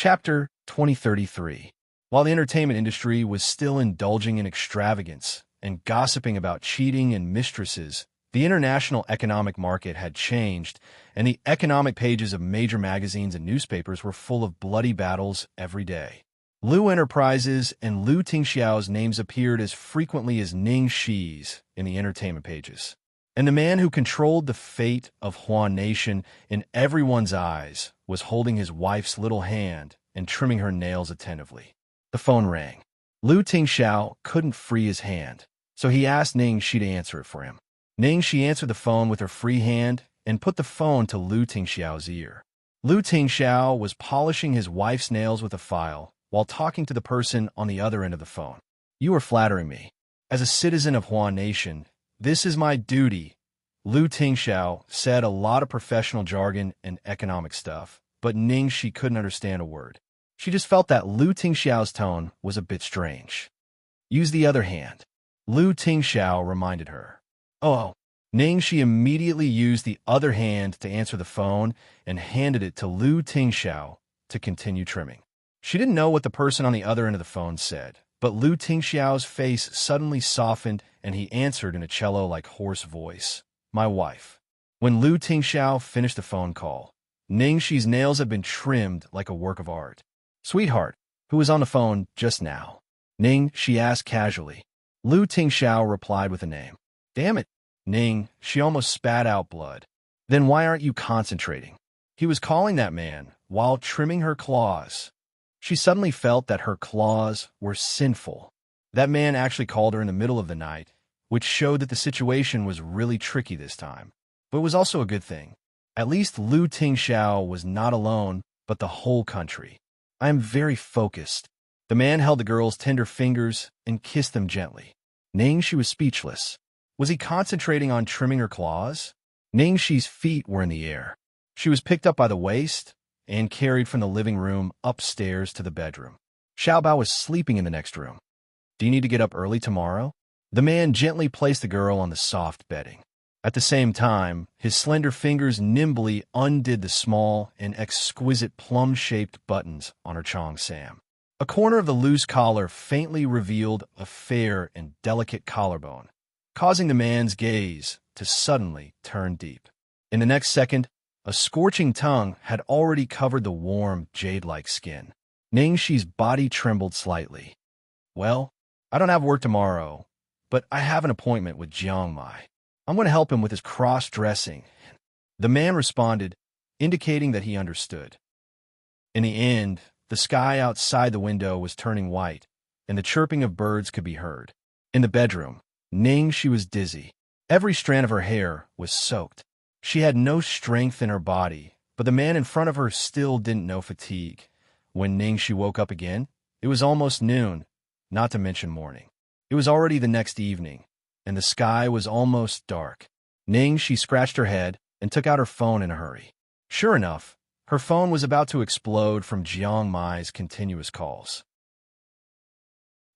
Chapter 2033. While the entertainment industry was still indulging in extravagance and gossiping about cheating and mistresses, the international economic market had changed, and the economic pages of major magazines and newspapers were full of bloody battles every day. Lu Enterprises and Lu Tingxiao's names appeared as frequently as Ning Shi's in the entertainment pages. And the man who controlled the fate of Huan Nation in everyone's eyes was holding his wife's little hand and trimming her nails attentively. The phone rang. Lu Tingxiao couldn't free his hand, so he asked Ning Shi to answer it for him. Ning Shi answered the phone with her free hand and put the phone to Lu Tingxiao's ear. Lu Tingxiao was polishing his wife's nails with a file while talking to the person on the other end of the phone. "You are flattering me. As a citizen of Huan Nation, this is my duty." Lu Tingxiao said a lot of professional jargon and economic stuff, but Ning Shi couldn't understand a word. She just felt that Lu Tingxiao's tone was a bit strange. "Use the other hand," Lu Tingxiao reminded her. Oh. Ning Shi immediately used the other hand to answer the phone and handed it to Lu Tingxiao to continue trimming. She didn't know what the person on the other end of the phone said, but Lu Tingxiao's face suddenly softened and he answered in a cello-like hoarse voice, "My wife." When Lu Tingxiao finished the phone call, Ning Shi's nails had been trimmed like a work of art. "Sweetheart, who was on the phone just now?" Ning Shi asked casually. Lu Tingxiao replied with a name. "Damn it, Ning," she almost spat out blood. "Then why aren't you concentrating?" He was calling that man while trimming her claws. She suddenly felt that her claws were sinful. That man actually called her in the middle of the night, which showed that the situation was really tricky this time. But it was also a good thing. At least Lu Tingxiao was not alone, but the whole country. "I am very focused." The man held the girl's tender fingers and kissed them gently. Ning Shi was speechless. Was he concentrating on trimming her claws? Ning Shi's feet were in the air. She was picked up by the waist and carried from the living room upstairs to the bedroom. Xiaobao was sleeping in the next room. "Do you need to get up early tomorrow?" The man gently placed the girl on the soft bedding. At the same time, his slender fingers nimbly undid the small and exquisite plum-shaped buttons on her cheongsam. A corner of the loose collar faintly revealed a fair and delicate collarbone, causing the man's gaze to suddenly turn deep. In the next second, a scorching tongue had already covered the warm, jade-like skin. Ning Shi's body trembled slightly. "Well, I don't have work tomorrow, but I have an appointment with Jiang Mai. I'm going to help him with his cross-dressing." The man responded, indicating that he understood. In the end, the sky outside the window was turning white, and the chirping of birds could be heard. In the bedroom, Ning Shi was dizzy. Every strand of her hair was soaked. She had no strength in her body, but the man in front of her still didn't know fatigue. When Ning Shi woke up again, it was almost noon, not to mention morning. It was already the next evening, and the sky was almost dark. Ning Shi scratched her head and took out her phone in a hurry. Sure enough, her phone was about to explode from Jiang Mai's continuous calls.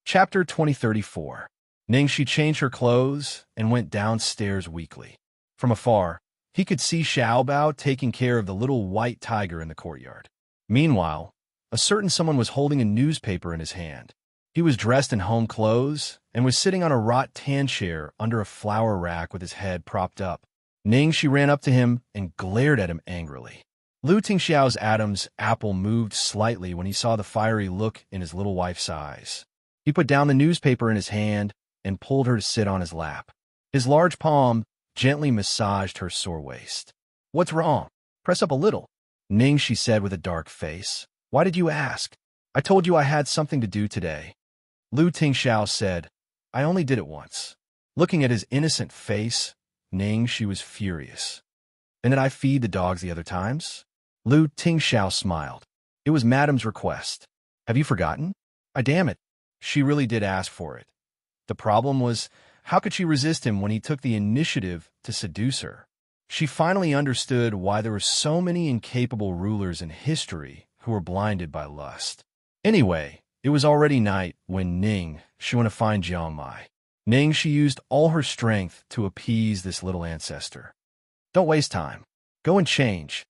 Chapter 2034. Ning Shi changed her clothes and went downstairs weakly. From afar, he could see Xiaobao taking care of the little white tiger in the courtyard. Meanwhile, a certain someone was holding a newspaper in his hand. He was dressed in home clothes and was sitting on a rattan chair under a flower rack with his head propped up. Ning Shi ran up to him and glared at him angrily. Lu Tingxiao's Adam's apple moved slightly when he saw the fiery look in his little wife's eyes. He put down the newspaper in his hand and pulled her to sit on his lap. His large palm gently massaged her sore waist. "What's wrong? Press up a little," Ning Shi said with a dark face. "Why did you ask? I told you I had something to do today." Lu Tingxiao said, "I only did it once." Looking at his innocent face, Ning Shi was furious. "And did I feed the dogs the other times?" Lu Tingxiao smiled. "It was Madam's request. Have you forgotten?" Damn it. She really did ask for it. The problem was, how could she resist him when he took the initiative to seduce her? She finally understood why there were so many incapable rulers in history who were blinded by lust. Anyway, it was already night when Ning Shi went to find Jiang Mai. Ning Shi used all her strength to appease this little ancestor. "Don't waste time. Go and change."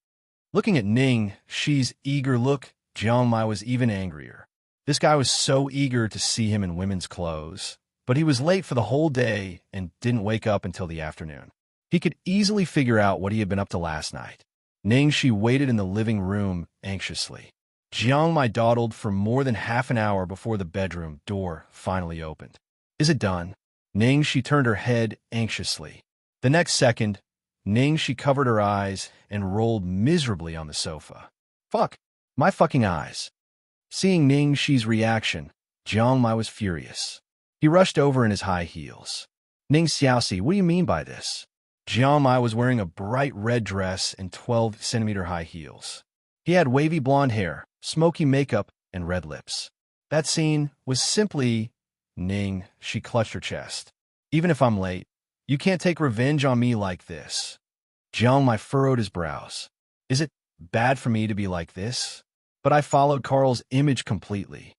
Looking at Ning Shi's eager look, Jiang Mai was even angrier. This guy was so eager to see him in women's clothes, but he was late for the whole day and didn't wake up until the afternoon. He could easily figure out what he had been up to last night. Ningxi waited in the living room anxiously. Jiang Mai dawdled for more than half an hour before the bedroom door finally opened. Is it done? Ningxi turned her head anxiously. The next second, Ningxi covered her eyes and rolled miserably on the sofa. Fuck! My fucking eyes! Seeing Ningxi's reaction, Jiang Mai was furious. He rushed over in his high heels. Ning Xiaoxi, what do you mean by this? Jiang Mai was wearing a bright red dress and 12-centimeter high heels. He had wavy blonde hair, smoky makeup, and red lips. That scene was simply... Ning, she clutched her chest. Even if I'm late, you can't take revenge on me like this. Jiang Mai furrowed his brows. Is it bad for me to be like this? But I followed Carl's image completely.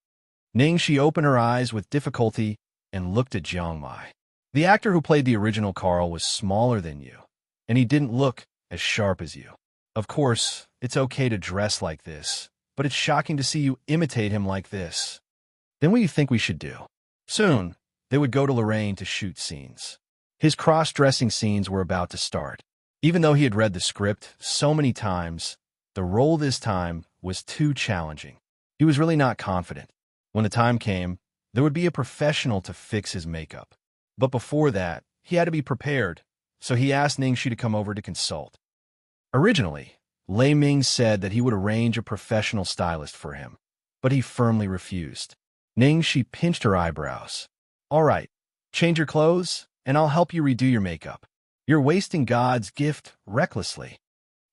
Ning, she opened her eyes with difficulty and looked at Jiang Mai. The actor who played the original Carl was smaller than you, and he didn't look as sharp as you. Of course, it's okay to dress like this, but it's shocking to see you imitate him like this. Then what do you think we should do? Soon, they would go to Lorraine to shoot scenes. His cross-dressing scenes were about to start. Even though he had read the script so many times, the role this time was too challenging. He was really not confident. When the time came, there would be a professional to fix his makeup. But before that, he had to be prepared, so he asked Ningxi to come over to consult. Originally, Lei Ming said that he would arrange a professional stylist for him, but he firmly refused. Ningxi pinched her eyebrows. All right, change your clothes, and I'll help you redo your makeup. You're wasting God's gift recklessly.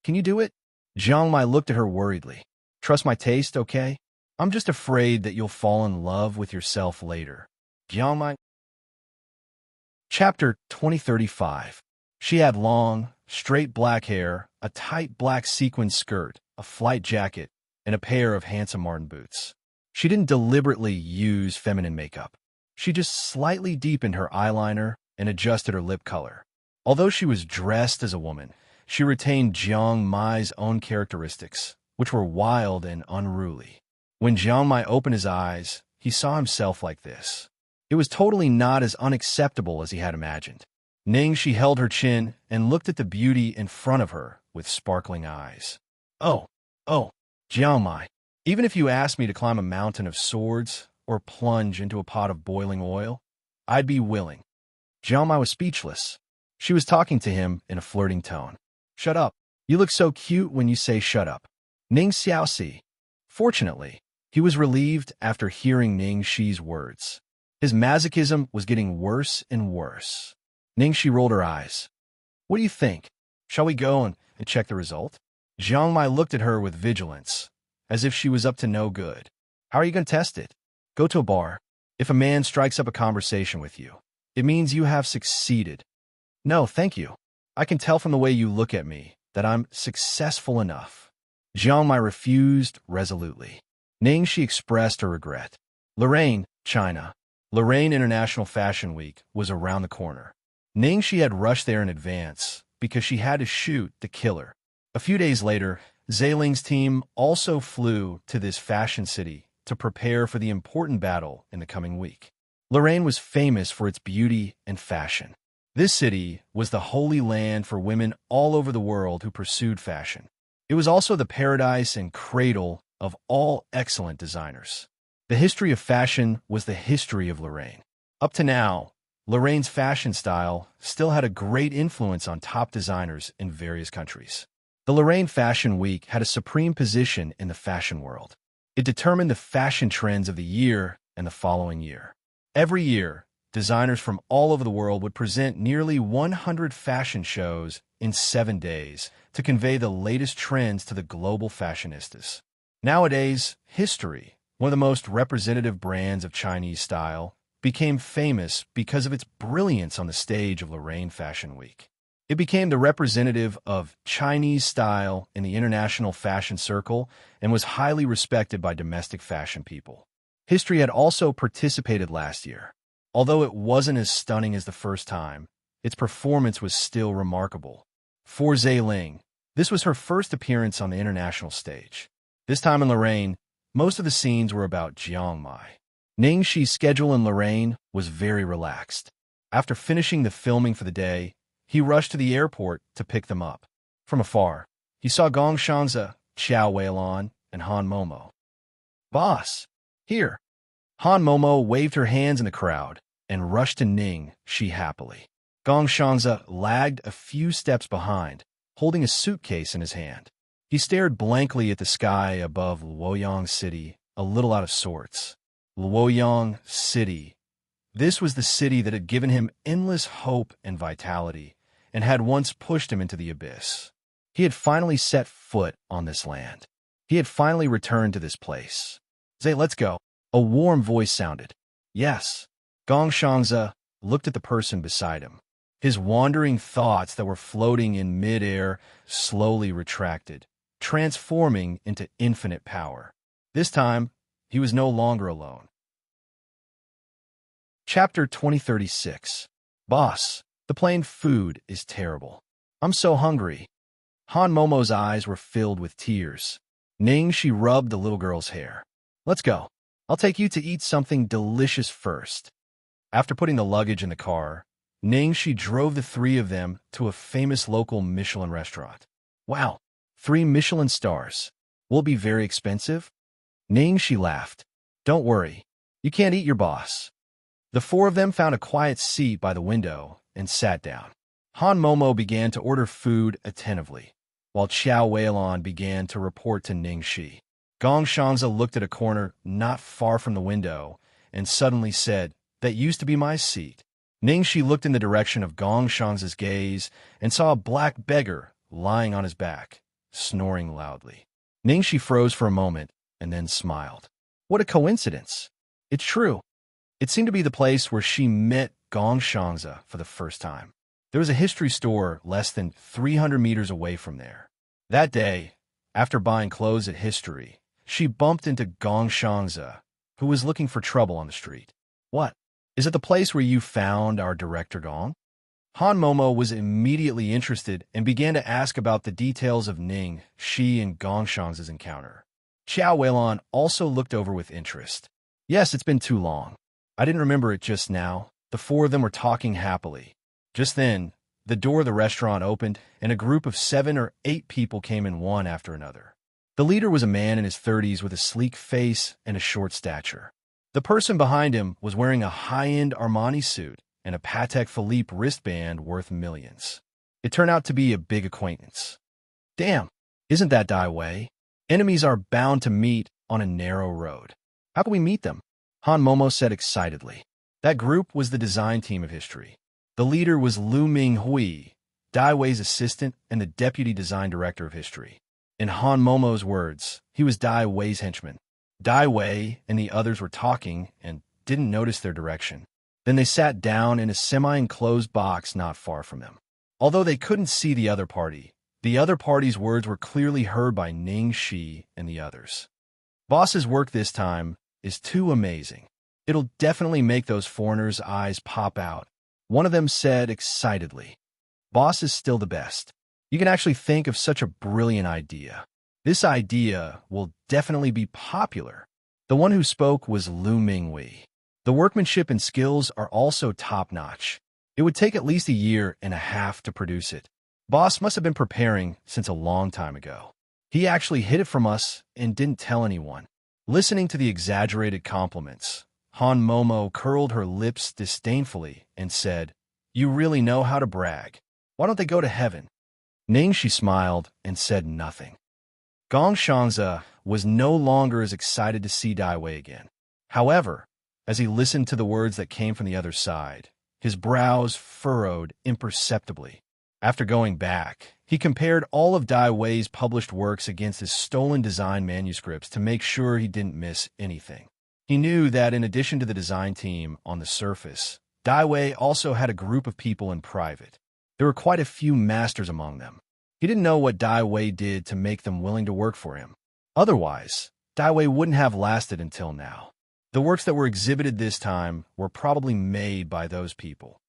Can you do it? Jiang Mai looked at her worriedly. Trust my taste, okay? I'm just afraid that you'll fall in love with yourself later. Jiang Mai. Chapter 2035. She had long, straight black hair, a tight black sequin skirt, a flight jacket, and a pair of handsome Martin boots. She didn't deliberately use feminine makeup. She just slightly deepened her eyeliner and adjusted her lip color. Although she was dressed as a woman, she retained Jiang Mai's own characteristics, which were wild and unruly. When Jiang Mai opened his eyes, he saw himself like this. It was totally not as unacceptable as he had imagined. Ningxi held her chin and looked at the beauty in front of her with sparkling eyes. Oh, Jiang Mai, even if you asked me to climb a mountain of swords or plunge into a pot of boiling oil, I'd be willing. Jiang Mai was speechless. She was talking to him in a flirting tone. Shut up. You look so cute when you say shut up. Ning Xiaoxi. Fortunately, he was relieved after hearing Ningxi's words. His masochism was getting worse and worse. Ningxi rolled her eyes. What do you think? Shall we go and check the result? Jiang Mai looked at her with vigilance, as if she was up to no good. How are you going to test it? Go to a bar. If a man strikes up a conversation with you, it means you have succeeded. No, thank you. I can tell from the way you look at me that I'm successful enough. Jiang Mai refused resolutely. Ningxi expressed her regret. Lorraine, China. Lorraine International Fashion Week was around the corner. Ningxi had rushed there in advance because she had to shoot The Killer. A few days later, Zheiling's team also flew to this fashion city to prepare for the important battle in the coming week. Lorraine was famous for its beauty and fashion. This city was the holy land for women all over the world who pursued fashion. It was also the paradise and cradle of all excellent designers. The history of fashion was the history of Lorraine. Up to now, Lorraine's fashion style still had a great influence on top designers in various countries. The Lorraine Fashion Week had a supreme position in the fashion world. It determined the fashion trends of the year and the following year. Every year, designers from all over the world would present nearly 100 fashion shows in 7 days to convey the latest trends to the global fashionistas. Nowadays, History, one of the most representative brands of Chinese style, became famous because of its brilliance on the stage of Lorraine Fashion Week. It became the representative of Chinese style in the international fashion circle and was highly respected by domestic fashion people. History had also participated last year. Although it wasn't as stunning as the first time, its performance was still remarkable. For Zheling, this was her first appearance on the international stage. This time in Lorraine, Most of the scenes were about Jiang Mai. Ningxi's schedule in Lorraine was very relaxed. After finishing the filming for the day, he rushed to the airport to pick them up. From afar, he saw Gong Shanze, Xiao Weilan, and Han Momo. "Boss, here." Han Momo waved her hands in the crowd and rushed to Ningxi happily. Gong Shanze lagged a few steps behind, holding a suitcase in his hand. He stared blankly at the sky above Luoyang City, a little out of sorts. Luoyang City. This was the city that had given him endless hope and vitality, and had once pushed him into the abyss. He had finally set foot on this land. He had finally returned to this place. "Zay, let's go." A warm voice sounded. "Yes." Gong Shanze looked at the person beside him. His wandering thoughts that were floating in mid-air slowly retracted, transforming into infinite power. This time, he was no longer alone. Chapter 2036. "Boss, the plain food is terrible. I'm so hungry." Han Momo's eyes were filled with tears. Ningxi rubbed the little girl's hair. "Let's go. I'll take you to eat something delicious first." After putting the luggage in the car, Ningxi drove the three of them to a famous local Michelin restaurant. "Wow, 3 Michelin stars. Will it be very expensive?" Ningxi laughed. "Don't worry. You can't eat your boss." The four of them found a quiet seat by the window and sat down. Han Momo began to order food attentively, while Xiao Weilan began to report to Ningxi. Gong Shanze looked at a corner not far from the window and suddenly said, "That used to be my seat." Ningxi looked in the direction of Gong Shanze's gaze and saw a black beggar lying on his back, snoring loudly. Ningxi froze for a moment and then smiled. What a coincidence. It's true. It seemed to be the place where she met Gong Shanze for the first time. There was a history store less than 300 meters away from there. That day, after buying clothes at History, she bumped into Gong Shanze, who was looking for trouble on the street. "What? Is it the place where you found our director Gong?" Han Momo was immediately interested and began to ask about the details of Ningxi and Gong Shanze's encounter. Xiao Weilan also looked over with interest. "Yes, it's been too long. I didn't remember it just now." The four of them were talking happily. Just then, the door of the restaurant opened, and a group of 7 or 8 people came in one after another. The leader was a man in his 30s with a sleek face and a short stature. The person behind him was wearing a high-end Armani suit and a Patek Philippe wristband worth millions. It turned out to be a big acquaintance. "Damn, isn't that Dai Wei? Enemies are bound to meet on a narrow road. How can we meet them?" Han Momo said excitedly. That group was the design team of History. The leader was Lu Minghui, Dai Wei's assistant and the deputy design director of History. In Han Momo's words, he was Dai Wei's henchman. Dai Wei and the others were talking and didn't notice their direction. Then they sat down in a semi-enclosed box not far from them. Although they couldn't see the other party's words were clearly heard by Ningxi and the others. "Boss's work this time is too amazing. It'll definitely make those foreigners' eyes pop out," one of them said excitedly. "Boss is still the best. You can actually think of such a brilliant idea. This idea will definitely be popular." The one who spoke was Lu Minghui. "The workmanship and skills are also top-notch. It would take at least 1.5 years to produce it. Boss must have been preparing since a long time ago. He actually hid it from us and didn't tell anyone." Listening to the exaggerated compliments, Han Momo curled her lips disdainfully and said, "You really know how to brag. Why don't they go to heaven?" Ningxi smiled and said nothing. Gong Shanze was no longer as excited to see Dai Wei again. However, as he listened to the words that came from the other side, his brows furrowed imperceptibly. After going back, he compared all of Dai Wei's published works against his stolen design manuscripts to make sure he didn't miss anything. He knew that in addition to the design team on the surface, Dai Wei also had a group of people in private. There were quite a few masters among them. He didn't know what Dai Wei did to make them willing to work for him. Otherwise, Dai Wei wouldn't have lasted until now. The works that were exhibited this time were probably made by those people.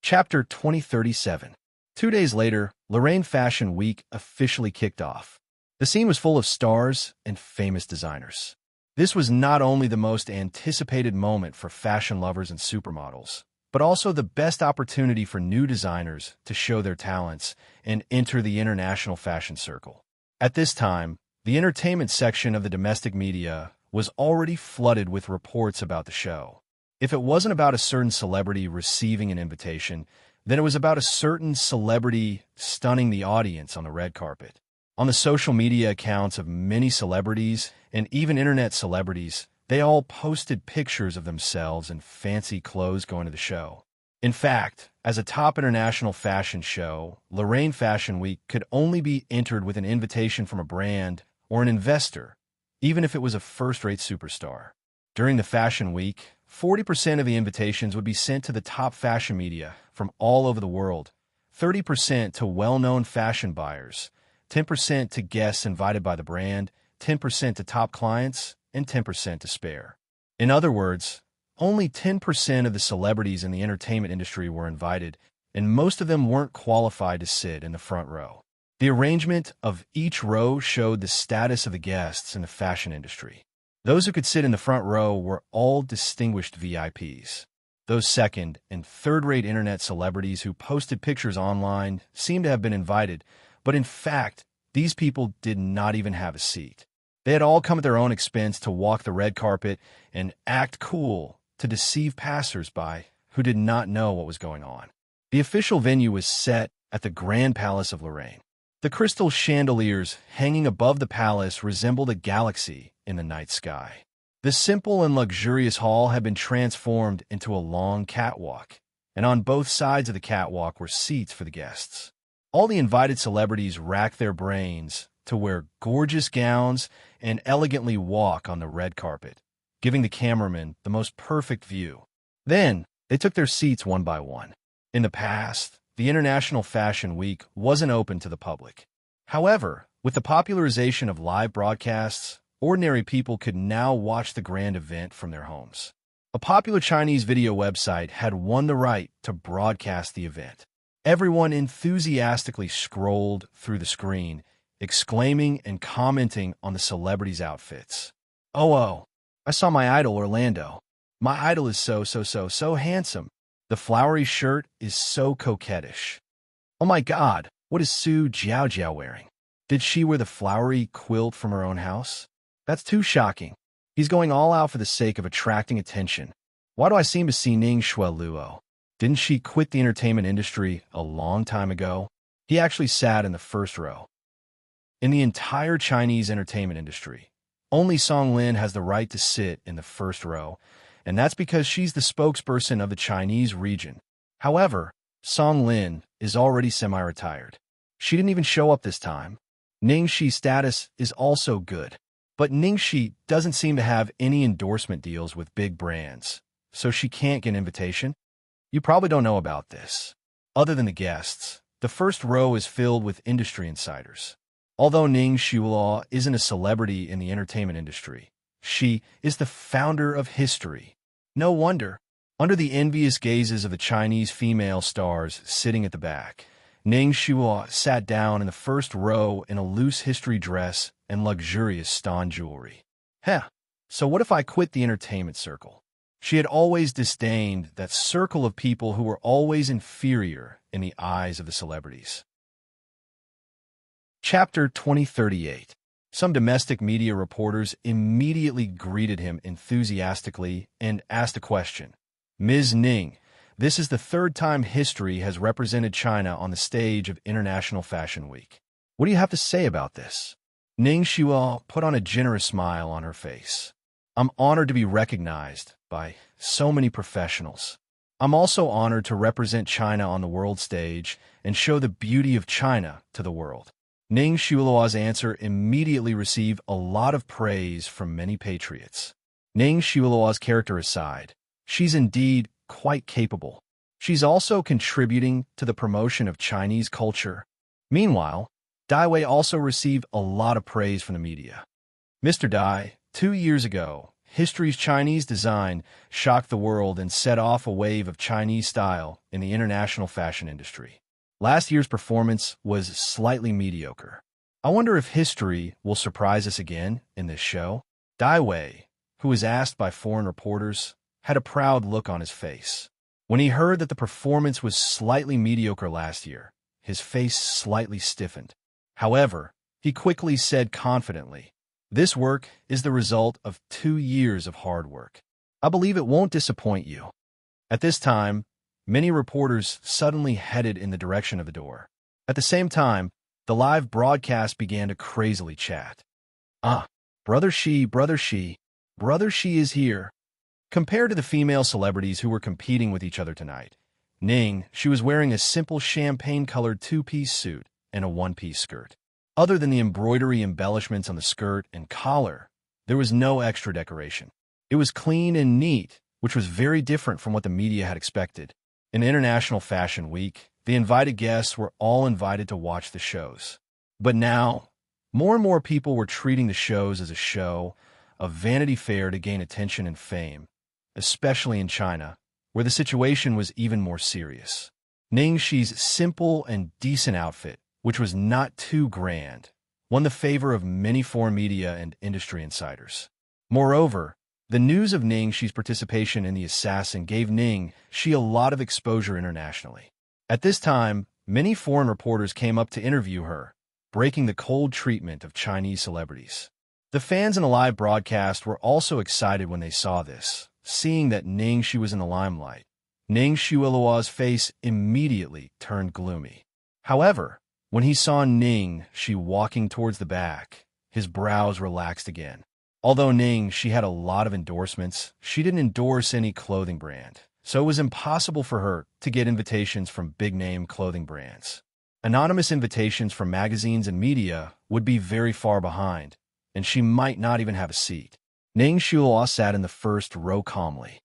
Chapter 2037. 2 days later, Lorraine Fashion Week officially kicked off. The scene was full of stars and famous designers. This was not only the most anticipated moment for fashion lovers and supermodels, but also the best opportunity for new designers to show their talents and enter the international fashion circle. At this time, the entertainment section of the domestic media was already flooded with reports about the show. If it wasn't about a certain celebrity receiving an invitation, then it was about a certain celebrity stunning the audience on the red carpet. On the social media accounts of many celebrities and even internet celebrities, they all posted pictures of themselves in fancy clothes going to the show. In fact, as a top international fashion show, Lorraine Fashion Week could only be entered with an invitation from a brand or an investor, even if it was a first-rate superstar. During the Fashion Week, 40% of the invitations would be sent to the top fashion media from all over the world, 30% to well-known fashion buyers, 10% to guests invited by the brand, 10% to top clients, and 10% to spare. In other words, only 10% of the celebrities in the entertainment industry were invited, and most of them weren't qualified to sit in the front row. The arrangement of each row showed the status of the guests in the fashion industry. Those who could sit in the front row were all distinguished VIPs. Those second- and third-rate internet celebrities who posted pictures online seemed to have been invited, but in fact, these people did not even have a seat. They had all come at their own expense to walk the red carpet and act cool to deceive passers-by who did not know what was going on. The official venue was set at the Grand Palace of Lorraine. The crystal chandeliers hanging above the palace resembled a galaxy in the night sky. The simple and luxurious hall had been transformed into a long catwalk, and on both sides of the catwalk were seats for the guests. All the invited celebrities racked their brains to wear gorgeous gowns and elegantly walk on the red carpet, giving the cameraman the most perfect view. Then, they took their seats one by one. In the past, the International Fashion Week wasn't open to the public. However, with the popularization of live broadcasts, ordinary people could now watch the grand event from their homes. A popular Chinese video website had won the right to broadcast the event. Everyone enthusiastically scrolled through the screen, exclaiming and commenting on the celebrities' outfits. Oh, I saw my idol Orlando. My idol is so handsome. The flowery shirt is so coquettish. Oh my God, what is Su Jiao wearing? Did she wear the flowery quilt from her own house? That's too shocking. He's going all out for the sake of attracting attention. Why do I seem to see Ning Shueluo? Didn't she quit the entertainment industry a long time ago? He actually sat in the first row. In the entire Chinese entertainment industry, only Song Lin has the right to sit in the first row, and that's because she's the spokesperson of the Chinese region. However, Song Lin is already semi-retired. She didn't even show up this time. Ning Shi's status is also good, but Ning Shi doesn't seem to have any endorsement deals with big brands, so she can't get an invitation. You probably don't know about this. Other than the guests, the first row is filled with industry insiders. Although Ning Shuo isn't a celebrity in the entertainment industry, she is the founder of history. No wonder. Under the envious gazes of the Chinese female stars sitting at the back, Ning Shuo sat down in the first row in a loose history dress and luxurious stone jewelry. So what if I quit the entertainment circle? She had always disdained that circle of people who were always inferior in the eyes of the celebrities. Chapter 2038. Some domestic media reporters immediately greeted him enthusiastically and asked a question. Ms. Ning, this is the third time history has represented China on the stage of International Fashion Week. What do you have to say about this? Ning Shuo put on a generous smile on her face. I'm honored to be recognized by so many professionals. I'm also honored to represent China on the world stage and show the beauty of China to the world. Ning Shuo's answer immediately received a lot of praise from many patriots. Ning Shuo's character aside, she's indeed quite capable. She's also contributing to the promotion of Chinese culture. Meanwhile, Dai Wei also received a lot of praise from the media. Mr. Dai, 2 years ago, history's Chinese design shocked the world and set off a wave of Chinese style in the international fashion industry. Last year's performance was slightly mediocre. I wonder if history will surprise us again in this show. Dai Wei, who was asked by foreign reporters, had a proud look on his face. When he heard that the performance was slightly mediocre last year, his face slightly stiffened. However, he quickly said confidently, "This work is the result of 2 years of hard work. I believe it won't disappoint you." At this time, many reporters suddenly headed in the direction of the door. At the same time, the live broadcast began to crazily chat. "Ah, Brother Shi is here." Compared to the female celebrities who were competing with each other tonight, Ning, she was wearing a simple champagne-colored 2-piece suit and a 1-piece skirt. Other than the embroidery embellishments on the skirt and collar, there was no extra decoration. It was clean and neat, which was very different from what the media had expected. In International Fashion Week, the invited guests were all invited to watch the shows. But now, more and more people were treating the shows as a show, a vanity fair to gain attention and fame, especially in China, where the situation was even more serious. Ning Shi's simple and decent outfit, which was not too grand, won the favor of many foreign media and industry insiders. Moreover, the news of Ning Shi's participation in The Assassin gave Ning Shi a lot of exposure internationally. At this time, many foreign reporters came up to interview her, breaking the cold treatment of Chinese celebrities. The fans in the live broadcast were also excited when they saw this, seeing that Ning Shi was in the limelight. Ning Shiluo's face immediately turned gloomy. However, when he saw Ning Shi walking towards the back, his brows relaxed again. Although Ning Shi had a lot of endorsements, she didn't endorse any clothing brand, so it was impossible for her to get invitations from big-name clothing brands. Anonymous invitations from magazines and media would be very far behind, and she might not even have a seat. Ning Shiluo sat in the first row calmly.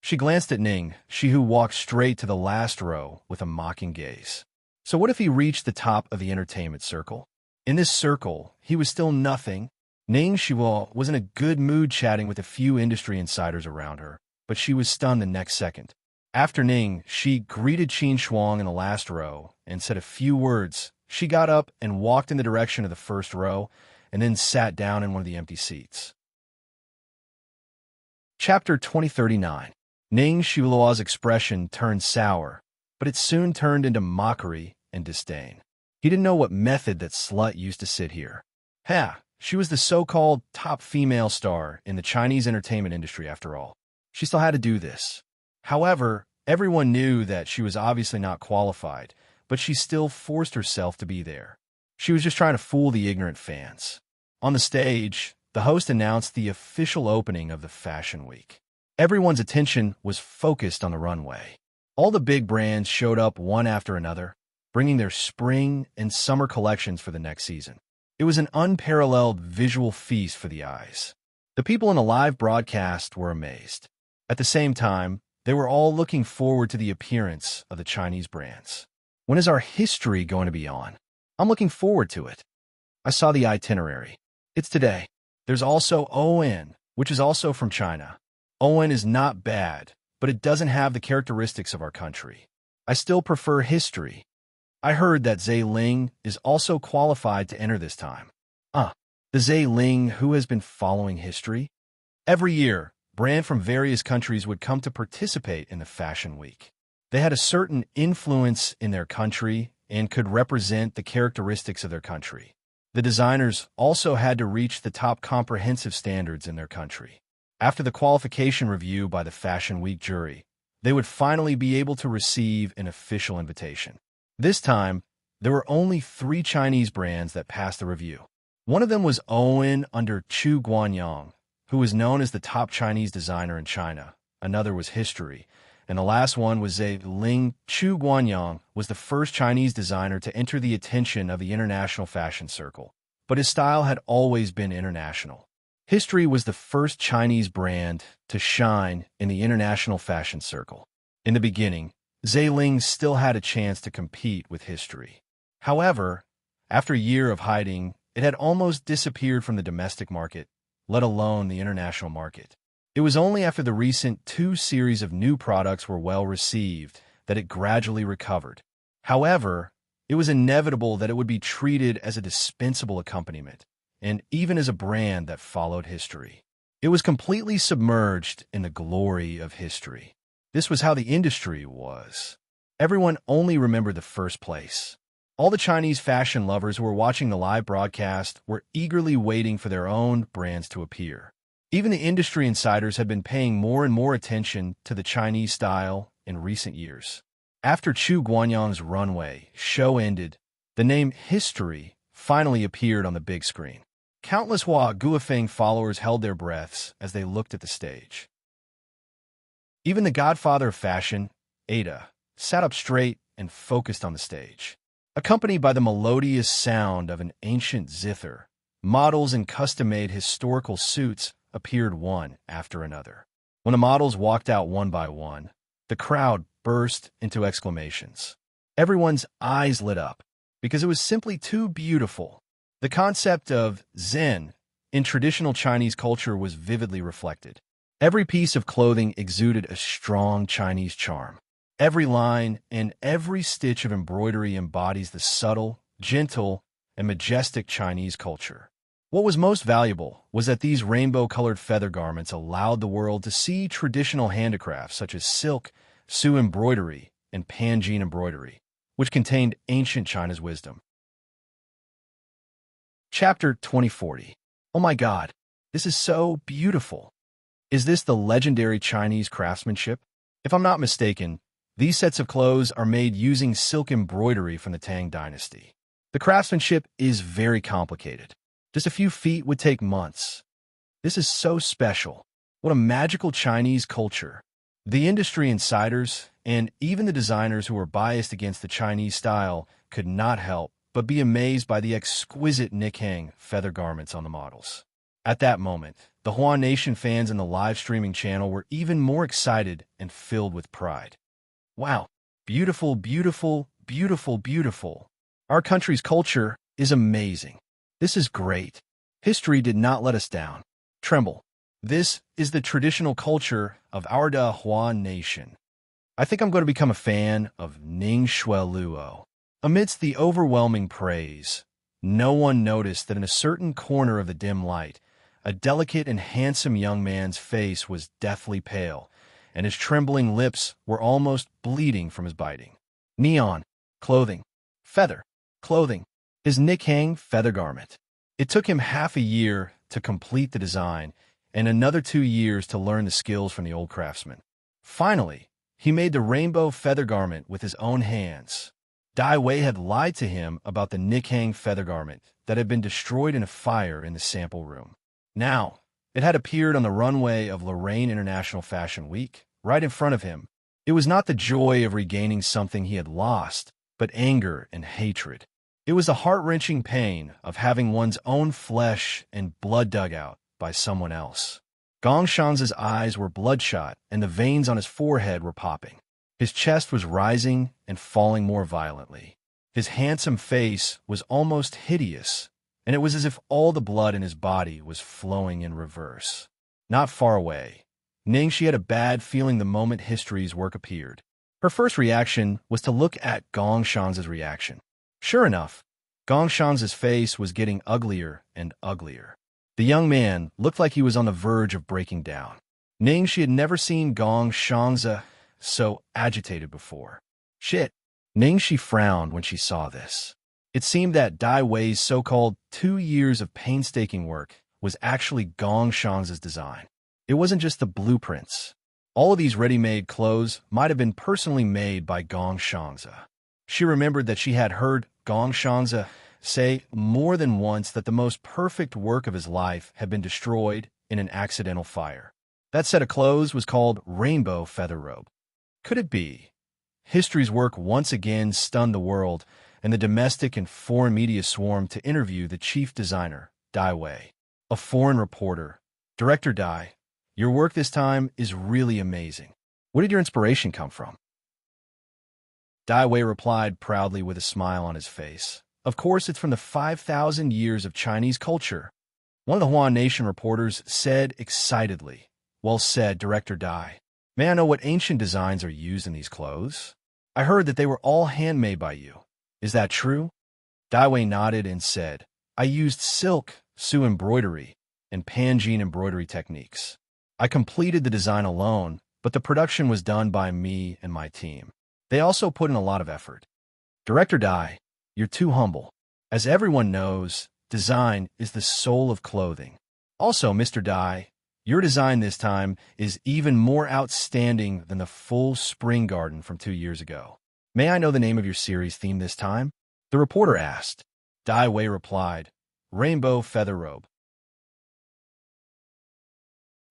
She glanced at Ning Shi, who walked straight to the last row with a mocking gaze. So what if he reached the top of the entertainment circle? In this circle, he was still nothing. Ning Shiluo was in a good mood chatting with a few industry insiders around her, but she was stunned the next second. After Ning Shi greeted Qin Shuang in the last row and said a few words, she got up and walked in the direction of the first row and then sat down in one of the empty seats. Chapter 2039. Ning Shiluo's expression turned sour, but it soon turned into mockery and disdain. He didn't know what method that slut used to sit here. She was the so-called top female star in the Chinese entertainment industry after all. She still had to do this. However, everyone knew that she was obviously not qualified, but she still forced herself to be there. She was just trying to fool the ignorant fans. On the stage, the host announced the official opening of the Fashion Week. Everyone's attention was focused on the runway. All the big brands showed up one after another, bringing their spring and summer collections for the next season. It was an unparalleled visual feast for the eyes. The people in the live broadcast were amazed. At the same time, they were all looking forward to the appearance of the Chinese brands. When is our history going to be on? I'm looking forward to it. I saw the itinerary. It's today. There's also ON, which is also from China. ON is not bad, but it doesn't have the characteristics of our country. I still prefer history. I heard that Zhe Ling is also qualified to enter this time. The Zhe Ling who has been following history? Every year, brands from various countries would come to participate in the Fashion Week. They had a certain influence in their country and could represent the characteristics of their country. The designers also had to reach the top comprehensive standards in their country. After the qualification review by the Fashion Week jury, they would finally be able to receive an official invitation. This time, there were only 3 Chinese brands that passed the review. One of them was Owen under Chu Guanyang, who was known as the top Chinese designer in China. Another was History. And the last one was Zhe Ling. Chu Guanyang was the first Chinese designer to enter the attention of the international fashion circle. But his style had always been international. History was the first Chinese brand to shine in the international fashion circle. In the beginning, Zhe Ling still had a chance to compete with History. However, after a year of hiding, it had almost disappeared from the domestic market, let alone the international market. It was only after the recent 2 series of new products were well received that it gradually recovered. However, It was inevitable that it would be treated as a dispensable accompaniment, and even as a brand that followed history. It was completely submerged in the glory of history. This was how the industry was. Everyone only remembered the first place. All the Chinese fashion lovers who were watching the live broadcast were eagerly waiting for their own brands to appear. Even the industry insiders had been paying more and more attention to the Chinese style in recent years. After Chu Guanyang's runway show ended, the name history finally appeared on the big screen. Countless Hua Guofeng followers held their breaths as they looked at the stage. Even the godfather of fashion, Ada, sat up straight and focused on the stage. Accompanied by the melodious sound of an ancient zither, models in custom-made historical suits appeared one after another. When the models walked out one by one, the crowd burst into exclamations. Everyone's eyes lit up because it was simply too beautiful. The concept of Zen in traditional Chinese culture was vividly reflected. Every piece of clothing exuded a strong Chinese charm. Every line and every stitch of embroidery embodies the subtle, gentle, and majestic Chinese culture. What was most valuable was that these rainbow-colored feather garments allowed the world to see traditional handicrafts such as silk, Su embroidery, and Panjin embroidery, which contained ancient China's wisdom. Chapter 2040. Oh my God, this is so beautiful. Is this the legendary Chinese craftsmanship? If I'm not mistaken, these sets of clothes are made using silk embroidery from the Tang Dynasty. The craftsmanship is very complicated. Just a few feet would take months. This is so special. What a magical Chinese culture. The industry insiders, and even the designers who were biased against the Chinese style, could not help but be amazed by the exquisite Nikkang feather garments on the models. At that moment, the Hua Nation fans in the live streaming channel were even more excited and filled with pride. Wow, beautiful, beautiful, beautiful, beautiful. Our country's culture is amazing. This is great. History did not let us down. Tremble. This is the traditional culture of our Hua Nation. I think I'm going to become a fan of Ning Shueluo. Amidst the overwhelming praise, no one noticed that in a certain corner of the dim light, a delicate and handsome young man's face was deathly pale, and his trembling lips were almost bleeding from his biting. Neon, clothing, feather, clothing, his Nikkang feather garment. It took him half a year to complete the design and another 2 years to learn the skills from the old craftsman. Finally, he made the rainbow feather garment with his own hands. Dai Wei had lied to him about the Nikkang feather garment that had been destroyed in a fire in the sample room. Now, it had appeared on the runway of Lorraine International Fashion Week, right in front of him. It was not the joy of regaining something he had lost, but anger and hatred. It was the heart-wrenching pain of having one's own flesh and blood dug out by someone else. Gong Shanz's eyes were bloodshot, and the veins on his forehead were popping. His chest was rising and falling more violently. His handsome face was almost hideous, and it was as if all the blood in his body was flowing in reverse. Not far away, Ningxi had a bad feeling the moment history's work appeared. Her first reaction was to look at Gong Shanz's reaction. Sure enough, Gong Shanz's face was getting uglier and uglier. The young man looked like he was on the verge of breaking down. Ningxi had never seen Gong Shanze so agitated before. Shit. Ningxi frowned when she saw this. It seemed that Dai Wei's so-called 2 years of painstaking work was actually Gong Shanz's design. It wasn't just the blueprints. All of these ready-made clothes might have been personally made by Gong Shanze. She remembered that she had heard Gong Shanze say more than once that the most perfect work of his life had been destroyed in an accidental fire. That set of clothes was called Rainbow Feather Robe. Could it be? History's work once again stunned the world, and the domestic and foreign media swarmed to interview the chief designer, Dai Wei. A foreign reporter. Director Dai, your work this time is really amazing. Where did your inspiration come from? Dai Wei replied proudly with a smile on his face. Of course, it's from the 5,000 years of Chinese culture. One of the Hua Nation reporters said excitedly, Well said, Director Dai. May I know what ancient designs are used in these clothes? I heard that they were all handmade by you. Is that true? Dai Wei nodded and said, I used silk, Su embroidery, and Panjin embroidery techniques. I completed the design alone, but the production was done by me and my team. They also put in a lot of effort. Director Dai, you're too humble. As everyone knows, design is the soul of clothing. Also, Mr. Dai, your design this time is even more outstanding than the full spring garden from 2 years ago. May I know the name of your series theme this time? The reporter asked. Dai Wei replied, Rainbow Feather Robe.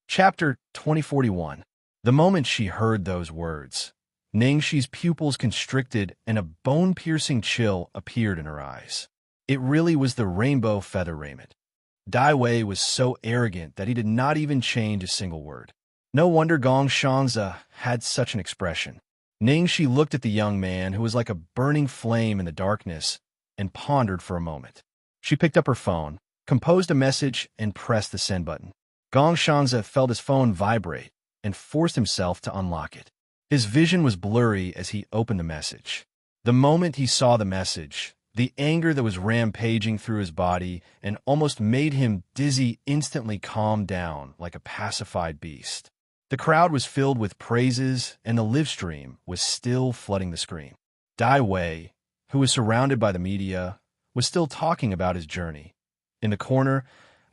Chapter 2041. The moment she heard those words, Ningxi's pupils constricted and a bone-piercing chill appeared in her eyes. It really was the rainbow feather raiment. Dai Wei was so arrogant that he did not even change a single word. No wonder Gong Shanze had such an expression. Ningxi looked at the young man, who was like a burning flame in the darkness, and pondered for a moment. She picked up her phone, composed a message, and pressed the send button. Gong Shanze felt his phone vibrate and forced himself to unlock it. His vision was blurry as he opened the message. The moment he saw the message, the anger that was rampaging through his body and almost made him dizzy instantly calmed down like a pacified beast. The crowd was filled with praises, and the live stream was still flooding the screen. Dai Wei, who was surrounded by the media, was still talking about his journey. In the corner,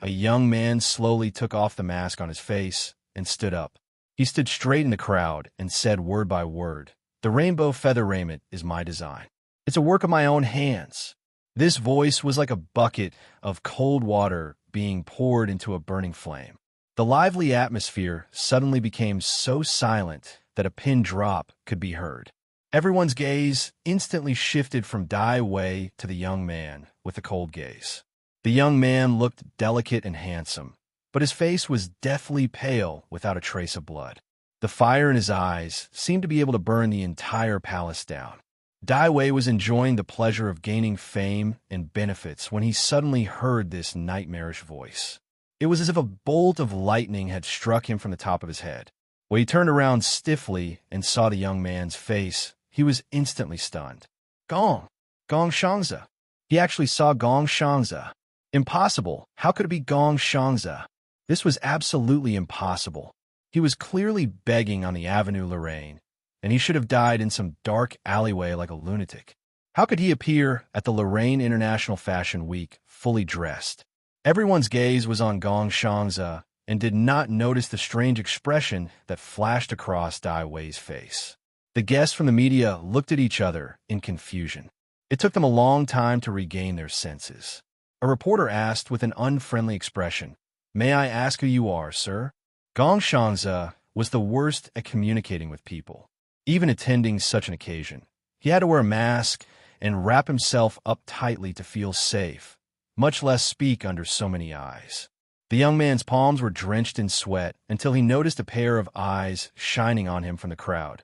a young man slowly took off the mask on his face and stood up. He stood straight in the crowd and said word by word, The rainbow feather raiment is my design. It's a work of my own hands. This voice was like a bucket of cold water being poured into a burning flame. The lively atmosphere suddenly became so silent that a pin drop could be heard. Everyone's gaze instantly shifted from Dai Wei to the young man with the cold gaze. The young man looked delicate and handsome, but his face was deathly pale without a trace of blood. The fire in his eyes seemed to be able to burn the entire palace down. Dai Wei was enjoying the pleasure of gaining fame and benefits when he suddenly heard this nightmarish voice. It was as if a bolt of lightning had struck him from the top of his head. When he turned around stiffly and saw the young man's face, he was instantly stunned. Gong Shanze. He actually saw Gong Shanze. Impossible. How could it be Gong Shanze? This was absolutely impossible. He was clearly begging on the Avenue Lorraine, and he should have died in some dark alleyway like a lunatic. How could he appear at the Lorraine International Fashion Week fully dressed? Everyone's gaze was on Gong Shanze and did not notice the strange expression that flashed across Dai Wei's face. The guests from the media looked at each other in confusion. It took them a long time to regain their senses. A reporter asked with an unfriendly expression, May I ask who you are, sir? Gong Shanze was the worst at communicating with people. Even attending such an occasion, he had to wear a mask and wrap himself up tightly to feel safe, much less speak under so many eyes. The young man's palms were drenched in sweat until he noticed a pair of eyes shining on him from the crowd.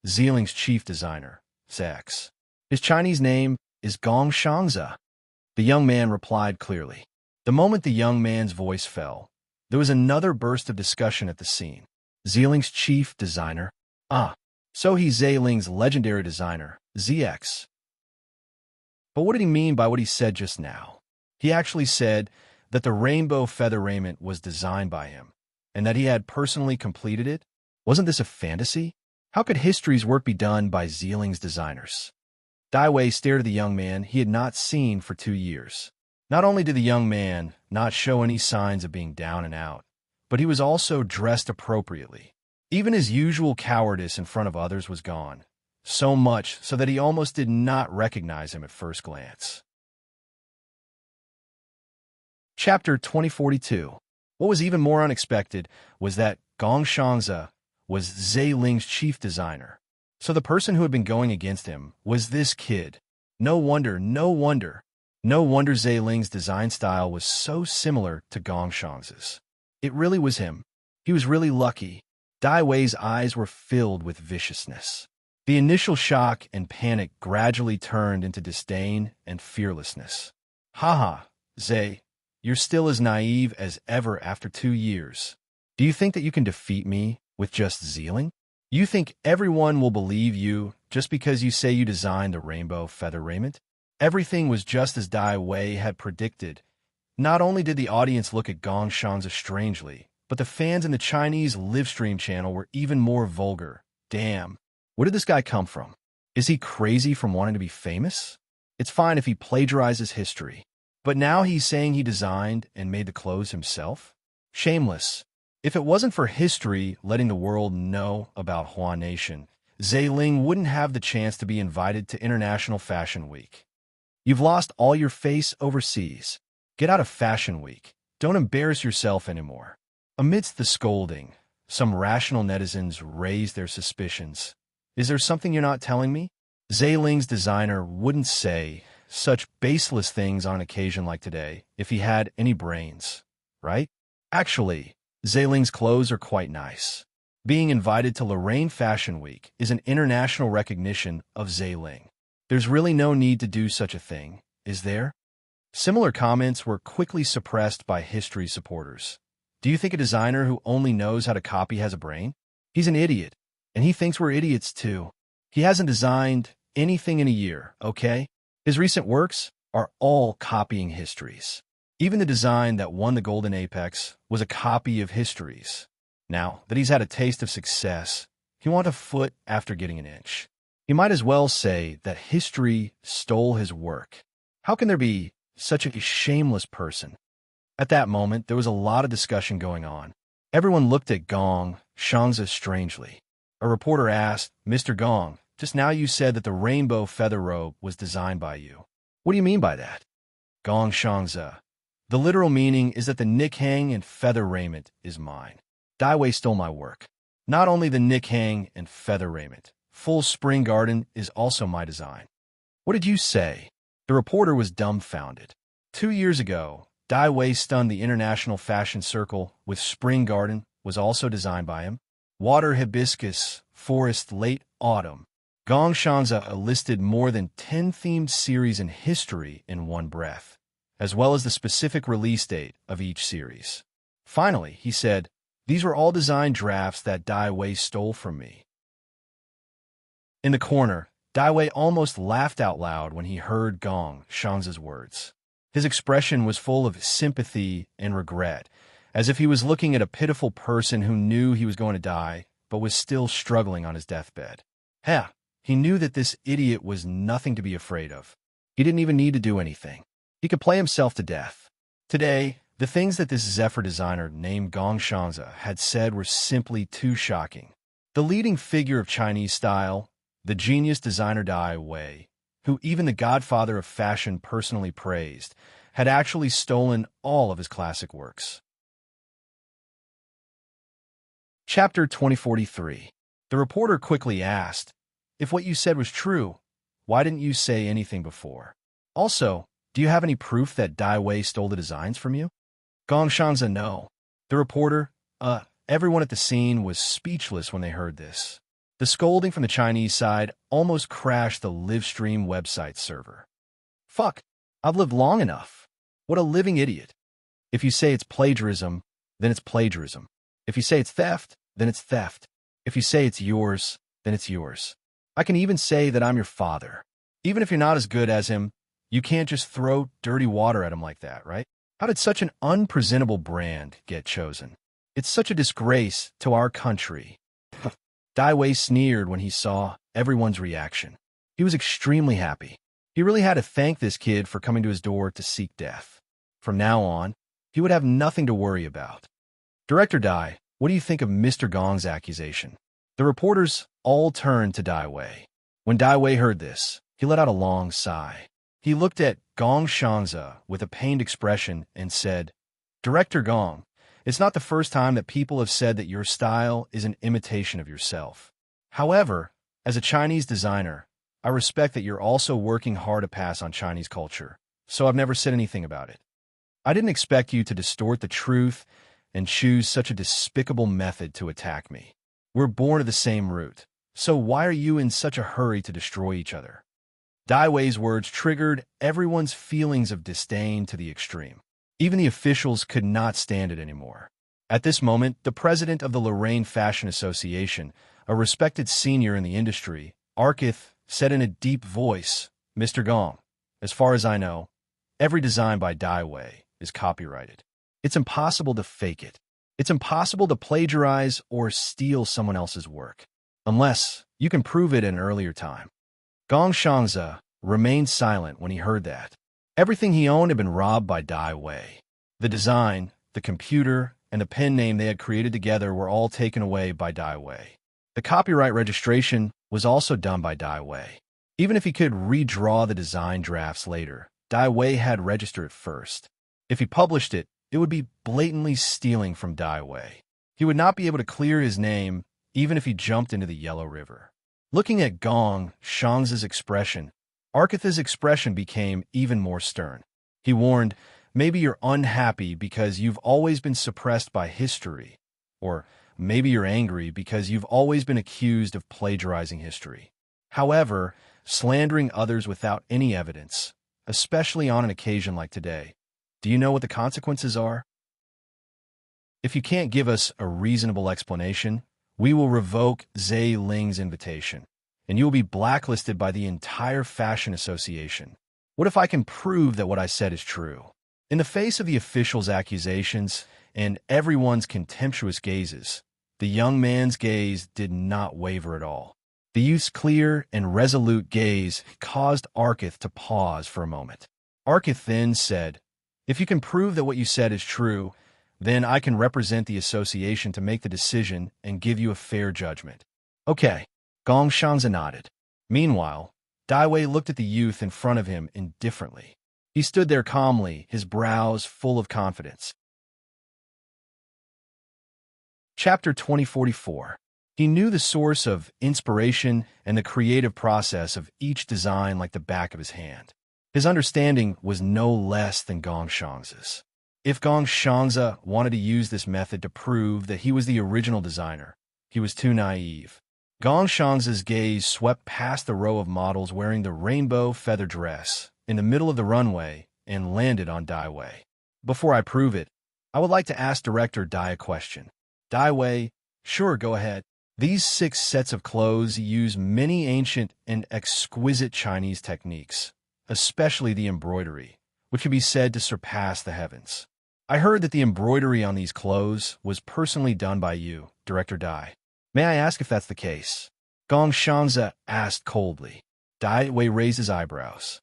Zealing's chief designer, Zax. His Chinese name is Gong Shanze. The young man replied clearly. The moment the young man's voice fell, there was another burst of discussion at the scene. Zealing's chief designer? So he's Zealing's legendary designer, ZX. But what did he mean by what he said just now? He actually said that the rainbow feather raiment was designed by him, and that he had personally completed it. Wasn't this a fantasy? How could history's work be done by Zealing's designers? Dai Wei stared at the young man he had not seen for 2 years. Not only did the young man not show any signs of being down and out, but he was also dressed appropriately. Even his usual cowardice in front of others was gone, so much so that he almost did not recognize him at first glance. Chapter 2042. What was even more unexpected was that Gong Shanze was Zeiling's chief designer. So the person who had been going against him was this kid. No wonder Zeiling's design style was so similar to Gong Shanze's. It really was him. He was really lucky. Dai Wei's eyes were filled with viciousness. The initial shock and panic gradually turned into disdain and fearlessness. Haha, Zay, you're still as naive as ever after 2 years. Do you think that you can defeat me with just Zealing? You think everyone will believe you just because you say you designed the rainbow feather raiment? Everything was just as Dai Wei had predicted. Not only did the audience look at Gong Xiangzi strangely, but the fans in the Chinese livestream channel were even more vulgar. Damn, where did this guy come from? Is he crazy from wanting to be famous? It's fine if he plagiarizes history. But now he's saying he designed and made the clothes himself? Shameless. If it wasn't for history letting the world know about Hua Nation, Zailing wouldn't have the chance to be invited to International Fashion Week. You've lost all your face overseas. Get out of Fashion Week. Don't embarrass yourself anymore. Amidst the scolding, some rational netizens raised their suspicions. Is there something you're not telling me? Zailing's designer wouldn't say such baseless things on an occasion like today if he had any brains, right? Actually, Zailing's clothes are quite nice. Being invited to Lorraine Fashion Week is an international recognition of Zailing. There's really no need to do such a thing, is there? Similar comments were quickly suppressed by history supporters. Do you think a designer who only knows how to copy has a brain? He's an idiot, and he thinks we're idiots too. He hasn't designed anything in a year, okay? His recent works are all copying histories. Even the design that won the Golden Apex was a copy of histories. Now that he's had a taste of success, he wants a foot after getting an inch. He might as well say that history stole his work. How can there be such a shameless person? At that moment, there was a lot of discussion going on. Everyone looked at Gong Xiangzi strangely. A reporter asked, "Mr. Gong, just now you said that the rainbow feather robe was designed by you. What do you mean by that?" Gong Xiangzi. The literal meaning is that the nick-hang and feather raiment is mine. Dai Wei stole my work. Not only the nick-hang and feather raiment, full spring garden is also my design. What did you say? The reporter was dumbfounded. 2 years ago, Dai Wei stunned the international fashion circle with Spring Garden was also designed by him. Water Hibiscus, Forest Late Autumn. Gong Xiangzi listed more than 10 themed series in history in one breath, as well as the specific release date of each series. Finally, he said, "These were all design drafts that Dai Wei stole from me." In the corner, Dai Wei almost laughed out loud when he heard Gong Xiangzi's words. His expression was full of sympathy and regret, as if he was looking at a pitiful person who knew he was going to die, but was still struggling on his deathbed. He knew that this idiot was nothing to be afraid of. He didn't even need to do anything. He could play himself to death. Today, the things that this Zephyr designer named Gong Xiangzi had said were simply too shocking. The leading figure of Chinese style, the genius designer Dai Wei, who even the godfather of fashion personally praised, had actually stolen all of his classic works. Chapter 2043. The reporter quickly asked, "If what you said was true, why didn't you say anything before? Also, do you have any proof that Dai Wei stole the designs from you?" Gong Xiangzi, no. The reporter, everyone at the scene was speechless when they heard this. The scolding from the Chinese side almost crashed the livestream website server. Fuck, I've lived long enough. What a living idiot. If you say it's plagiarism, then it's plagiarism. If you say it's theft, then it's theft. If you say it's yours, then it's yours. I can even say that I'm your father. Even if you're not as good as him, you can't just throw dirty water at him like that, right? How did such an unpresentable brand get chosen? It's such a disgrace to our country. Dai Wei sneered when he saw everyone's reaction. He was extremely happy. He really had to thank this kid for coming to his door to seek death. From now on, he would have nothing to worry about. "Director Dai, what do you think of Mr. Gong's accusation?" The reporters all turned to Dai Wei. When Dai Wei heard this, he let out a long sigh. He looked at Gong Xiangzi with a pained expression and said, "Director Gong, it's not the first time that people have said that your style is an imitation of yourself. However, as a Chinese designer, I respect that you're also working hard to pass on Chinese culture, so I've never said anything about it. I didn't expect you to distort the truth and choose such a despicable method to attack me. We're born of the same root, so why are you in such a hurry to destroy each other?" Dai Wei's words triggered everyone's feelings of disdain to the extreme. Even the officials could not stand it anymore. At this moment, the president of the Lorraine Fashion Association, a respected senior in the industry, Arkith, said in a deep voice, "Mr. Gong, As far as I know, every design by Dai Wei is copyrighted. It's impossible to fake it. It's impossible to plagiarize or steal someone else's work, unless you can prove it in an earlier time. Gong Shangze remained silent when he heard that. Everything he owned had been robbed by Dai Wei. The design, the computer, and the pen name they had created together were all taken away by Dai Wei. The copyright registration was also done by Dai Wei. Even if he could redraw the design drafts later, Dai Wei had registered it first. If he published it, it would be blatantly stealing from Dai Wei. He would not be able to clear his name even if he jumped into the Yellow River. Looking at Gong Shangze's expression, Arkitha's expression became even more stern. He warned, maybe you're unhappy because you've always been suppressed by history, or maybe you're angry because you've always been accused of plagiarizing history. However, slandering others without any evidence, especially on an occasion like today, do you know what the consequences are? If you can't give us a reasonable explanation, we will revoke Zhe Ling's invitation, and you will be blacklisted by the entire Fashion Association. What if I can prove that what I said is true? In the face of the officials' accusations and everyone's contemptuous gazes, the young man's gaze did not waver at all. The youth's clear and resolute gaze caused Arkith to pause for a moment. Arkith then said, "If you can prove that what you said is true, then I can represent the association to make the decision and give you a fair judgment." Okay, Gong Shangze nodded. Meanwhile, Dai Wei looked at the youth in front of him indifferently. He stood there calmly, his brows full of confidence. Chapter 2044. He knew the source of inspiration and the creative process of each design like the back of his hand. His understanding was no less than Gong Shangze's. If Gong Shangze wanted to use this method to prove that he was the original designer, he was too naive. Gong Shangze's gaze swept past the row of models wearing the rainbow feather dress in the middle of the runway and landed on Dai Wei. Before I prove it, I would like to ask Director Dai a question. Dai Wei, sure, go ahead. These 6 sets of clothes use many ancient and exquisite Chinese techniques, especially the embroidery, which can be said to surpass the heavens. I heard that the embroidery on these clothes was personally done by you, Director Dai. May I ask if that's the case? Gong Shangze asked coldly. Dai Wei raised his eyebrows.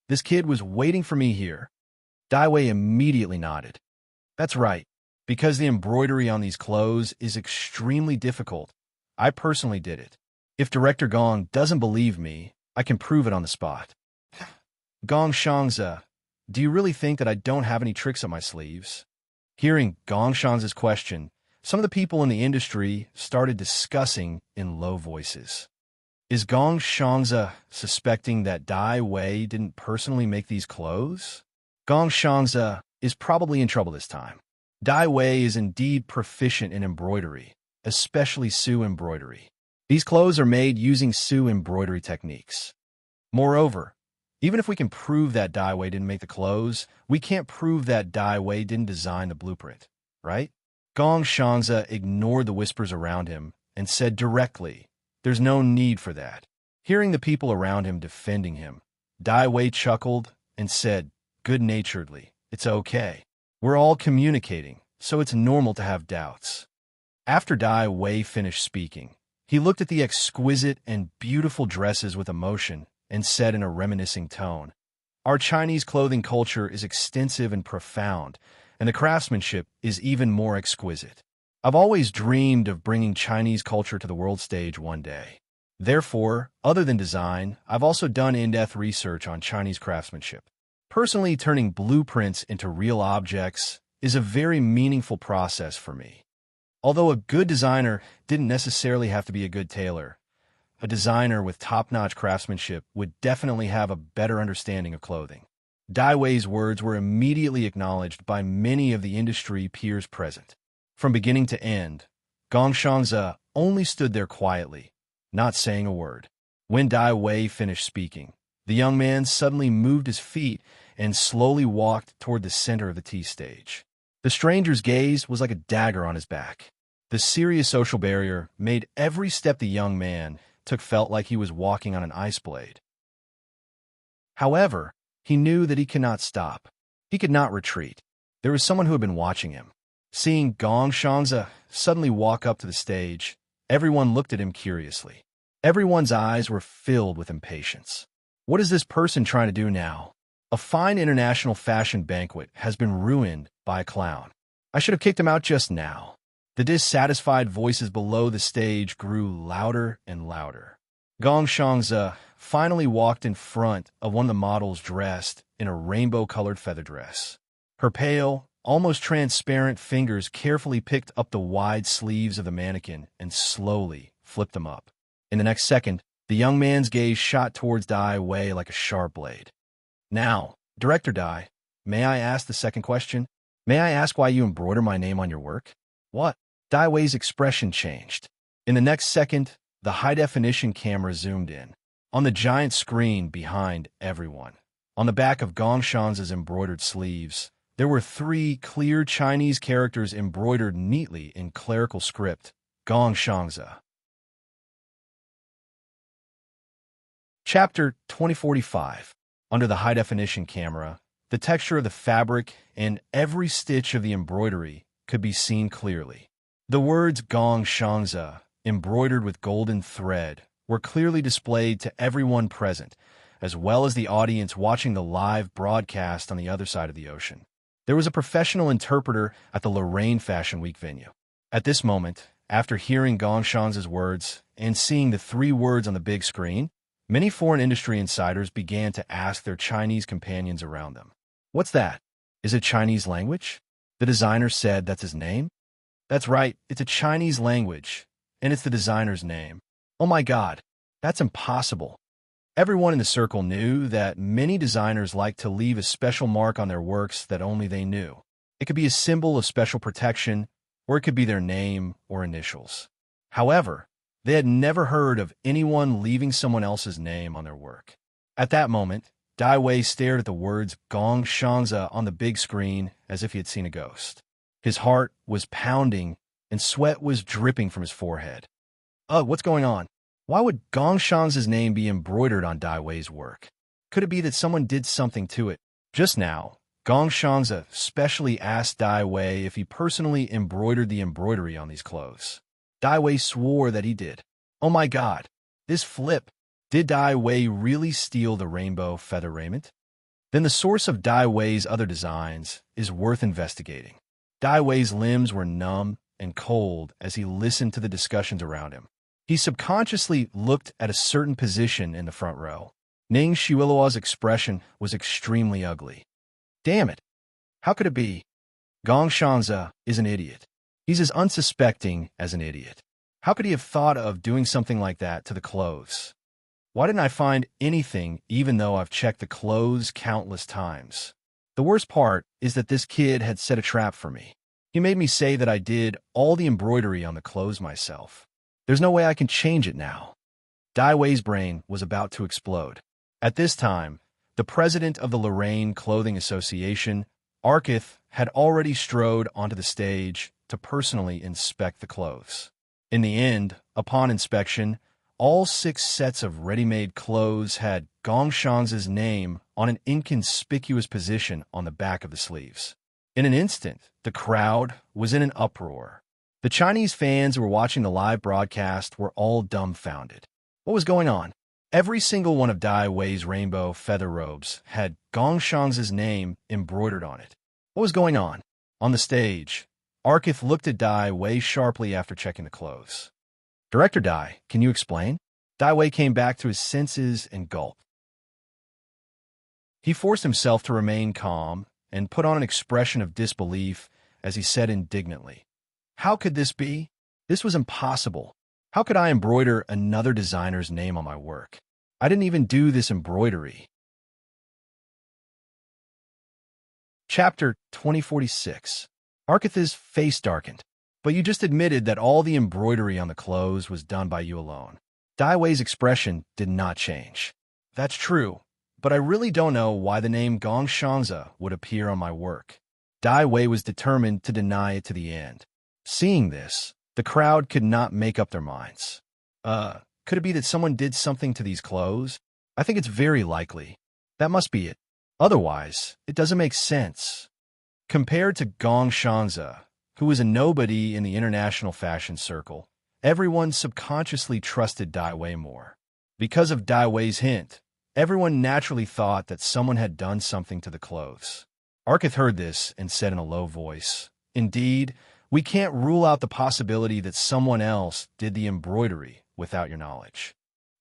This kid was waiting for me here. Dai Wei immediately nodded. That's right. Because the embroidery on these clothes is extremely difficult, I personally did it. If Director Gong doesn't believe me, I can prove it on the spot. Gong Shangze, do you really think that I don't have any tricks up my sleeves? Hearing Gong Shangze's question, some of the people in the industry started discussing in low voices. Is Gong Shangze suspecting that Dai Wei didn't personally make these clothes? Gong Shangze is probably in trouble this time. Dai Wei is indeed proficient in embroidery, especially Su embroidery. These clothes are made using Su embroidery techniques. Moreover, even if we can prove that Dai Wei didn't make the clothes, we can't prove that Dai Wei didn't design the blueprint, right? Gong Shangze ignored the whispers around him and said directly, "There's no need for that." Hearing the people around him defending him, Dai Wei chuckled and said good-naturedly, "It's okay. We're all communicating, so it's normal to have doubts." After Dai Wei finished speaking, he looked at the exquisite and beautiful dresses with emotion and said in a reminiscing tone, "Our Chinese clothing culture is extensive and profound, and the craftsmanship is even more exquisite. I've always dreamed of bringing Chinese culture to the world stage one day. Therefore, other than design, I've also done in-depth research on Chinese craftsmanship. Personally, turning blueprints into real objects is a very meaningful process for me. Although a good designer didn't necessarily have to be a good tailor, a designer with top-notch craftsmanship would definitely have a better understanding of clothing." Dai Wei's words were immediately acknowledged by many of the industry peers present. From beginning to end, Gong Shangze only stood there quietly, not saying a word. When Dai Wei finished speaking, the young man suddenly moved his feet and slowly walked toward the center of the tea stage. The stranger's gaze was like a dagger on his back. The serious social barrier made every step the young man took felt like he was walking on an ice blade. However, he knew that he could not stop. He could not retreat. There was someone who had been watching him. Seeing Gong Shanze suddenly walk up to the stage, everyone looked at him curiously. Everyone's eyes were filled with impatience. What is this person trying to do now? A fine international fashion banquet has been ruined by a clown. I should have kicked him out just now. The dissatisfied voices below the stage grew louder and louder. Gong Shanze finally walked in front of one of the models dressed in a rainbow-colored feather dress. Her pale, almost transparent fingers carefully picked up the wide sleeves of the mannequin and slowly flipped them up. In the next second, the young man's gaze shot towards Dai Wei like a sharp blade. Now, Director Dai, may I ask the second question? May I ask why you embroider my name on your work? What? Dai Wei's expression changed. In the next second, the high-definition camera zoomed in. On the giant screen behind everyone, on the back of Gong Shanze's embroidered sleeves, there were 3 clear Chinese characters embroidered neatly in clerical script. Gong Shanze. Chapter 2045. Under the high-definition camera, the texture of the fabric and every stitch of the embroidery could be seen clearly. The words Gong Shanze, embroidered with golden thread, were clearly displayed to everyone present, as well as the audience watching the live broadcast on the other side of the ocean. There was a professional interpreter at the Lorraine Fashion Week venue. At this moment, after hearing Gong Shanze's words and seeing the 3 words on the big screen, many foreign industry insiders began to ask their Chinese companions around them. What's that? Is it Chinese language? The designer said that's his name? That's right, it's a Chinese language, and it's the designer's name. Oh my God, that's impossible. Everyone in the circle knew that many designers like to leave a special mark on their works that only they knew. It could be a symbol of special protection, or it could be their name or initials. However, they had never heard of anyone leaving someone else's name on their work. At that moment, Dai Wei stared at the words Gong Shanze on the big screen as if he had seen a ghost. His heart was pounding and sweat was dripping from his forehead. What's going on? Why would Gong Shanze's name be embroidered on Dai Wei's work? Could it be that someone did something to it? Just now, Gong Shanze specially asked Dai Wei if he personally embroidered the embroidery on these clothes. Dai Wei swore that he did. Oh my God, this flip. Did Dai Wei really steal the rainbow feather raiment? Then the source of Dai Wei's other designs is worth investigating. Dai Wei's limbs were numb and cold as he listened to the discussions around him. He subconsciously looked at a certain position in the front row. Ning Shiluo's expression was extremely ugly. Damn it! How could it be? Gong Shanze is an idiot. He's as unsuspecting as an idiot. How could he have thought of doing something like that to the clothes? Why didn't I find anything even though I've checked the clothes countless times? The worst part is that this kid had set a trap for me. He made me say that I did all the embroidery on the clothes myself. There's no way I can change it now. Dai Wei's brain was about to explode. At this time, the president of the Lorraine Clothing Association, Arkith, had already strode onto the stage to personally inspect the clothes. In the end, upon inspection, all 6 sets of ready-made clothes had Gong Shanze's name on an inconspicuous position on the back of the sleeves. In an instant, the crowd was in an uproar. The Chinese fans who were watching the live broadcast were all dumbfounded. What was going on? Every single one of Dai Wei's rainbow feather robes had Gong Shanze's name embroidered on it. What was going on? On the stage, Arkith looked at Dai Wei sharply after checking the clothes. Director Dai, can you explain? Dai Wei came back to his senses and gulped. He forced himself to remain calm and put on an expression of disbelief as he said indignantly, How could this be? This was impossible. How could I embroider another designer's name on my work? I didn't even do this embroidery. Chapter 2046. Arkith's face darkened. But you just admitted that all the embroidery on the clothes was done by you alone. Dai Wei's expression did not change. That's true, but I really don't know why the name Gong Shanze would appear on my work. Dai Wei was determined to deny it to the end. Seeing this, the crowd could not make up their minds. Could it be that someone did something to these clothes? I think it's very likely. That must be it. Otherwise, it doesn't make sense. Compared to Gong Shanze, who was a nobody in the international fashion circle, everyone subconsciously trusted Dai Wei more. Because of Dai Wei's hint, everyone naturally thought that someone had done something to the clothes. Arkith heard this and said in a low voice, "Indeed, we can't rule out the possibility that someone else did the embroidery without your knowledge."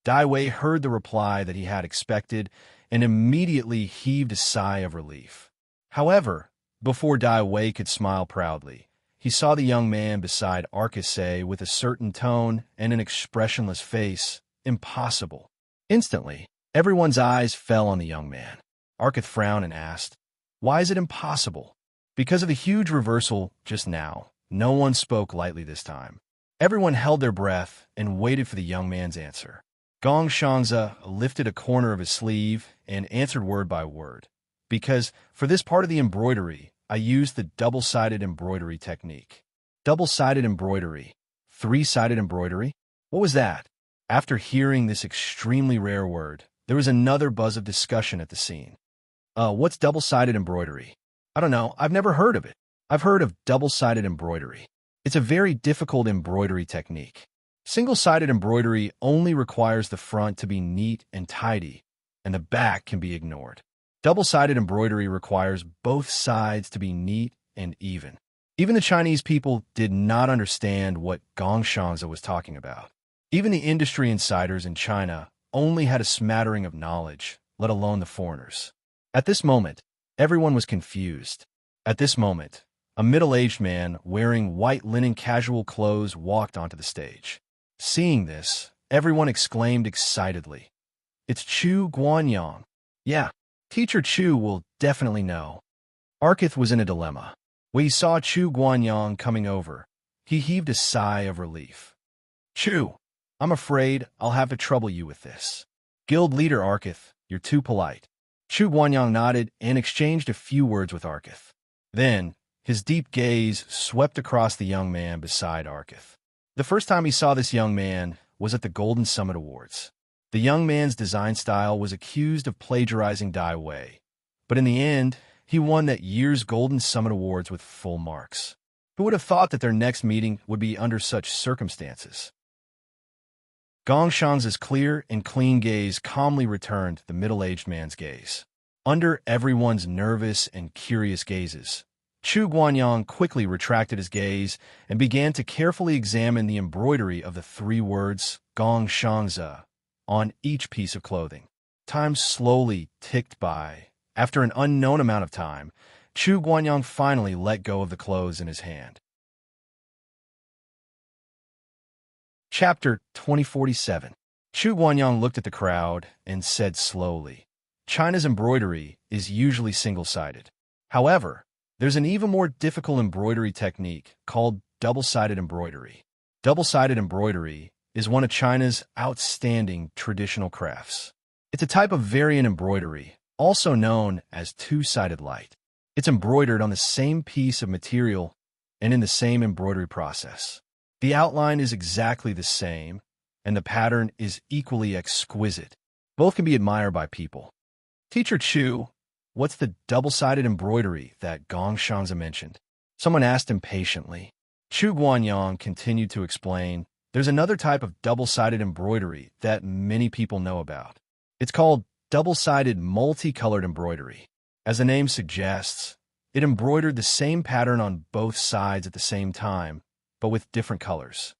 Dai Wei heard the reply that he had expected and immediately heaved a sigh of relief. However, before Dai Wei could smile proudly, he saw the young man beside Arkith say with a certain tone and an expressionless face, "Impossible." Instantly, everyone's eyes fell on the young man. Arkith frowned and asked, "Why is it impossible?" Because of the huge reversal just now, no one spoke lightly this time. Everyone held their breath and waited for the young man's answer. Gong Shanze lifted a corner of his sleeve and answered word by word. "Because for this part of the embroidery, I used the double-sided embroidery technique." Double-sided embroidery? Three-sided embroidery? What was that? After hearing this extremely rare word, there was another buzz of discussion at the scene. What's double-sided embroidery? I don't know, I've never heard of it. I've heard of double-sided embroidery. It's a very difficult embroidery technique. Single-sided embroidery only requires the front to be neat and tidy, and the back can be ignored. Double-sided embroidery requires both sides to be neat and even. Even the Chinese people did not understand what Gong Shanze was talking about. Even the industry insiders in China only had a smattering of knowledge, let alone the foreigners. At this moment, everyone was confused. At this moment, a middle-aged man wearing white linen casual clothes walked onto the stage. Seeing this, everyone exclaimed excitedly, "It's Chu Guanyang." Yeah, Teacher Chu will definitely know. Arkith was in a dilemma. When he saw Chu Guanyang coming over, he heaved a sigh of relief. "Chu, I'm afraid I'll have to trouble you with this." "Guild leader Arkith, you're too polite." Chu Guanyang nodded and exchanged a few words with Arkith. Then, his deep gaze swept across the young man beside Arkith. The first time he saw this young man was at the Golden Summit Awards. The young man's design style was accused of plagiarizing Dai Wei, but in the end, he won that year's Golden Summit Awards with full marks. Who would have thought that their next meeting would be under such circumstances? Gong Shanze's clear and clean gaze calmly returned the middle-aged man's gaze. Under everyone's nervous and curious gazes, Chu Guanyang quickly retracted his gaze and began to carefully examine the embroidery of the three words Gong Shanze on each piece of clothing. Time slowly ticked by. After an unknown amount of time, Chu Guanyang finally let go of the clothes in his hand. Chapter 2047. Chu Guanyang looked at the crowd and said slowly, "China's embroidery is usually single-sided. However, there's an even more difficult embroidery technique called double-sided embroidery. Double-sided embroidery is one of China's outstanding traditional crafts. It's a type of variant embroidery, also known as two-sided light. It's embroidered on the same piece of material and in the same embroidery process. The outline is exactly the same, and the pattern is equally exquisite. Both can be admired by people." "Teacher Chu, what's the double-sided embroidery that Gong Shanze mentioned?" someone asked impatiently. Chu Guanyang continued to explain, "There's another type of double-sided embroidery that many people know about. It's called double-sided multicolored embroidery. As the name suggests, it embroidered the same pattern on both sides at the same time, but with different colors."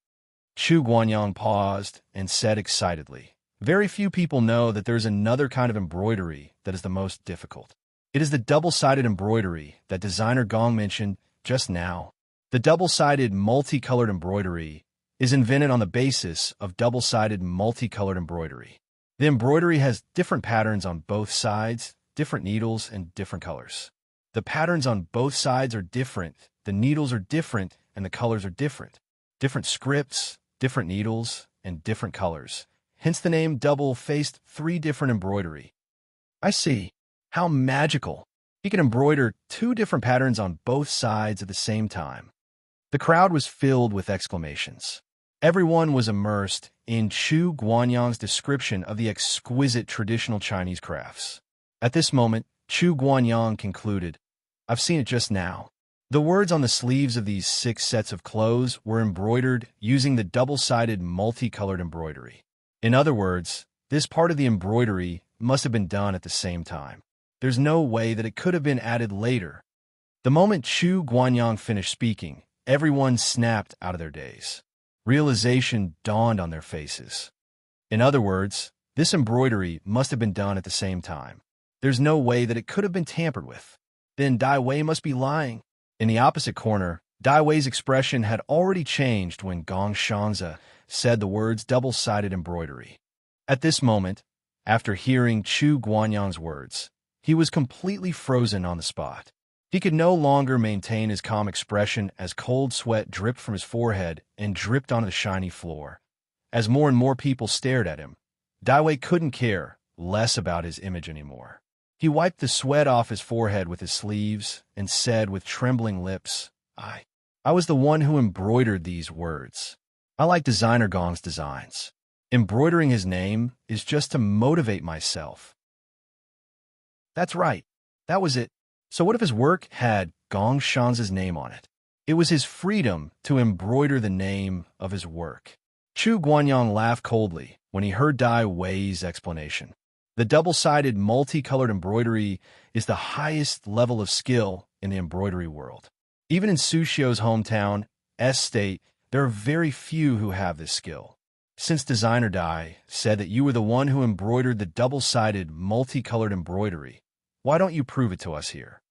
Chu Guanyang paused and said excitedly, "Very few people know that there's another kind of embroidery that is the most difficult. It is the double-sided embroidery that designer Gong mentioned just now. The double-sided multicolored embroidery is invented on the basis of double-sided multicolored embroidery. The embroidery has different patterns on both sides, different needles, and different colors. The patterns on both sides are different, the needles are different, and the colors are different. Different scripts, different needles, and different colors. Hence the name double-faced three different embroidery." "I see. How magical. He can embroider two different patterns on both sides at the same time." The crowd was filled with exclamations. Everyone was immersed in Chu Guanyang's description of the exquisite traditional Chinese crafts. At this moment, Chu Guanyang concluded, "I've seen it just now." The words on the sleeves of these 6 sets of clothes were embroidered using the double-sided multicolored embroidery. In other words, this part of the embroidery must have been done at the same time. There's no way that it could have been added later. The moment Chu Guanyang finished speaking, everyone snapped out of their daze. Realization dawned on their faces. In other words, this embroidery must have been done at the same time. There's no way that it could have been tampered with. Then Dai Wei must be lying. In the opposite corner, Dai Wei's expression had already changed when Gong Shanzi said the words double-sided embroidery. At this moment, after hearing Chu Guanyang's words, he was completely frozen on the spot. He could no longer maintain his calm expression as cold sweat dripped from his forehead and dripped onto the shiny floor. As more and more people stared at him, Dai Wei couldn't care less about his image anymore. He wiped the sweat off his forehead with his sleeves and said with trembling lips, I was the one who embroidered these words. I like designer Gong's designs. Embroidering his name is just to motivate myself." That's right. That was it. So what if his work had Gong Shanzi's name on it? It was his freedom to embroider the name of his work. Chu Guanyang laughed coldly when he heard Dai Wei's explanation. The double-sided multicolored embroidery is the highest level of skill in the embroidery world. Even in Su Xiu's hometown, S-State, there are very few who have this skill. Since designer Dai said that you were the one who embroidered the double-sided multicolored embroidery, why don't you prove it to us here?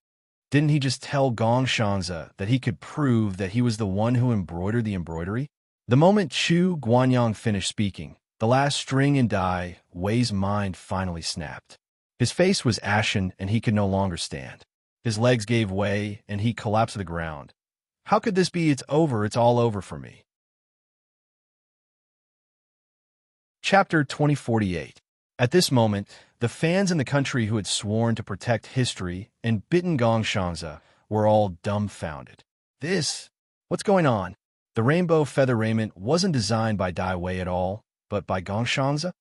Didn't he just tell Gong Shanzi that he could prove that he was the one who embroidered the embroidery? The moment Chu Guanyang finished speaking, the last string in Dai Wei's mind finally snapped. His face was ashen and he could no longer stand. His legs gave way and he collapsed to the ground. How could this be? It's over. It's all over for me. Chapter 2048. At this moment, the fans in the country who had sworn to protect history and bitten Gong Shanzi were all dumbfounded. What's going on? The rainbow feather raiment wasn't designed by Dai Wei at all, but by Gong Shanzi?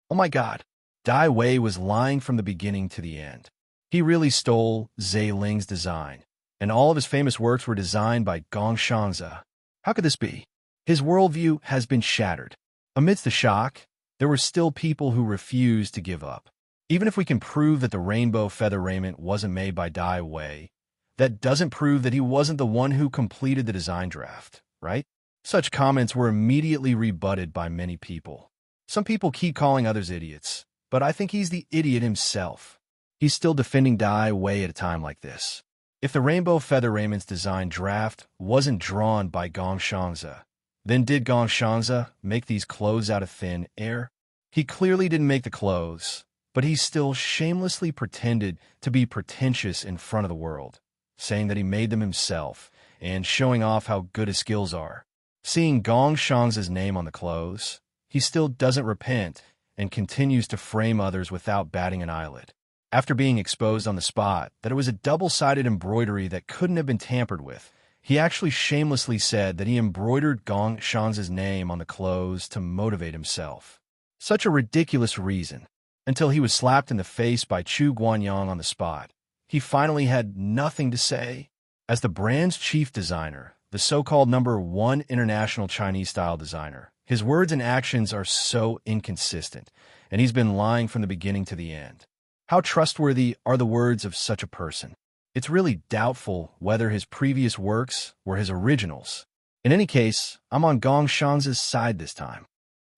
Oh my God! Dai Wei was lying from the beginning to the end. He really stole Zhe Ling's design, and all of his famous works were designed by Gong Shanzi. How could this be? His worldview has been shattered. Amidst the shock, there were still people who refused to give up. Even if we can prove that the rainbow feather raiment wasn't made by Dai Wei, that doesn't prove that he wasn't the one who completed the design draft, right? Such comments were immediately rebutted by many people. Some people keep calling others idiots, but I think he's the idiot himself. He's still defending Dai Wei at a time like this. If the rainbow feather raiment's design draft wasn't drawn by Gong Shanzi, then did Gong Shanzi make these clothes out of thin air? He clearly didn't make the clothes, but he still shamelessly pretended to be pretentious in front of the world, saying that he made them himself and showing off how good his skills are. Seeing Gong Shanzi's name on the clothes, he still doesn't repent and continues to frame others without batting an eyelid. After being exposed on the spot that it was a double-sided embroidery that couldn't have been tampered with, he actually shamelessly said that he embroidered Gong Shanzi's name on the clothes to motivate himself. Such a ridiculous reason, until he was slapped in the face by Chu Guanyang on the spot. He finally had nothing to say. As the brand's chief designer, the so-called #1 international Chinese-style designer, his words and actions are so inconsistent, and he's been lying from the beginning to the end. How trustworthy are the words of such a person? It's really doubtful whether his previous works were his originals. In any case, I'm on Gong Shanzi's side this time.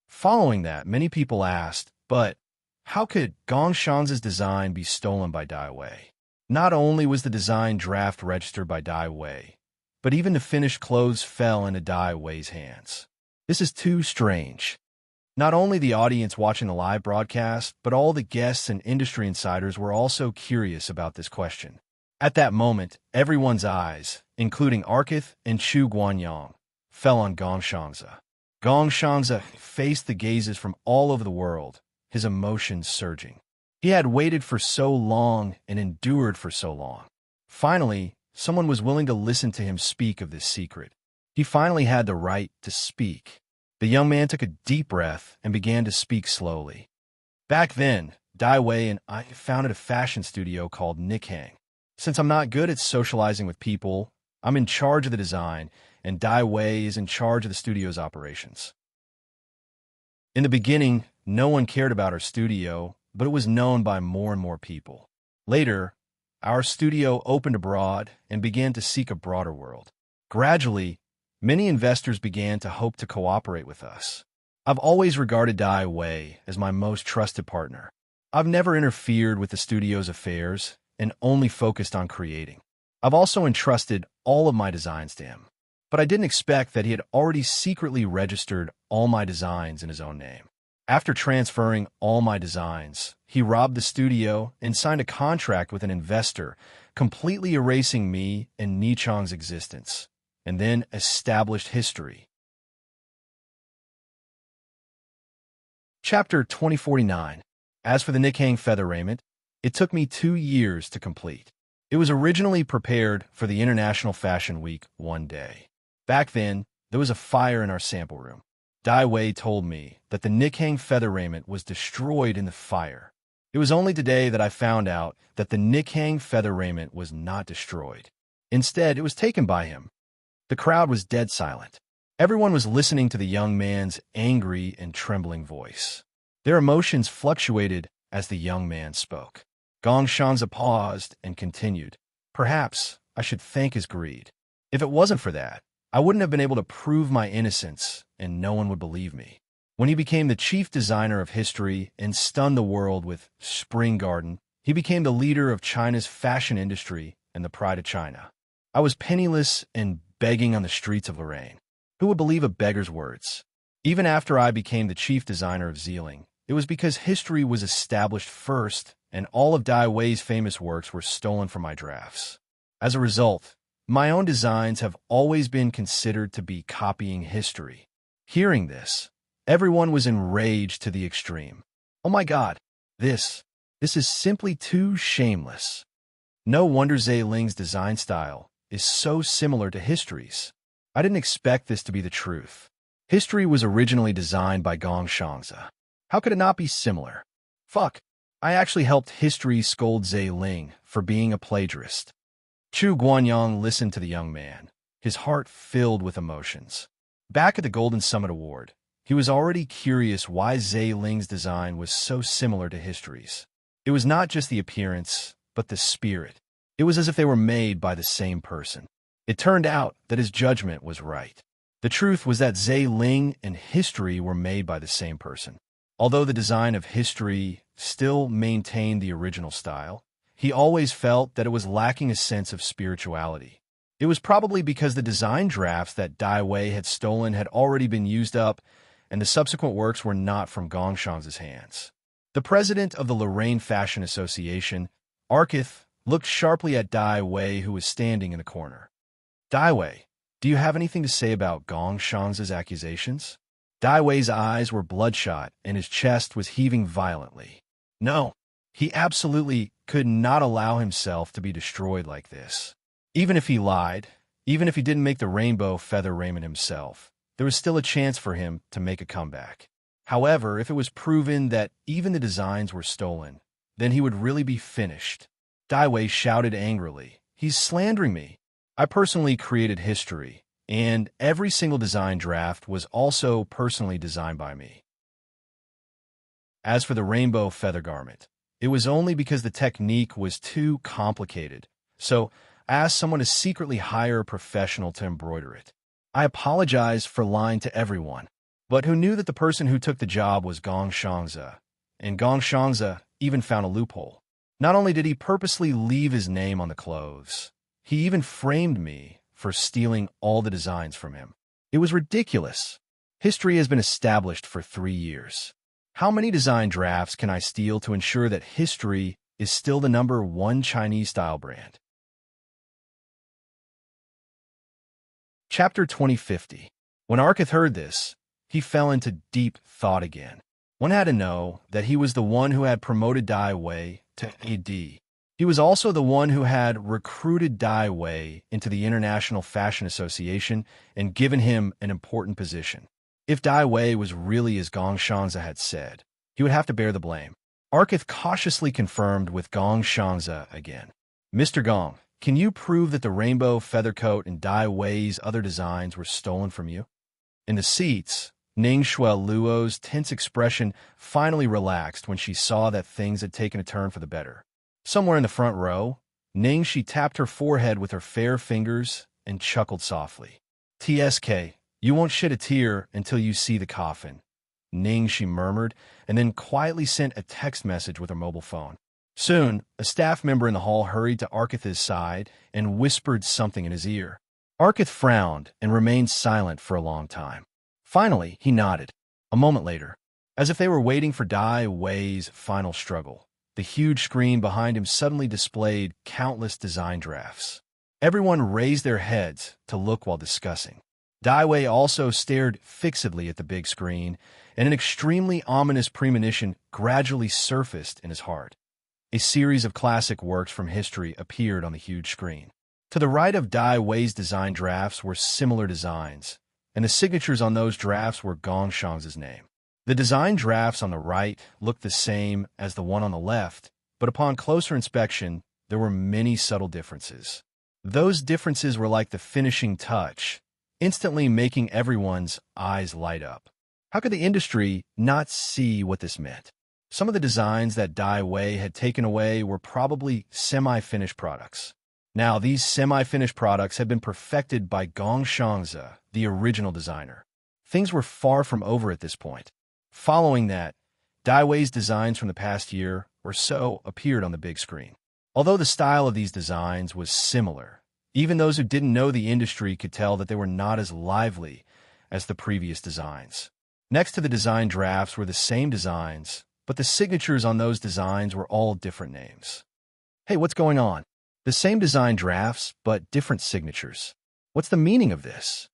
Following that, many people asked, but how could Gong Shanzi's design be stolen by Dai Wei? Not only was the design draft registered by Dai Wei, but even the finished clothes fell into Dai Wei's hands. This is too strange. Not only the audience watching the live broadcast, but all the guests and industry insiders were also curious about this question. At that moment, everyone's eyes, including Arkith and Chu Guanyang, fell on Gong Shanzi. Gong Shanzi faced the gazes from all over the world, his emotions surging. He had waited for so long and endured for so long. Finally, someone was willing to listen to him speak of this secret. He finally had the right to speak. The young man took a deep breath and began to speak slowly. Back then, Dai Wei and I founded a fashion studio called Nikhang. Since I'm not good at socializing with people, I'm in charge of the design, and Dai Wei is in charge of the studio's operations. In the beginning, no one cared about our studio, but it was known by more and more people. Later, our studio opened abroad and began to seek a broader world. Gradually, many investors began to hope to cooperate with us. I've always regarded Dai Wei as my most trusted partner. I've never interfered with the studio's affairs and only focused on creating. I've also entrusted all of my designs to him, but I didn't expect that he had already secretly registered all my designs in his own name. After transferring all my designs, he robbed the studio and signed a contract with an investor, completely erasing me and Nichang's existence, and then established history. Chapter 2049. As for the Nikhang feather raiment, it took me 2 years to complete. It was originally prepared for the International Fashion Week one day. Back then, there was a fire in our sample room. Dai Wei told me that the Nikhang feather raiment was destroyed in the fire. It was only today that I found out that the Nikhang feather raiment was not destroyed. Instead, it was taken by him. The crowd was dead silent. Everyone was listening to the young man's angry and trembling voice. Their emotions fluctuated as the young man spoke. Gongshanza paused and continued. Perhaps I should thank his greed. If it wasn't for that, I wouldn't have been able to prove my innocence, and no one would believe me. When he became the chief designer of history and stunned the world with Spring Garden, he became the leader of China's fashion industry and the pride of China. I was penniless and begging on the streets of Lorraine. Who would believe a beggar's words? Even after I became the chief designer of Zealing, it was because history was established first, and all of Dai Wei's famous works were stolen from my drafts. As a result, my own designs have always been considered to be copying history. Hearing this, everyone was enraged to the extreme. Oh my God, this is simply too shameless. No wonder Zeiling's design style is so similar to history's. I didn't expect this to be the truth. History was originally designed by Gongshanza. How could it not be similar? Fuck. I actually helped history scold Zeiling for being a plagiarist. Chu Guanyang listened to the young man, his heart filled with emotions. Back at the Golden Summit Award, he was already curious why Zeiling's design was so similar to history's. It was not just the appearance, but the spirit. It was as if they were made by the same person. It turned out that his judgment was right. The truth was that Zeiling and history were made by the same person. Although the design of history still maintained the original style, he always felt that it was lacking a sense of spirituality. It was probably because the design drafts that Dai Wei had stolen had already been used up, and the subsequent works were not from Gongshan's hands. The president of the Lorraine Fashion Association, Arkith, looked sharply at Dai Wei, who was standing in the corner. Dai Wei, do you have anything to say about Gongshan's accusations? Dai Wei's eyes were bloodshot and his chest was heaving violently. No, he absolutely could not allow himself to be destroyed like this. Even if he lied, even if he didn't make the rainbow feather raiment himself, there was still a chance for him to make a comeback. However, if it was proven that even the designs were stolen, then he would really be finished. Dai Wei shouted angrily, "He's slandering me. I personally created history, and every single design draft was also personally designed by me." As for the rainbow feather garment, it was only because the technique was too complicated, so I asked someone to secretly hire a professional to embroider it. I apologized for lying to everyone, but who knew that the person who took the job was Gongshanza, and Gongshanza even found a loophole. Not only did he purposely leave his name on the clothes, he even framed me for stealing all the designs from him. It was ridiculous. History has been established for 3 years. How many design drafts can I steal to ensure that history is still the #1 Chinese style brand? Chapter 2050. When Arkith heard this, he fell into deep thought again. One had to know that he was the one who had promoted Dai Wei to AD. He was also the one who had recruited Dai Wei into the International Fashion Association and given him an important position. If Dai Wei was really as Gongshanza had said, he would have to bear the blame. Arkith cautiously confirmed with Gong Shangza again. Mr. Gong, can you prove that the rainbow feather coat and Dai Wei's other designs were stolen from you? In the seats, Ning Luo's tense expression finally relaxed when she saw that things had taken a turn for the better. Somewhere in the front row, she tapped her forehead with her fair fingers and chuckled softly. TSK, you won't shed a tear until you see the coffin. She murmured, and then quietly sent a text message with her mobile phone. Soon, a staff member in the hall hurried to Arkith's side and whispered something in his ear. Arkith frowned and remained silent for a long time. Finally, he nodded. A moment later, as if they were waiting for Dai Wei's final struggle, the huge screen behind him suddenly displayed countless design drafts. Everyone raised their heads to look while discussing. Dai Wei also stared fixedly at the big screen, and an extremely ominous premonition gradually surfaced in his heart. A series of classic works from history appeared on the huge screen. To the right of Dai Wei's design drafts were similar designs, and the signatures on those drafts were Gong Shang's name. The design drafts on the right looked the same as the one on the left, but upon closer inspection, there were many subtle differences. Those differences were like the finishing touch, instantly making everyone's eyes light up. How could the industry not see what this meant? Some of the designs that Dai Wei had taken away were probably semi-finished products. Now, these semi-finished products had been perfected by Gong Shangza, the original designer. Things were far from over at this point. Following that, Dai Wei's designs from the past year or so appeared on the big screen. Although the style of these designs was similar, even those who didn't know the industry could tell that they were not as lively as the previous designs. Next to the design drafts were the same designs, but the signatures on those designs were all different names. Hey, what's going on? The same design drafts, but different signatures. What's the meaning of this?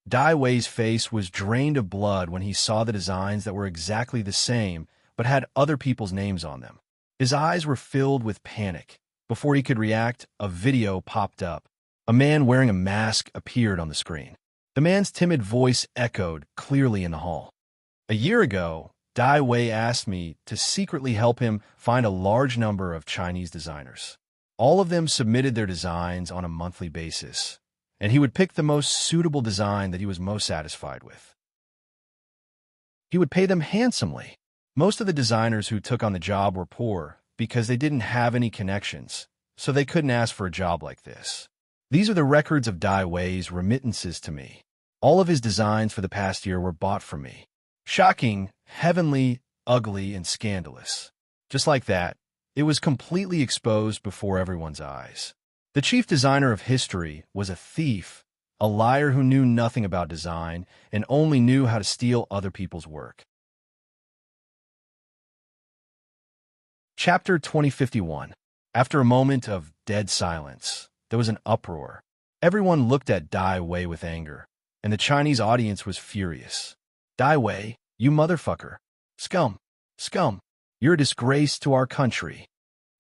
Dai Wei's face was drained of blood when he saw the designs that were exactly the same, but had other people's names on them. His eyes were filled with panic. Before he could react, a video popped up. A man wearing a mask appeared on the screen. The man's timid voice echoed clearly in the hall. A year ago, Dai Wei asked me to secretly help him find a large number of Chinese designers. All of them submitted their designs on a monthly basis, and he would pick the most suitable design that he was most satisfied with. He would pay them handsomely. Most of the designers who took on the job were poor because they didn't have any connections, so they couldn't ask for a job like this. These are the records of Dai Wei's remittances to me. All of his designs for the past year were bought from me. Shocking, heavenly, ugly, and scandalous. Just like that, it was completely exposed before everyone's eyes. The chief designer of history was a thief, a liar who knew nothing about design and only knew how to steal other people's work. Chapter 2051. After a moment of dead silence, there was an uproar. Everyone looked at Dai Wei with anger, and the Chinese audience was furious. Dai Wei, you motherfucker. Scum. Scum. You're a disgrace to our country.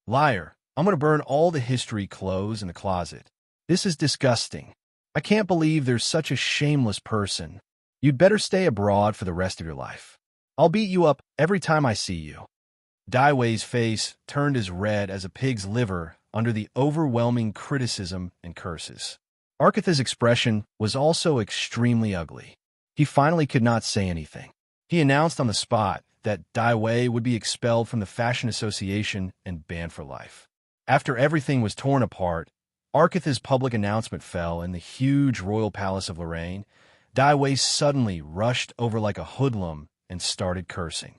Liar. I'm going to burn all the history clothes in the closet. This is disgusting. I can't believe there's such a shameless person. You'd better stay abroad for the rest of your life. I'll beat you up every time I see you. Dai Wei's face turned as red as a pig's liver under the overwhelming criticism and curses. Arkith's expression was also extremely ugly. He finally could not say anything. He announced on the spot that Dai Wei would be expelled from the Fashion Association and banned for life. After everything was torn apart, Arkith's public announcement fell in the huge royal palace of Lorraine. Dai Wei suddenly rushed over like a hoodlum and started cursing.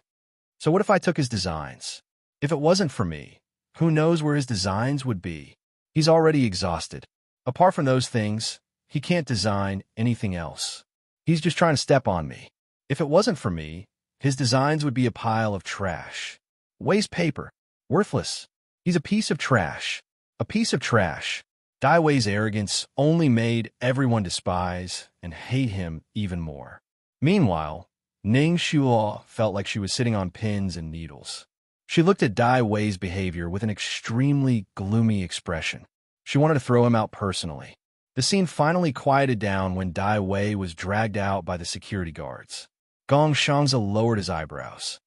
So what if I took his designs? If it wasn't for me, who knows where his designs would be? He's already exhausted. Apart from those things, he can't design anything else. He's just trying to step on me. If it wasn't for me, his designs would be a pile of trash. Waste paper. Worthless. He's a piece of trash. A piece of trash. Dai Wei's arrogance only made everyone despise and hate him even more. Meanwhile, Ning Shuo felt like she was sitting on pins and needles. She looked at Dai Wei's behavior with an extremely gloomy expression. She wanted to throw him out personally. The scene finally quieted down when Dai Wei was dragged out by the security guards. Gong Shangza lowered his eyebrows.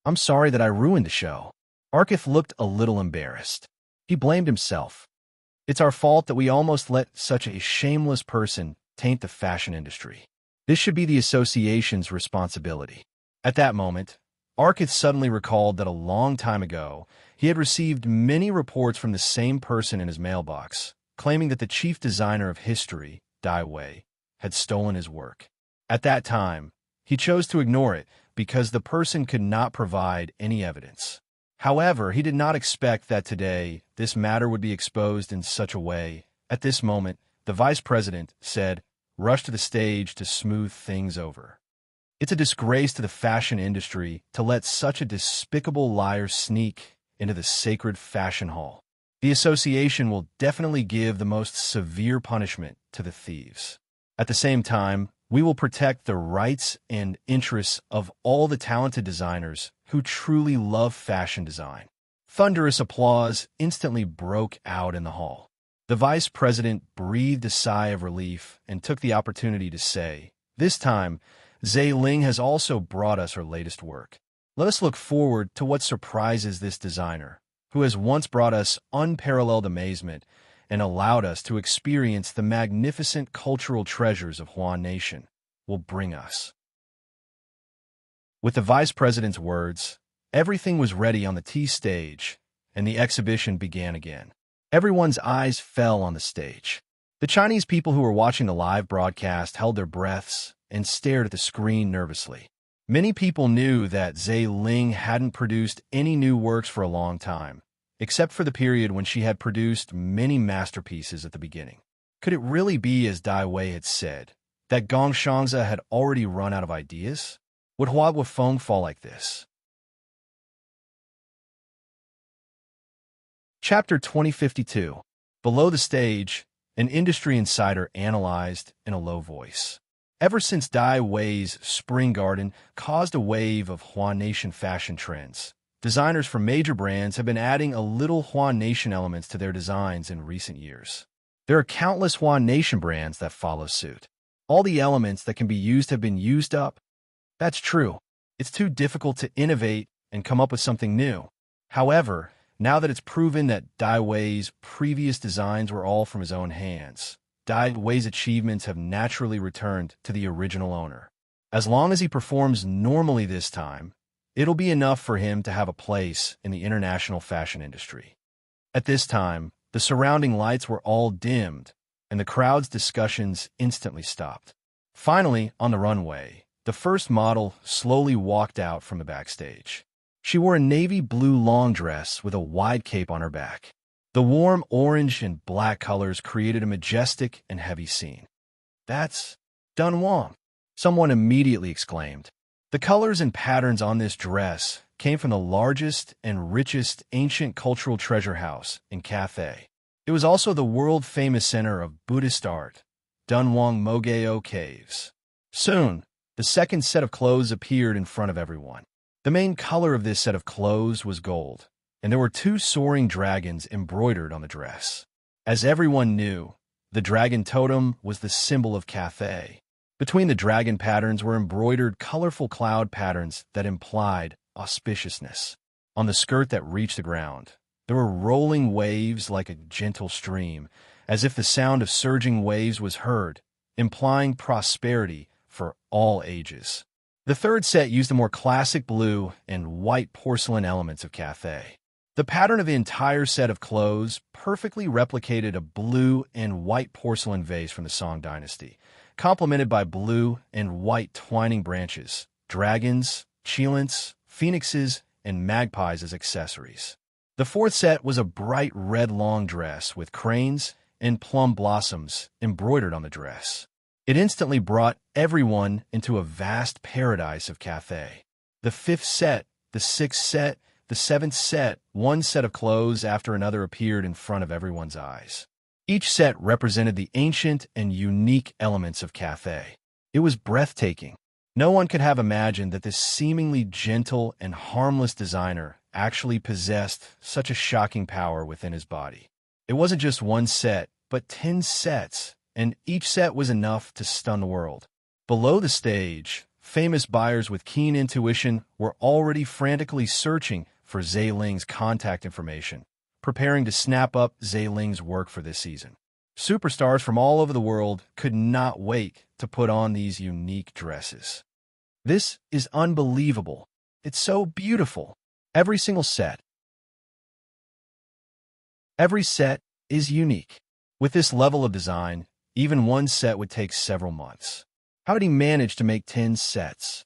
I'm sorry that I ruined the show. Arkith looked a little embarrassed. He blamed himself. It's our fault that we almost let such a shameless person taint the fashion industry. This should be the association's responsibility. At that moment, Arkith suddenly recalled that a long time ago, he had received many reports from the same person in his mailbox, claiming that the chief designer of history, Dai Wei, had stolen his work. At that time, he chose to ignore it because the person could not provide any evidence. However, he did not expect that today this matter would be exposed in such a way. At this moment, the vice president said, "Rush to the stage to smooth things over." It's a disgrace to the fashion industry to let such a despicable liar sneak into the sacred fashion hall. The association will definitely give the most severe punishment to the thieves. At the same time, we will protect the rights and interests of all the talented designers who truly love fashion design. Thunderous applause instantly broke out in the hall. The vice president breathed a sigh of relief and took the opportunity to say, "This time, Zhe Ling has also brought us her latest work. Let us look forward to what surprises this designer, who has once brought us unparalleled amazement and allowed us to experience the magnificent cultural treasures of Huan Nation, will bring us." With the vice president's words, everything was ready on the tea stage, and the exhibition began again. Everyone's eyes fell on the stage. The Chinese people who were watching the live broadcast held their breaths and stared at the screen nervously. Many people knew that Zhe Ling hadn't produced any new works for a long time, except for the period when she had produced many masterpieces at the beginning. Could it really be, as Dai Wei had said, that Gong Shangza had already run out of ideas? Would Hua Wufeng fall like this? Chapter 2052. Below the stage, an industry insider analyzed in a low voice. Ever since Dai Wei's Spring Garden caused a wave of Huan Nation fashion trends, designers from major brands have been adding a little Huan Nation elements to their designs in recent years. There are countless Huan Nation brands that follow suit. All the elements that can be used have been used up. That's true. It's too difficult to innovate and come up with something new. However, now that it's proven that Dai Wei's previous designs were all from his own hands, Dai Wei's achievements have naturally returned to the original owner. As long as he performs normally this time, it'll be enough for him to have a place in the international fashion industry. At this time, the surrounding lights were all dimmed, and the crowd's discussions instantly stopped. Finally, on the runway, the first model slowly walked out from the backstage. She wore a navy blue long dress with a wide cape on her back. The warm orange and black colors created a majestic and heavy scene. "That's Dun Wang," someone immediately exclaimed. The colors and patterns on this dress came from the largest and richest ancient cultural treasure house in Cathay. It was also the world-famous center of Buddhist art, Dunhuang Mogeo Caves. Soon, the second set of clothes appeared in front of everyone. The main color of this set of clothes was gold, and there were two soaring dragons embroidered on the dress. As everyone knew, the dragon totem was the symbol of Cathay. Between the dragon patterns were embroidered colorful cloud patterns that implied auspiciousness. On the skirt that reached the ground, there were rolling waves like a gentle stream, as if the sound of surging waves was heard, implying prosperity for all ages. The third set used the more classic blue and white porcelain elements of Cathay. The pattern of the entire set of clothes perfectly replicated a blue and white porcelain vase from the Song dynasty, complemented by blue and white twining branches, dragons, cheilants, phoenixes, and magpies as accessories. The fourth set was a bright red long dress with cranes and plum blossoms embroidered on the dress. It instantly brought everyone into a vast paradise of Cathay. The fifth set, the sixth set, the seventh set, one set of clothes after another appeared in front of everyone's eyes. Each set represented the ancient and unique elements of Cathay. It was breathtaking. No one could have imagined that this seemingly gentle and harmless designer actually possessed such a shocking power within his body. It wasn't just one set, but 10 sets, and each set was enough to stun the world. Below the stage, Famous buyers with keen intuition were already frantically searching for Zhe Ling's contact information, preparing to snap up Zhe Ling's work for this season. Superstars from all over the world could not wait to put on these unique dresses. This is unbelievable. It's so beautiful. Every single set. Every set is unique. With this level of design, even one set would take several months. How did he manage to make 10 sets?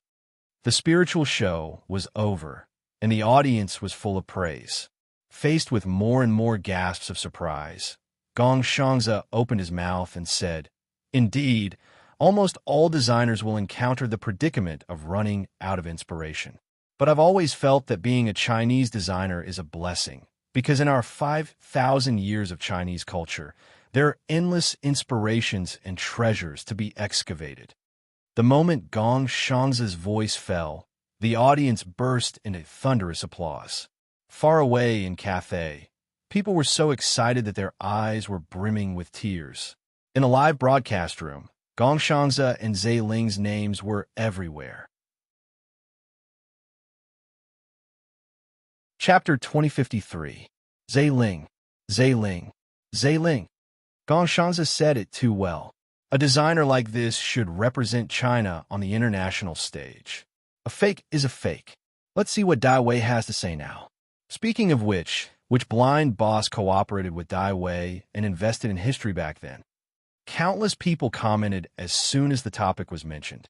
The spiritual show was over, and the audience was full of praise. Faced with more and more gasps of surprise, Gong Shangze opened his mouth and said, "Indeed, almost all designers will encounter the predicament of running out of inspiration. But I've always felt that being a Chinese designer is a blessing, because in our 5,000 years of Chinese culture, there are endless inspirations and treasures to be excavated." The moment Gong Shangze's voice fell, the audience burst into thunderous applause. Far away in Cathay, people were so excited that their eyes were brimming with tears. In a live broadcast room, Gong Shangze and Zhe Ling's names were everywhere. Chapter 2053. Zhe Ling, Zhe Ling, Zhe Ling. Gong Shangze said it too well. A designer like this should represent China on the international stage. A fake is a fake. Let's see what Dai Wei has to say now. Speaking of which blind boss cooperated with Dai Wei and invested in history back then? Countless people commented as soon as the topic was mentioned.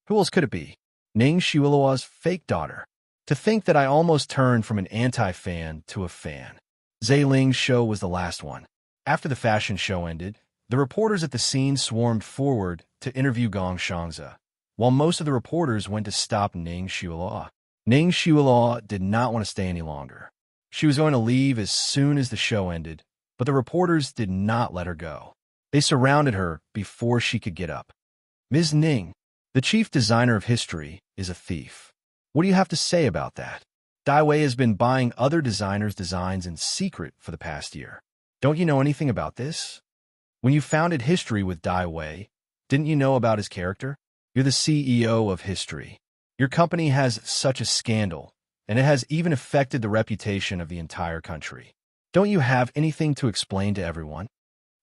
Who else could it be? Ning Xiaoluo's fake daughter. To think that I almost turned from an anti-fan to a fan. Zhe Ling's show was the last one. After the fashion show ended, the reporters at the scene swarmed forward to interview Gong Shangze, while most of the reporters went to stop Ning Xiaoluo. Ning Xiaoluo did not want to stay any longer. She was going to leave as soon as the show ended, but the reporters did not let her go. They surrounded her before she could get up. "Ms. Ning, the chief designer of history, is a thief. What do you have to say about that? Dai Wei has been buying other designers' designs in secret for the past year. Don't you know anything about this? When you founded history with Dai Wei, didn't you know about his character? You're the CEO of history. Your company has such a scandal, and it has even affected the reputation of the entire country. Don't you have anything to explain to everyone?"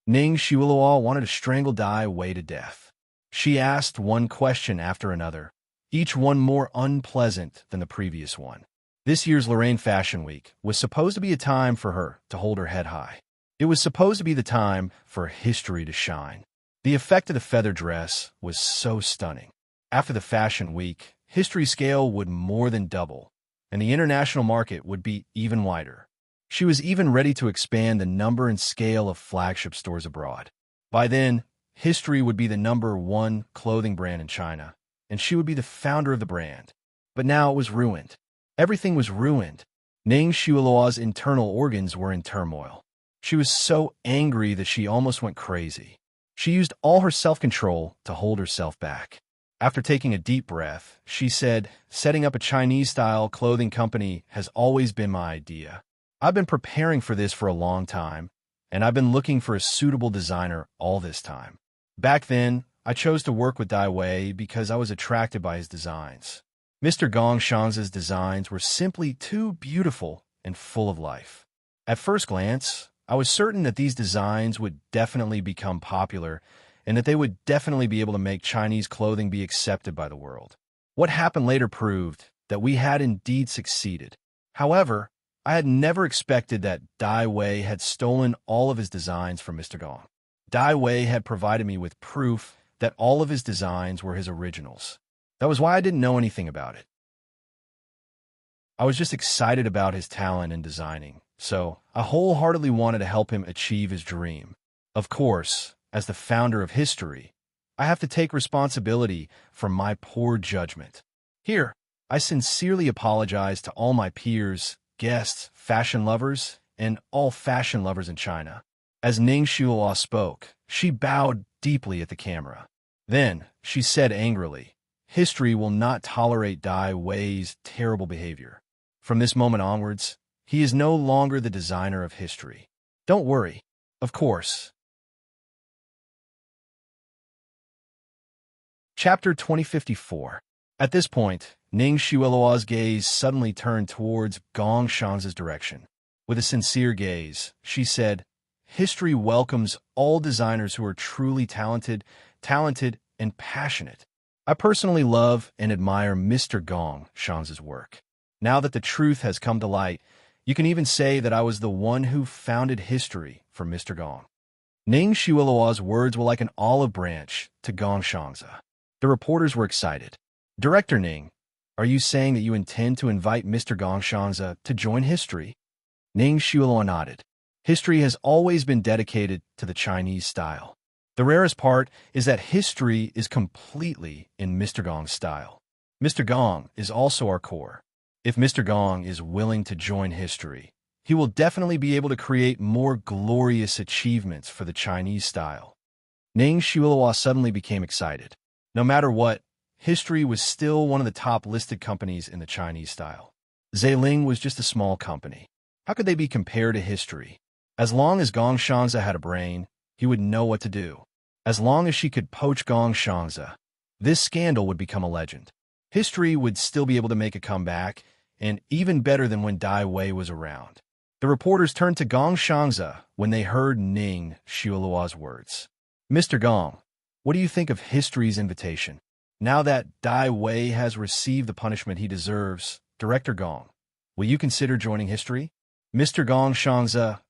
Ning Xiaoluo wanted to strangle Dai Wei to death. She asked one question after another, each one more unpleasant than the previous one. This year's Lorraine Fashion Week was supposed to be a time for her to hold her head high. It was supposed to be the time for history to shine. The effect of the feather dress was so stunning. After the Fashion Week, history scale would more than double, and the international market would be even wider. She was even ready to expand the number and scale of flagship stores abroad. By then, history would be the #1 clothing brand in China, and she would be the founder of the brand. But now it was ruined. Everything was ruined. Ning Xiaoluo's internal organs were in turmoil. She was so angry that she almost went crazy. She used all her self-control to hold herself back. After taking a deep breath, she said, "Setting up a Chinese-style clothing company has always been my idea. I've been preparing for this for a long time, and I've been looking for a suitable designer all this time. Back then, I chose to work with Dai Wei because I was attracted by his designs. Mr. Gong Shangze's designs were simply too beautiful and full of life. At first glance, I was certain that these designs would definitely become popular and that they would definitely be able to make Chinese clothing be accepted by the world. What happened later proved that we had indeed succeeded. However, I had never expected that Dai Wei had stolen all of his designs from Mr. Gong. Dai Wei had provided me with proof that all of his designs were his originals. That was why I didn't know anything about it. I was just excited about his talent in designing, so I wholeheartedly wanted to help him achieve his dream. Of course, as the founder of history, I have to take responsibility for my poor judgment. Here, I sincerely apologize to all my peers, guests, fashion lovers, and all fashion lovers in China." As Ning Xiaoluo spoke, she bowed deeply at the camera. Then, she said angrily, "History will not tolerate Dai Wei's terrible behavior. From this moment onwards, he is no longer the designer of history. Don't worry, of course." Chapter 2054. At this point, Ning Xiueluo's gaze suddenly turned towards Gong Shanzhe's direction. With a sincere gaze, she said, "History welcomes all designers who are truly talented, and passionate. I personally love and admire Mr. Gong Shanzhe's work. Now that the truth has come to light, you can even say that I was the one who founded history for Mr. Gong." Ning Xiueluo's words were like an olive branch to Gong Shanzhe. The reporters were excited. "Director Ning, are you saying that you intend to invite Mr. Gong Shanzhe to join history?" Ning Xiueluo nodded. History has always been dedicated to the Chinese style. The rarest part is that history is completely in Mr. Gong's style. Mr. Gong is also our core. If Mr. Gong is willing to join history, he will definitely be able to create more glorious achievements for the Chinese style. Ning Xiueluo suddenly became excited. No matter what, history was still one of the top listed companies in the Chinese style. Zailing was just a small company. How could they be compared to history? As long as Gong Shanzhe had a brain, he would know what to do. As long as she could poach Gong Shanzhe, this scandal would become a legend. History would still be able to make a comeback, and even better than when Dai Wei was around. The reporters turned to Gong Shanzhe when they heard Ning Xiueluo's words. "Mr. Gong, what do you think of history's invitation? Now that Dai Wei has received the punishment he deserves, Director Gong, will you consider joining history?" Mr. Gong Shanzhe.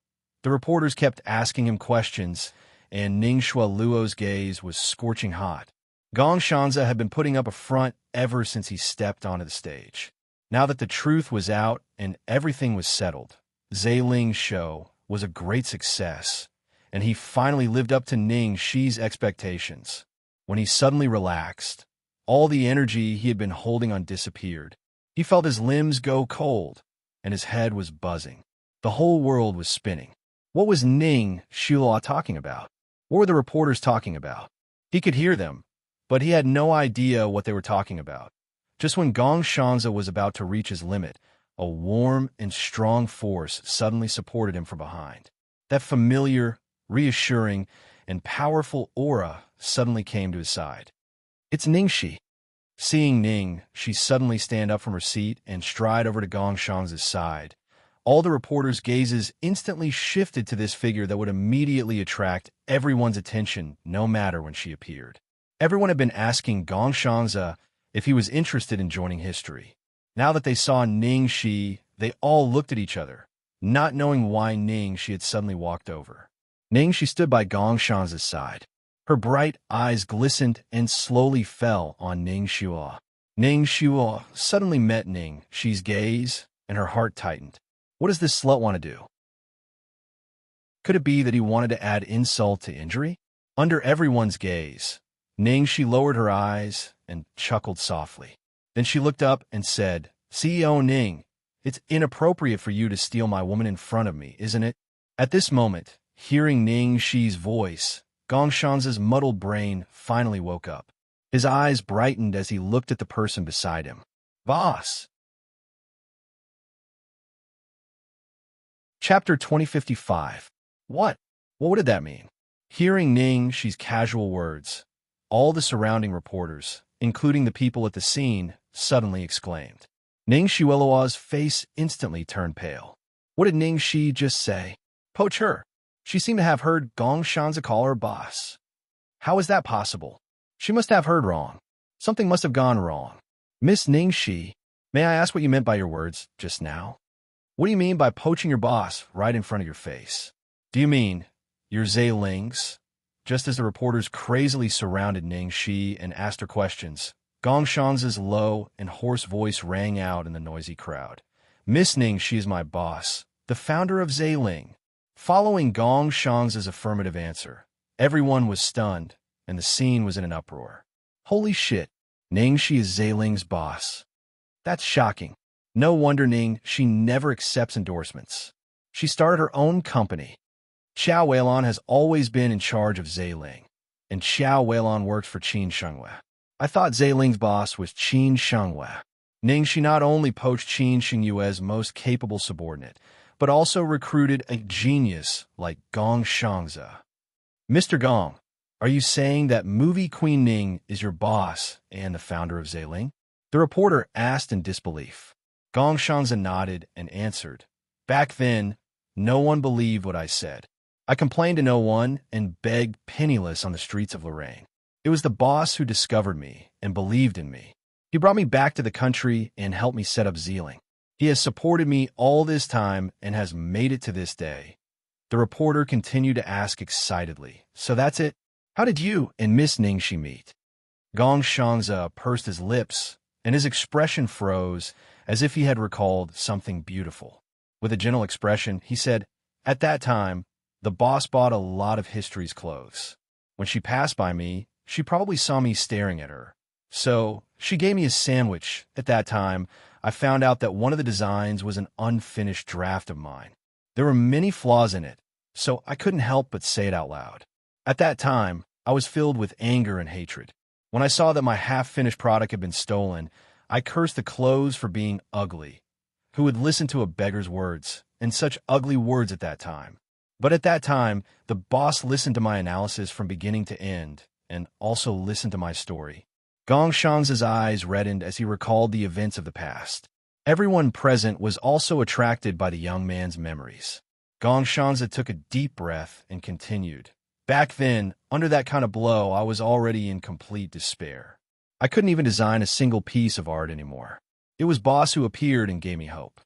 The reporters kept asking him questions, and Ning Xiueluo's gaze was scorching hot. Gong Shanzhe had been putting up a front ever since he stepped onto the stage. Now that the truth was out and everything was settled, Zailing's show was a great success, and he finally lived up to Ning Xi's expectations. When he suddenly relaxed, all the energy he had been holding on disappeared. He felt his limbs go cold, and his head was buzzing. The whole world was spinning. What was Ning Xiueluo talking about? What were the reporters talking about? He could hear them, but he had no idea what they were talking about. Just when Gong Shanzhe was about to reach his limit, a warm and strong force suddenly supported him from behind. That familiar, reassuring, and powerful aura suddenly came to his side. "It's Ning Xi." Seeing Ning, she suddenly stand up from her seat and stride over to Gong Shanzhe's side. All the reporters' gazes instantly shifted to this figure that would immediately attract everyone's attention no matter when she appeared. Everyone had been asking Gong Shanzhe if he was interested in joining history. Now that they saw Ning Xi, they all looked at each other, not knowing why Ning Xi had suddenly walked over. Ning Xi stood by Gong Shanzhe's side. Her bright eyes glistened and slowly fell on Ning Xiueluo. Ning Xiueluo suddenly met Ning Xi's gaze, and her heart tightened. What does this slut want to do? Could it be that he wanted to add insult to injury? Under everyone's gaze, Ning Xi lowered her eyes and chuckled softly. Then she looked up and said, "CEO Ning, it's inappropriate for you to steal my woman in front of me, isn't it?" At this moment, hearing Ning Xi's voice, Gong Shanzhe's muddled brain finally woke up. His eyes brightened as he looked at the person beside him. "Boss." Chapter 2055. What? What did that mean? Hearing Ning Xi's casual words, all the surrounding reporters, including the people at the scene, suddenly exclaimed. Ning Xiueluo's face instantly turned pale. What did Ning Xi just say? Poach her. She seemed to have heard Gong Shanzhe call her boss. How is that possible? She must have heard wrong. Something must have gone wrong. Miss Ning Xi, may I ask what you meant by your words just now? What do you mean by poaching your boss right in front of your face? Do you mean you're Zailing's? Just as the reporters crazily surrounded Ning Xi and asked her questions, Gong Shanzhe's low and hoarse voice rang out in the noisy crowd. Miss Ning Xi is my boss, the founder of Zailing. Following Gong Shanzhe's affirmative answer, everyone was stunned, and the scene was in an uproar. Holy shit, Ning Xi is Zailing's boss. That's shocking. No wonder Ning Xi never accepts endorsements. She started her own company. Xiao Weilon has always been in charge of Zailing, and Xiao Weilon works for Qin Shengyue. I thought Zailing's boss was Qin Shengyue. Ning Xi not only poached Qin Shengyue's most capable subordinate, but also recruited a genius like Gong Shanzhe. Mr. Gong, are you saying that movie Queen Ning is your boss and the founder of Zailing? The reporter asked in disbelief. Gong Shanzi nodded and answered. Back then, no one believed what I said. I complained to no one and begged penniless on the streets of Lorraine. It was the boss who discovered me and believed in me. He brought me back to the country and helped me set up Zealing. He has supported me all this time and has made it to this day. The reporter continued to ask excitedly. So that's it? How did you and Miss Ningxi meet? Gong Shanzi pursed his lips, and his expression froze as if he had recalled something beautiful. With a gentle expression, he said, At that time, the boss bought a lot of history's clothes. When she passed by me, she probably saw me staring at her. So, she gave me a sandwich. At that time, I found out that one of the designs was an unfinished draft of mine. There were many flaws in it, so I couldn't help but say it out loud. At that time, I was filled with anger and hatred. When I saw that my half-finished product had been stolen, I cursed the clothes for being ugly. Who would listen to a beggar's words, and such ugly words at that time? But at that time, the boss listened to my analysis from beginning to end, and also listened to my story. Gong Shanzi's eyes reddened as he recalled the events of the past. Everyone present was also attracted by the young man's memories. Gong Shanzi took a deep breath and continued. Back then, under that kind of blow, I was already in complete despair. I couldn't even design a single piece of art anymore. It was boss who appeared and gave me hope.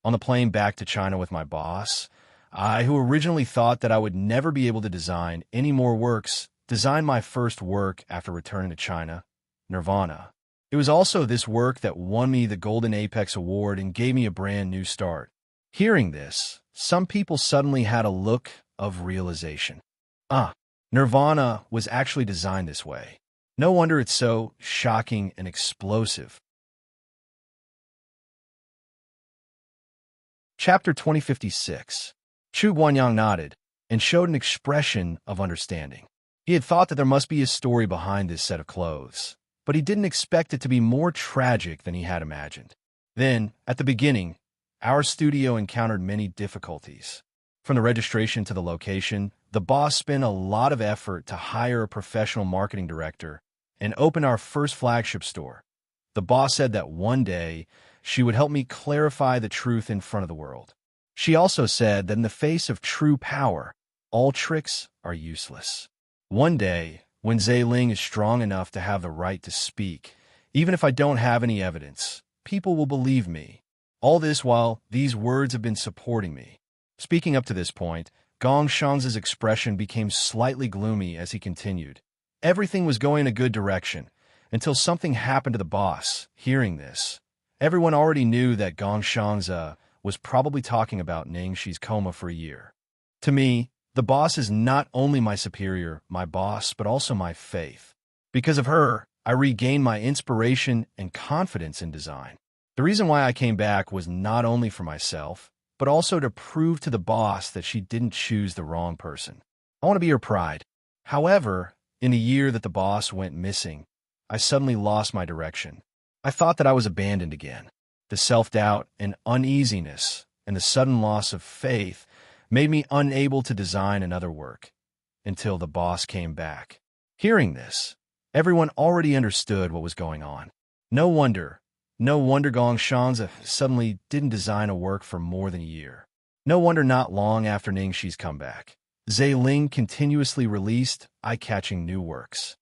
On the plane back to China with my boss, I, who originally thought that I would never be able to design any more works, designed my first work after returning to China, Nirvana. It was also this work that won me the Golden Apex Award and gave me a brand new start. Hearing this, some people suddenly had a look of realization. Nirvana was actually designed this way. No wonder it's so shocking and explosive. Chapter 2056. Chu Guanyang nodded and showed an expression of understanding. He had thought that there must be a story behind this set of clothes, but he didn't expect it to be more tragic than he had imagined. Then, at the beginning, our studio encountered many difficulties. From the registration to the location, the boss spent a lot of effort to hire a professional marketing director and open our first flagship store. The boss said that one day she would help me clarify the truth in front of the world. She also said that in the face of true power, all tricks are useless. One day, when Zealing is strong enough to have the right to speak, even if I don't have any evidence, people will believe me. All this while these words have been supporting me. Speaking up to this point, Gong Shanzi's expression became slightly gloomy as he continued. Everything was going in a good direction, until something happened to the boss. Hearing this, everyone already knew that Gong Shanzi was probably talking about Ningxi's coma for a year. To me, the boss is not only my superior, my boss, but also my faith. Because of her, I regained my inspiration and confidence in design. The reason why I came back was not only for myself, but also to prove to the boss that she didn't choose the wrong person. I want to be her pride. However, in the year that the boss went missing, I suddenly lost my direction. I thought that I was abandoned again. The self-doubt and uneasiness and the sudden loss of faith made me unable to design another work until the boss came back. Hearing this, everyone already understood what was going on. No wonder Gong Shanzi suddenly didn't design a work for more than a year. No wonder not long after Ningxi's comeback, Zealing continuously released eye-catching new works.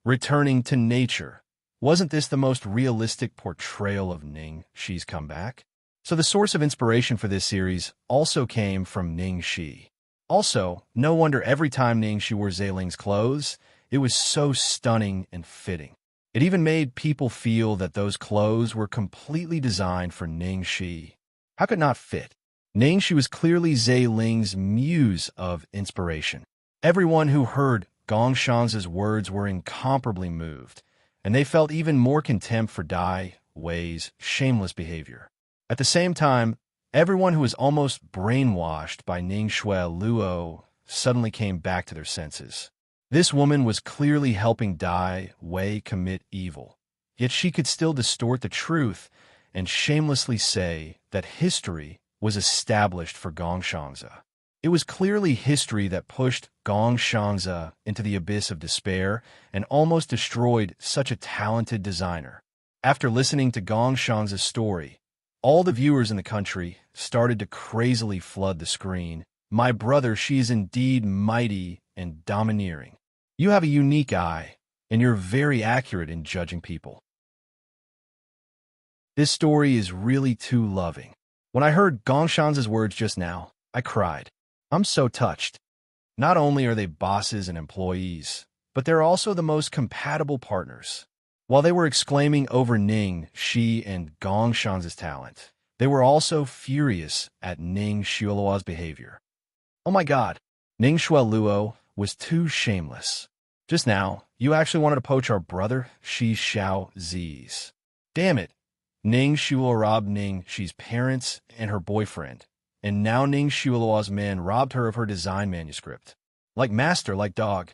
Returning to nature. Wasn't this the most realistic portrayal of Ningxi's comeback? So the source of inspiration for this series also came from Ningxi. Also, no wonder every time Ningxi wore Zeiling's clothes, it was so stunning and fitting. It even made people feel that those clothes were completely designed for Ningxi. How could it not fit? Ningxi was clearly Zeiling's muse of inspiration. Everyone who heard Gong Shanzi's words were incomparably moved, and they felt even more contempt for Dai Wei's shameless behavior. At the same time, everyone who was almost brainwashed by Ningxue Luo suddenly came back to their senses. This woman was clearly helping Dai Wei commit evil, yet she could still distort the truth and shamelessly say that history was established for Gong Shanzi. It was clearly history that pushed Gong Shangzi into the abyss of despair and almost destroyed such a talented designer. After listening to Gong Shangzi's story, all the viewers in the country started to crazily flood the screen. My brother, she is indeed mighty and domineering. You have a unique eye, and you're very accurate in judging people. This story is really too loving. When I heard Gong Shangzi's words just now, I cried. I'm so touched. Not only are they bosses and employees, but they're also the most compatible partners. While they were exclaiming over Ning, Shi, and Gong Shangzi's talent, they were also furious at Ning Shuiluo's behavior. Oh my god, Ning Shuiluo was too shameless. Just now, you actually wanted to poach our brother, Shi Xiaozi's. Damn it. Ning Shuiluo robbed Ning Shi's parents and her boyfriend, and now Ning Shuiluo's men robbed her of her design manuscript. Like master, like dog.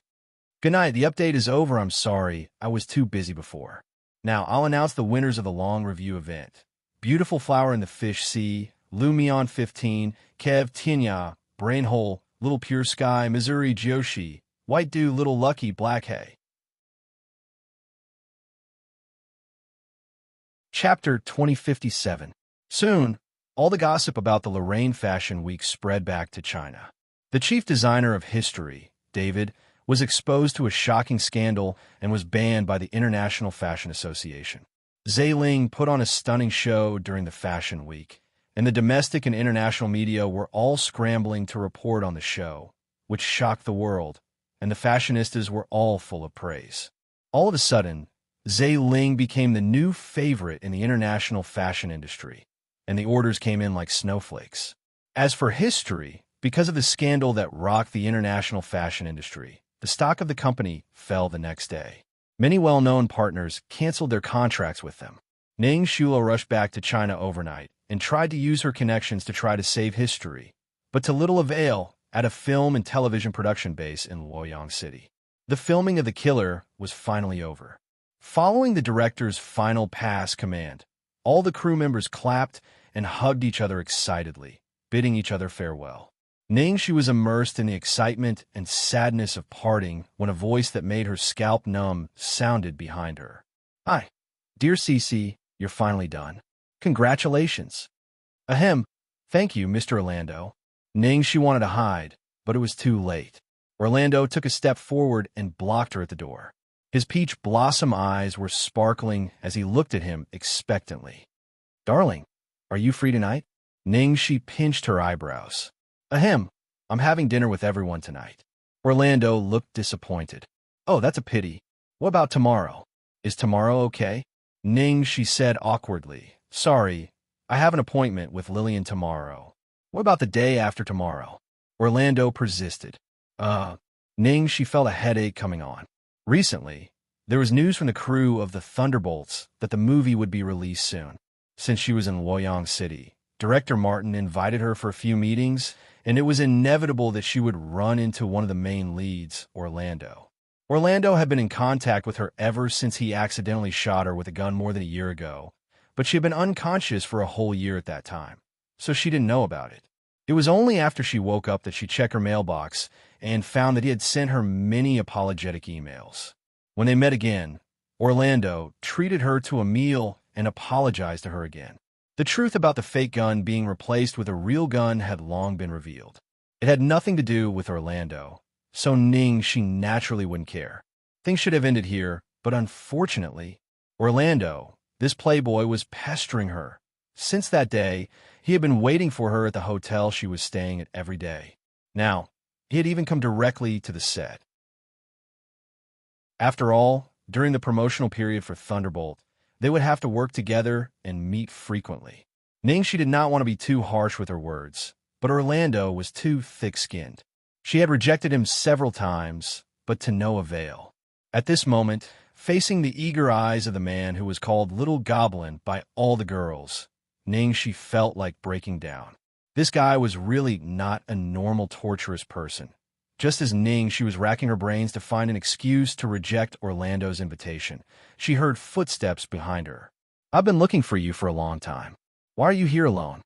Good night, the update is over. I'm sorry, I was too busy before. Now, I'll announce the winners of the long review event. Beautiful Flower in the Fish Sea, Lumion 15, Kev Tinya, Brainhole, Little Pure Sky, Missouri Joshi, White Dew, Little Lucky, Black Hay. Chapter 2057. Soon, all the gossip about the Lorraine Fashion Week spread back to China. The chief designer of history, David, was exposed to a shocking scandal and was banned by the International Fashion Association. Zhe Ling put on a stunning show during the Fashion Week, and the domestic and international media were all scrambling to report on the show, which shocked the world, and the fashionistas were all full of praise. All of a sudden, Zhe Ling became the new favorite in the international fashion industry, and the orders came in like snowflakes. As for history, because of the scandal that rocked the international fashion industry, the stock of the company fell the next day. Many well-known partners canceled their contracts with them. Ning Shuiluo rushed back to China overnight and tried to use her connections to try to save history, but to little avail at a film and television production base in Luoyang City. The filming of The Killer was finally over. Following the director's final pass command, all the crew members clapped and hugged each other excitedly, bidding each other farewell. Ning, she was immersed in the excitement and sadness of parting when a voice that made her scalp numb sounded behind her. Hi, dear Cece, you're finally done. Congratulations. Ahem, thank you, Mr. Orlando. Ning, she wanted to hide, but it was too late. Orlando took a step forward and blocked her at the door. His peach blossom eyes were sparkling as he looked at him expectantly. Darling, are you free tonight? Ning, she pinched her eyebrows. Ahem, I'm having dinner with everyone tonight. Orlando looked disappointed. Oh, that's a pity. What about tomorrow? Is tomorrow okay? Ning, she said awkwardly. Sorry, I have an appointment with Lillian tomorrow. What about the day after tomorrow? Orlando persisted. Ning, she felt a headache coming on. Recently, there was news from the crew of the Thunderbolts that the movie would be released soon. Since she was in Luoyang City, Director Martin invited her for a few meetings, and it was inevitable that she would run into one of the main leads, Orlando. Orlando had been in contact with her ever since he accidentally shot her with a gun more than a year ago, but she had been unconscious for a whole year at that time, so she didn't know about it. It was only after she woke up that she checked her mailbox and found that he had sent her many apologetic emails. When they met again, Orlando treated her to a meal and apologized to her again. The truth about the fake gun being replaced with a real gun had long been revealed. It had nothing to do with Orlando, so Ning, she naturally wouldn't care. Things should have ended here, but unfortunately, Orlando, this playboy, was pestering her. Since that day, he had been waiting for her at the hotel she was staying at every day. Now, he had even come directly to the set. After all, during the promotional period for Thunderbolt, they would have to work together and meet frequently. Ning, she did not want to be too harsh with her words, but Orlando was too thick-skinned. She had rejected him several times, but to no avail. At this moment, facing the eager eyes of the man who was called Little Goblin by all the girls, Ning, she felt like breaking down. This guy was really not a normal torturous person. Just as Ning, she was racking her brains to find an excuse to reject Orlando's invitation, she heard footsteps behind her. I've been looking for you for a long time. Why are you here alone?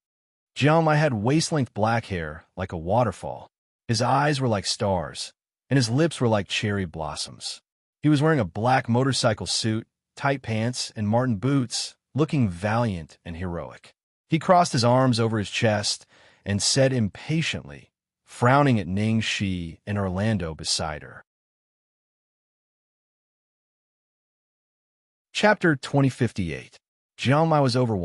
Jiangmai had waist-length black hair like a waterfall. His eyes were like stars, and his lips were like cherry blossoms. He was wearing a black motorcycle suit, tight pants, and Martin boots, looking valiant and heroic. He crossed his arms over his chest and said impatiently, frowning at Ning Shi and Orlando beside her. Chapter 2058. Jiangmai was over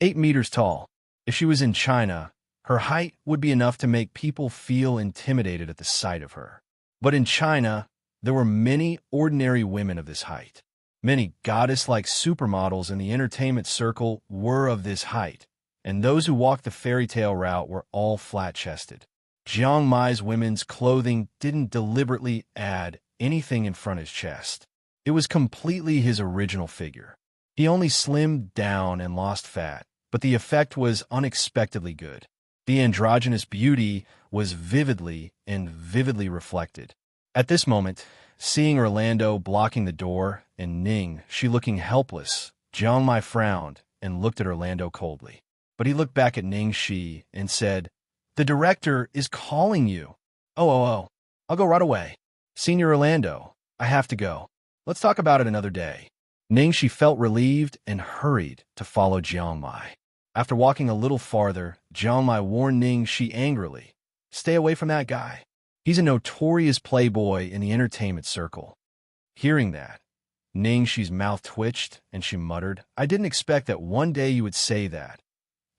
8 meters tall. If she was in China, her height would be enough to make people feel intimidated at the sight of her. But in China, there were many ordinary women of this height. Many goddess-like supermodels in the entertainment circle were of this height, and those who walked the fairy tale route were all flat-chested. Jiang Mai's women's clothing didn't deliberately add anything in front of his chest. It was completely his original figure. He only slimmed down and lost fat, but the effect was unexpectedly good. The androgynous beauty was vividly reflected. At this moment, seeing Orlando blocking the door and Ning Shi looking helpless, Jiang Mai frowned and looked at Orlando coldly. But he looked back at Ning Shi and said, "The director is calling you." Oh, I'll go right away. Senior Orlando, I have to go. Let's talk about it another day." Ning Shi felt relieved and hurried to follow Jiang Mai. After walking a little farther, Jiang Mai warned Ning Shi angrily, "Stay away from that guy. He's a notorious playboy in the entertainment circle." Hearing that, Ning Shi's mouth twitched and she muttered, "I didn't expect that one day you would say that.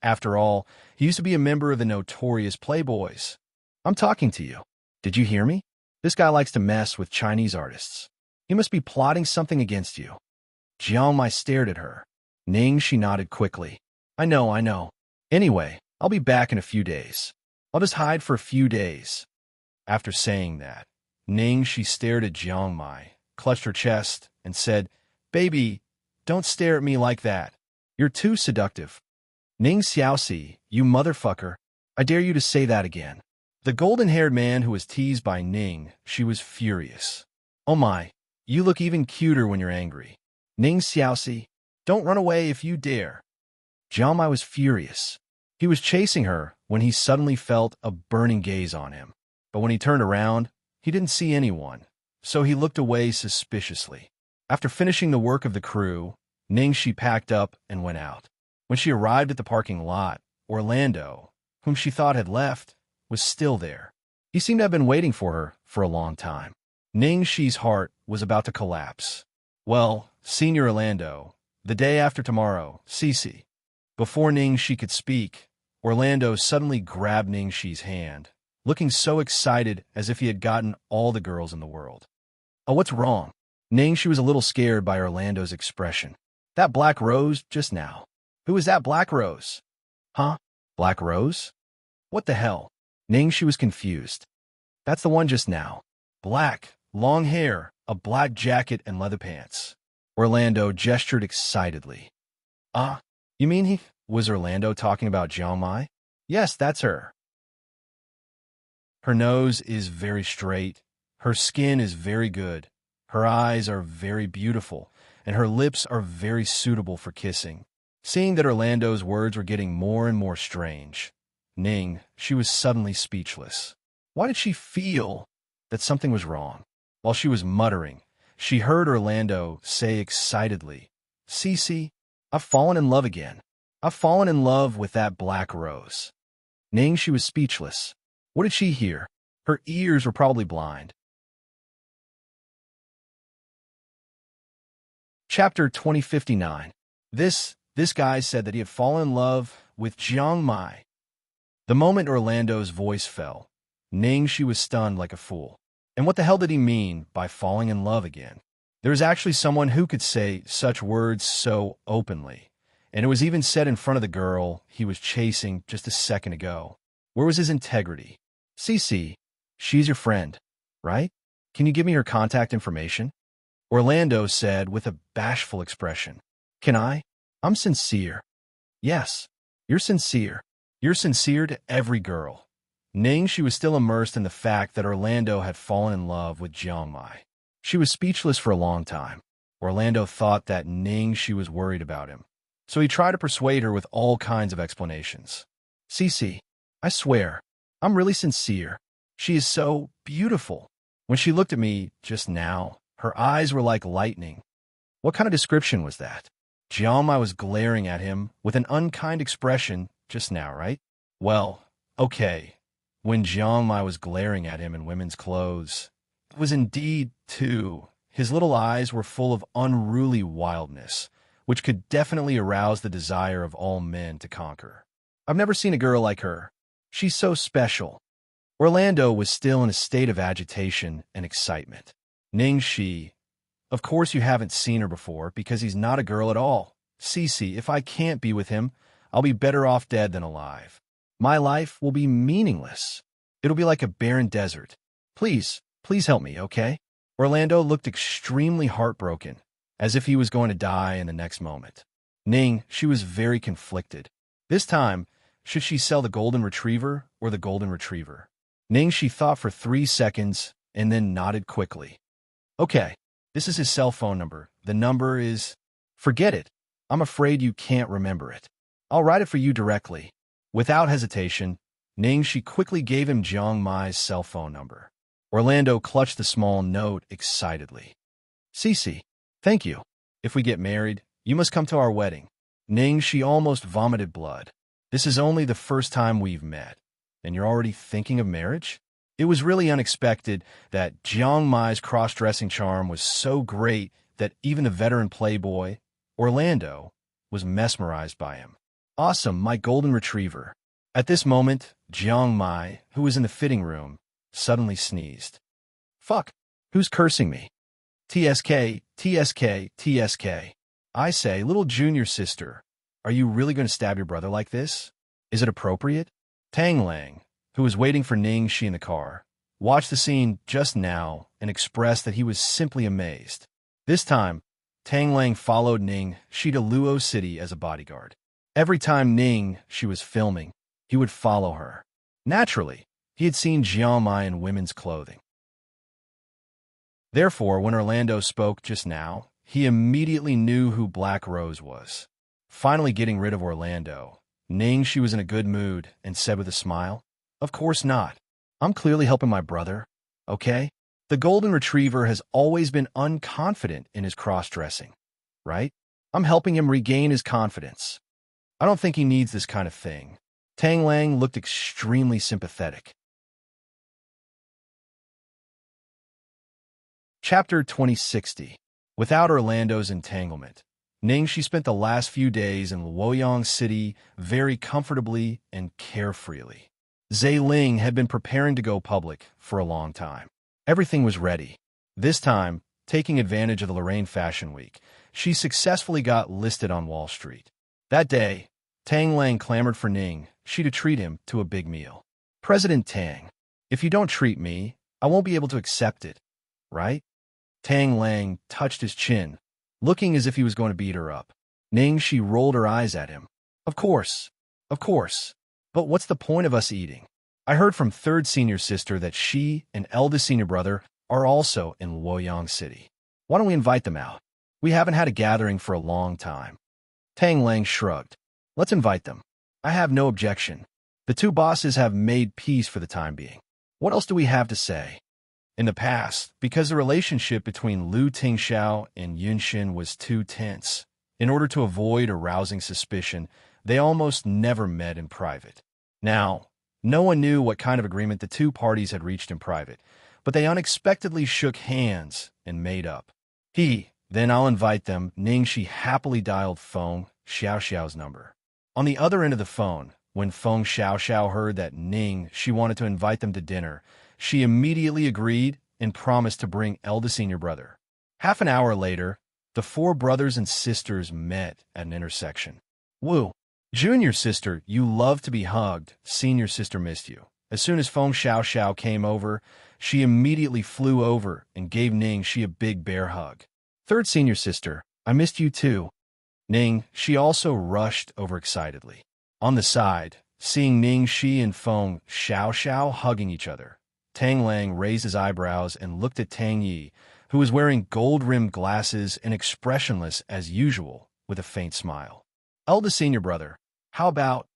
After all, he used to be a member of the notorious playboys." "I'm talking to you. Did you hear me? This guy likes to mess with Chinese artists. He must be plotting something against you." Jiang Mai stared at her. Ning Shi nodded quickly. I know. Anyway, I'll be back in a few days. I'll just hide for a few days." After saying that, Ning Shi stared at Jiang Mai, clutched her chest, and said, "Baby, don't stare at me like that. You're too seductive." "Ning Xiaoxi, you motherfucker. I dare you to say that again." The golden-haired man who was teased by Ning Shi was furious. "Oh my, you look even cuter when you're angry. Ning Xiaoxi, don't run away if you dare." Jiang Mai was furious. He was chasing her when he suddenly felt a burning gaze on him. But when he turned around, he didn't see anyone, so he looked away suspiciously. After finishing the work of the crew, Ning Shi packed up and went out. When she arrived at the parking lot, Orlando, whom she thought had left, was still there. He seemed to have been waiting for her for a long time. Ning Shi's heart was about to collapse. "Well, Senior Orlando, the day after tomorrow, Cici." Before Ning Shi could speak, Orlando suddenly grabbed Ning Shi's hand, looking so excited as if he had gotten all the girls in the world. "Oh, what's wrong?" Ning Shi was a little scared by Orlando's expression. "That black rose just now." "Who is that black rose?" "Huh? Black rose? What the hell?" Ning Shi was confused. "That's the one just now. Black, long hair, a black jacket and leather pants." Orlando gestured excitedly. You mean he... Was Orlando talking about Jiang Mai? "Yes, that's her. Her nose is very straight, her skin is very good, her eyes are very beautiful, and her lips are very suitable for kissing." Seeing that Orlando's words were getting more and more strange, she was suddenly speechless. Why did she feel that something was wrong? While she was muttering, she heard Orlando say excitedly, "Cici, I've fallen in love again. I've fallen in love with that black rose." She was speechless. What did she hear? Her ears were probably blind. Chapter 2059. This guy said that he had fallen in love with Jiang Mai. The moment Orlando's voice fell, she was stunned like a fool. And what the hell did he mean by falling in love again? There was actually someone who could say such words so openly. And it was even said in front of the girl he was chasing just a second ago. Where was his integrity? "Cici, she's your friend, right? Can you give me her contact information?" Orlando said with a bashful expression. "Can I? I'm sincere." "Yes, you're sincere. You're sincere to every girl." She was still immersed in the fact that Orlando had fallen in love with Jiang Mai. She was speechless for a long time. Orlando thought that she was worried about him. So he tried to persuade her with all kinds of explanations. Cece, I swear, I'm really sincere. She is so beautiful. When she looked at me just now, her eyes were like lightning. What kind of description was that? Jiangmai was glaring at him with an unkind expression just now, right? Well, okay. When Jiangmai was glaring at him in women's clothes, it was indeed, too. His little eyes were full of unruly wildness, which could definitely arouse the desire of all men to conquer. I've never seen a girl like her. She's so special. Orlando was still in a state of agitation and excitement. Ning Shi, of course you haven't seen her before because he's not a girl at all. Cece, if I can't be with him, I'll be better off dead than alive. My life will be meaningless. It'll be like a barren desert. Please help me, okay? Orlando looked extremely heartbroken, as if he was going to die in the next moment. Ning, she was very conflicted. This time, should she sell the golden retriever or the golden retriever? Ning, she thought for 3 seconds and then nodded quickly. Okay, this is his cell phone number. The number is... Forget it. I'm afraid you can't remember it. I'll write it for you directly. Without hesitation, Ning, she quickly gave him Jiang Mai's cell phone number. Orlando clutched the small note excitedly. Cece, thank you. If we get married, you must come to our wedding. Ning, she almost vomited blood. This is only the first time we've met, and you're already thinking of marriage? It was really unexpected that Jiang Mai's cross-dressing charm was so great that even the veteran playboy, Orlando, was mesmerized by him. Awesome, my golden retriever. At this moment, Jiang Mai, who was in the fitting room, suddenly sneezed. Fuck, who's cursing me? TSK, TSK, TSK. I say, little junior sister, are you really going to stab your brother like this? Is it appropriate? Tang Lang, who was waiting for Ning Shi in the car, watched the scene just now and expressed that he was simply amazed. This time, Tang Lang followed Ning Shi to Luo City as a bodyguard. Every time Ning Shi was filming, he would follow her. Naturally, he had seen Jiang Mai in women's clothing. Therefore, when Orlando spoke just now, he immediately knew who Black Rose was. Finally getting rid of Orlando, Ning Shi was in a good mood and said with a smile, Of course not. I'm clearly helping my brother, okay? The golden retriever has always been unconfident in his cross-dressing, right? I'm helping him regain his confidence. I don't think he needs this kind of thing. Tang Lang looked extremely sympathetic. Chapter 2060. Without Orlando's entanglement, Ning Shi spent the last few days in Luoyang City very comfortably and carefreely. Zhe Ling had been preparing to go public for a long time. Everything was ready. This time, taking advantage of the Lorraine Fashion Week, she successfully got listed on Wall Street. That day, Tang Lang clamored for Ning Shi to treat him to a big meal. President Tang, if you don't treat me, I won't be able to accept it, right? Tang Lang touched his chin, looking as if he was going to beat her up. Ning Shi rolled her eyes at him. Of course. But what's the point of us eating? I heard from third senior sister that she and eldest senior brother are also in Luoyang City. Why don't we invite them out? We haven't had a gathering for a long time. Tang Lang shrugged. Let's invite them. I have no objection. The two bosses have made peace for the time being. What else do we have to say? In the past, because the relationship between Lu Tingxiao and Yunshin was too tense, in order to avoid arousing suspicion, they almost never met in private. Now, no one knew what kind of agreement the two parties had reached in private, but they unexpectedly shook hands and made up. Then I'll invite them. Ning Shi happily dialed Feng Xiaoxiao's number. On the other end of the phone, when Feng Xiaoxiao heard that Ning Shi wanted to invite them to dinner, she immediately agreed and promised to bring eldest senior brother. Half an hour later, the four brothers and sisters met at an intersection. Woo! Junior sister, you love to be hugged. Senior sister missed you. As soon as Feng Xiaoxiao came over, she immediately flew over and gave Ning Shi a big bear hug. Third senior sister, I missed you too. Ning Shi also rushed over excitedly. On the side, seeing Ning Shi and Feng Xiaoxiao hugging each other, Tang Lang raised his eyebrows and looked at Tang Yi, who was wearing gold-rimmed glasses and expressionless as usual, with a faint smile. Eldest senior brother, how about...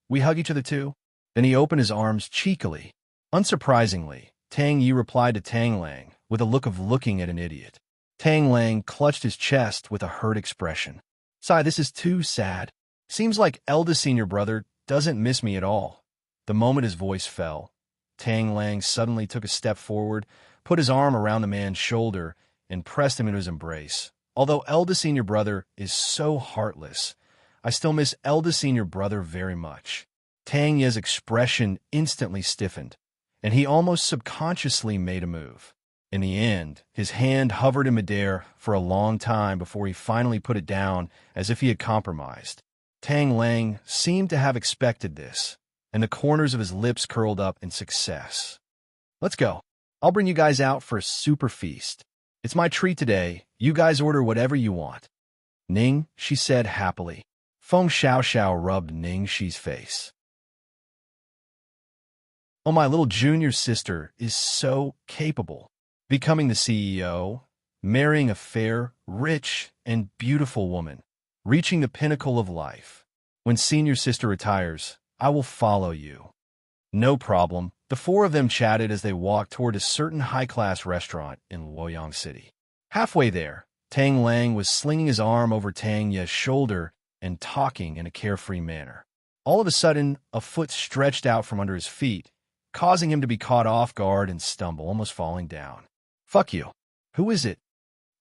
We hug each other too? Then he opened his arms cheekily. Unsurprisingly, Tang Yi replied to Tang Lang with a look of looking at an idiot. Tang Lang clutched his chest with a hurt expression. Sigh, this is too sad. Seems like eldest senior brother doesn't miss me at all. The moment his voice fell, Tang Lang suddenly took a step forward, put his arm around the man's shoulder, and pressed him into his embrace. Although eldest senior brother is so heartless, I still miss eldest senior brother very much. Tang Ye's expression instantly stiffened, and he almost subconsciously made a move. In the end, his hand hovered in midair for a long time before he finally put it down as if he had compromised. Tang Lang seemed to have expected this, and the corners of his lips curled up in success. Let's go. I'll bring you guys out for a super feast. It's my treat today. You guys order whatever you want. Ning, she said happily. Feng Xiao rubbed Ning Shi's face. Oh, my little junior sister is so capable. Becoming the CEO, marrying a fair, rich, and beautiful woman, reaching the pinnacle of life. When senior sister retires, I will follow you. No problem. The four of them chatted as they walked toward a certain high-class restaurant in Luoyang City. Halfway there, Tang Lang was slinging his arm over Tang Ye's shoulder and talking in a carefree manner. All of a sudden, a foot stretched out from under his feet, causing him to be caught off guard and stumble, almost falling down. Fuck you. Who is it?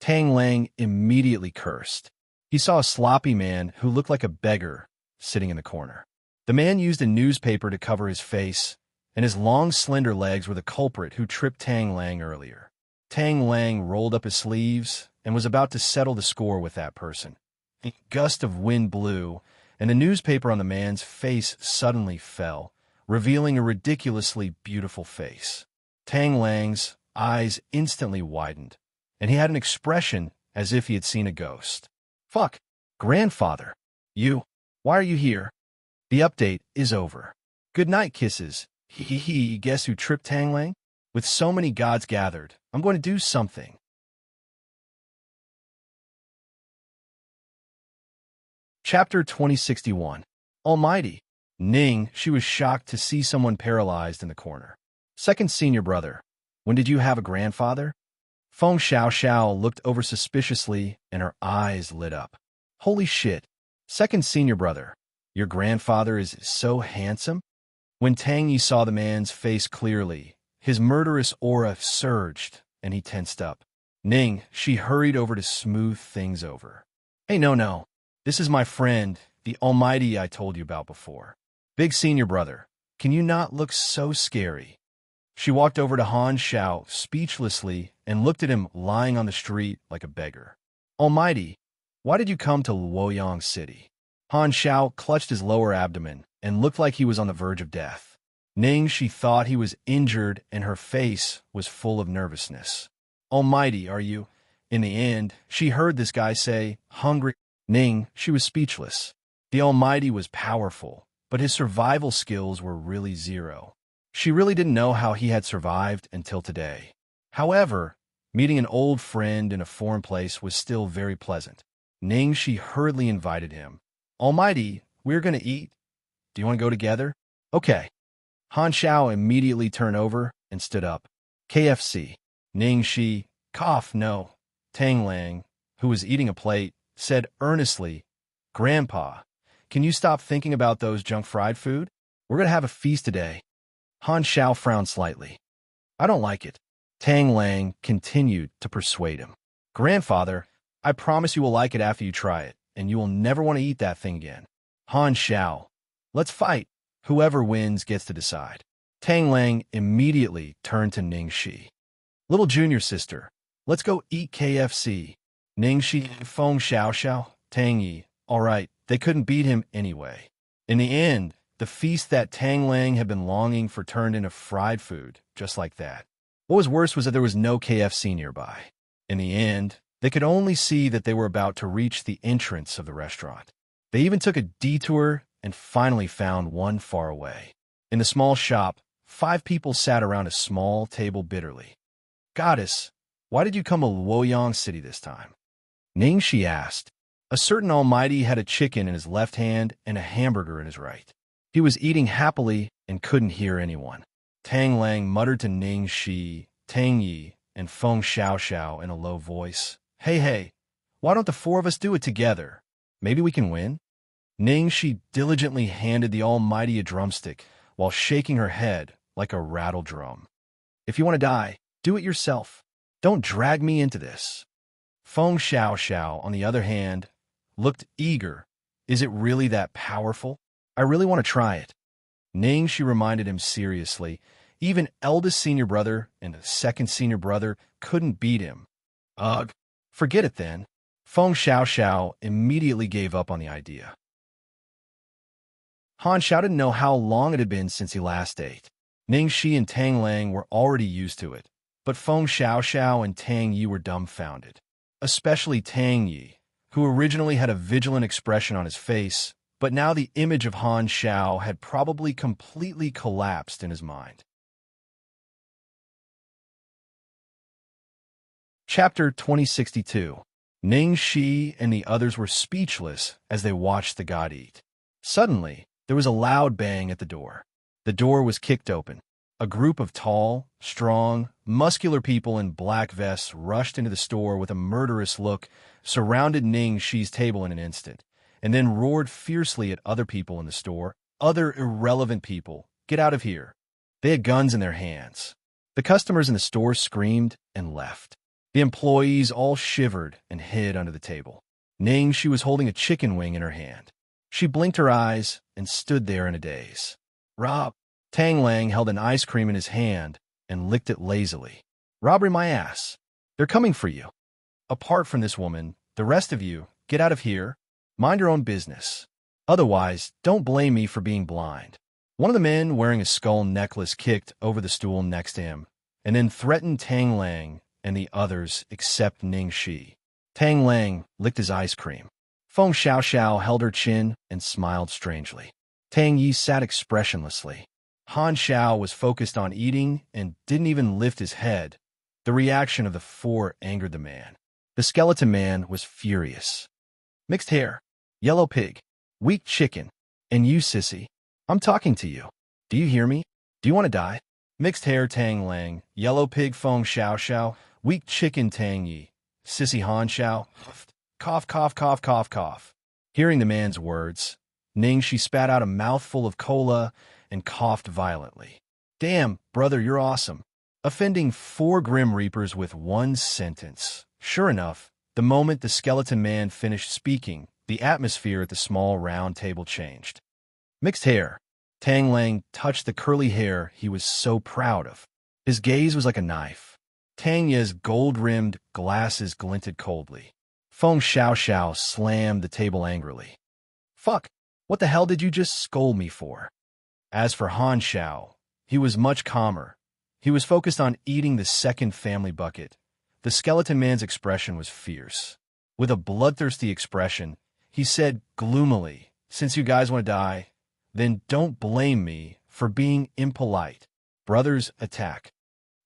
Tang Lang immediately cursed. He saw a sloppy man who looked like a beggar sitting in the corner. The man used a newspaper to cover his face, and his long, slender legs were the culprit who tripped Tang Lang earlier. Tang Lang rolled up his sleeves and was about to settle the score with that person. A gust of wind blew, and the newspaper on the man's face suddenly fell, revealing a ridiculously beautiful face. Tang Lang's eyes instantly widened, and he had an expression as if he had seen a ghost. Fuck, grandfather. Why are you here? The update is over. Good night, kisses. Hee. Guess who tripped Tang Lang? With so many gods gathered, I'm going to do something. Chapter 2061. Almighty. Ning, she was shocked to see someone paralyzed in the corner. Second senior brother. When did you have a grandfather? Feng Xiao looked over suspiciously, and her eyes lit up. Holy shit. Second senior brother. Your grandfather is so handsome? When Tang Yi saw the man's face clearly, his murderous aura surged, and he tensed up. Ning, she hurried over to smooth things over. Hey, no. This is my friend, the Almighty I told you about before. Big senior brother, can you not look so scary? She walked over to Han Xiao speechlessly and looked at him lying on the street like a beggar. Almighty, why did you come to Luoyang City? Han Xiao clutched his lower abdomen and looked like he was on the verge of death. Ning, she thought he was injured and her face was full of nervousness. Almighty, are you? In the end, she heard this guy say, hungry. Ning, she was speechless. The Almighty was powerful, but his survival skills were really zero. She really didn't know how he had survived until today. However, meeting an old friend in a foreign place was still very pleasant. Ning, she hurriedly invited him. Almighty, we're going to eat. Do you want to go together? Okay. Han Xiao immediately turned over and stood up. KFC. Ning, she, cough, no. Tang Lang, who was eating a plate, said earnestly, Grandpa, can you stop thinking about those junk fried food? We're going to have a feast today. Han Xiao frowned slightly. I don't like it. Tang Lang continued to persuade him. Grandfather, I promise you will like it after you try it, and you will never want to eat that thing again. Han Xiao, let's fight. Whoever wins gets to decide. Tang Lang immediately turned to Ning Shi. Little junior sister, let's go eat KFC. Ning Shi, Feng Xiao, Tang Yi. All right, they couldn't beat him anyway. In the end, the feast that Tang Lang had been longing for turned into fried food, just like that. What was worse was that there was no KFC nearby. In the end, they could only see that they were about to reach the entrance of the restaurant. They even took a detour and finally found one far away. In the small shop, 5 people sat around a small table bitterly. Goddess, why did you come to Luoyang City this time? Ning, she asked. A certain Almighty had a chicken in his left hand and a hamburger in his right. He was eating happily and couldn't hear anyone. Tang Lang muttered to Ning Shi, Tang Yi, and Feng Xiaoxiao in a low voice. Hey, why don't the four of us do it together? Maybe we can win? Ning Shi diligently handed the Almighty a drumstick while shaking her head like a rattle drum. If you want to die, do it yourself. Don't drag me into this. Feng Xiaoxiao, on the other hand, looked eager. Is it really that powerful? I really want to try it. Ning Shi reminded him seriously. Even eldest senior brother and the second senior brother couldn't beat him. Ugh, forget it then. Feng Xiaoxiao immediately gave up on the idea. Han Xiao didn't know how long it had been since he last ate. Ning Shi and Tang Lang were already used to it, but Feng Xiaoxiao and Tang Yi were dumbfounded. Especially Tang Yi, who originally had a vigilant expression on his face, but now the image of Han Xiao had probably completely collapsed in his mind. Chapter 2062. Ning Shi and the others were speechless as they watched the god eat. Suddenly, there was a loud bang at the door. The door was kicked open. A group of tall, strong, muscular people in black vests rushed into the store with a murderous look, surrounded Ning Shi's table in an instant, and then roared fiercely at other people in the store. Other irrelevant people, get out of here. They had guns in their hands. The customers in the store screamed and left. The employees all shivered and hid under the table. Ning Shi was holding a chicken wing in her hand. She blinked her eyes and stood there in a daze. Rob. Tang Lang held an ice cream in his hand and licked it lazily. Robbery my ass. They're coming for you. Apart from this woman, the rest of you, get out of here. Mind your own business. Otherwise, don't blame me for being blind. One of the men wearing a skull necklace kicked over the stool next to him and then threatened Tang Lang and the others except Ning Shi. Tang Lang licked his ice cream. Feng Xiaoxiao held her chin and smiled strangely. Tang Yi sat expressionlessly. Han Xiao was focused on eating and didn't even lift his head. The reaction of the four angered the man. The skeleton man was furious. Mixed hair, yellow pig, weak chicken, and you, sissy. I'm talking to you. Do you hear me? Do you want to die? Mixed hair Tang Lang, yellow pig Feng Xiaoxiao, weak chicken Tang Yi, sissy Han Xiao. Cough, cough, cough, cough, cough. Hearing the man's words, Ning Shi spat out a mouthful of cola and coughed violently. Damn, brother, you're awesome. Offending 4 Grim Reapers with 1 sentence. Sure enough, the moment the skeleton man finished speaking, the atmosphere at the small round table changed. Mixed hair. Tang Lang touched the curly hair he was so proud of. His gaze was like a knife. Tang Yi's gold-rimmed glasses glinted coldly. Feng Xiaoxiao slammed the table angrily. Fuck, what the hell did you just scold me for? As for Han Xiao, he was much calmer. He was focused on eating the second family bucket. The skeleton man's expression was fierce. With a bloodthirsty expression, he said gloomily, since you guys want to die, then don't blame me for being impolite. Brothers, attack.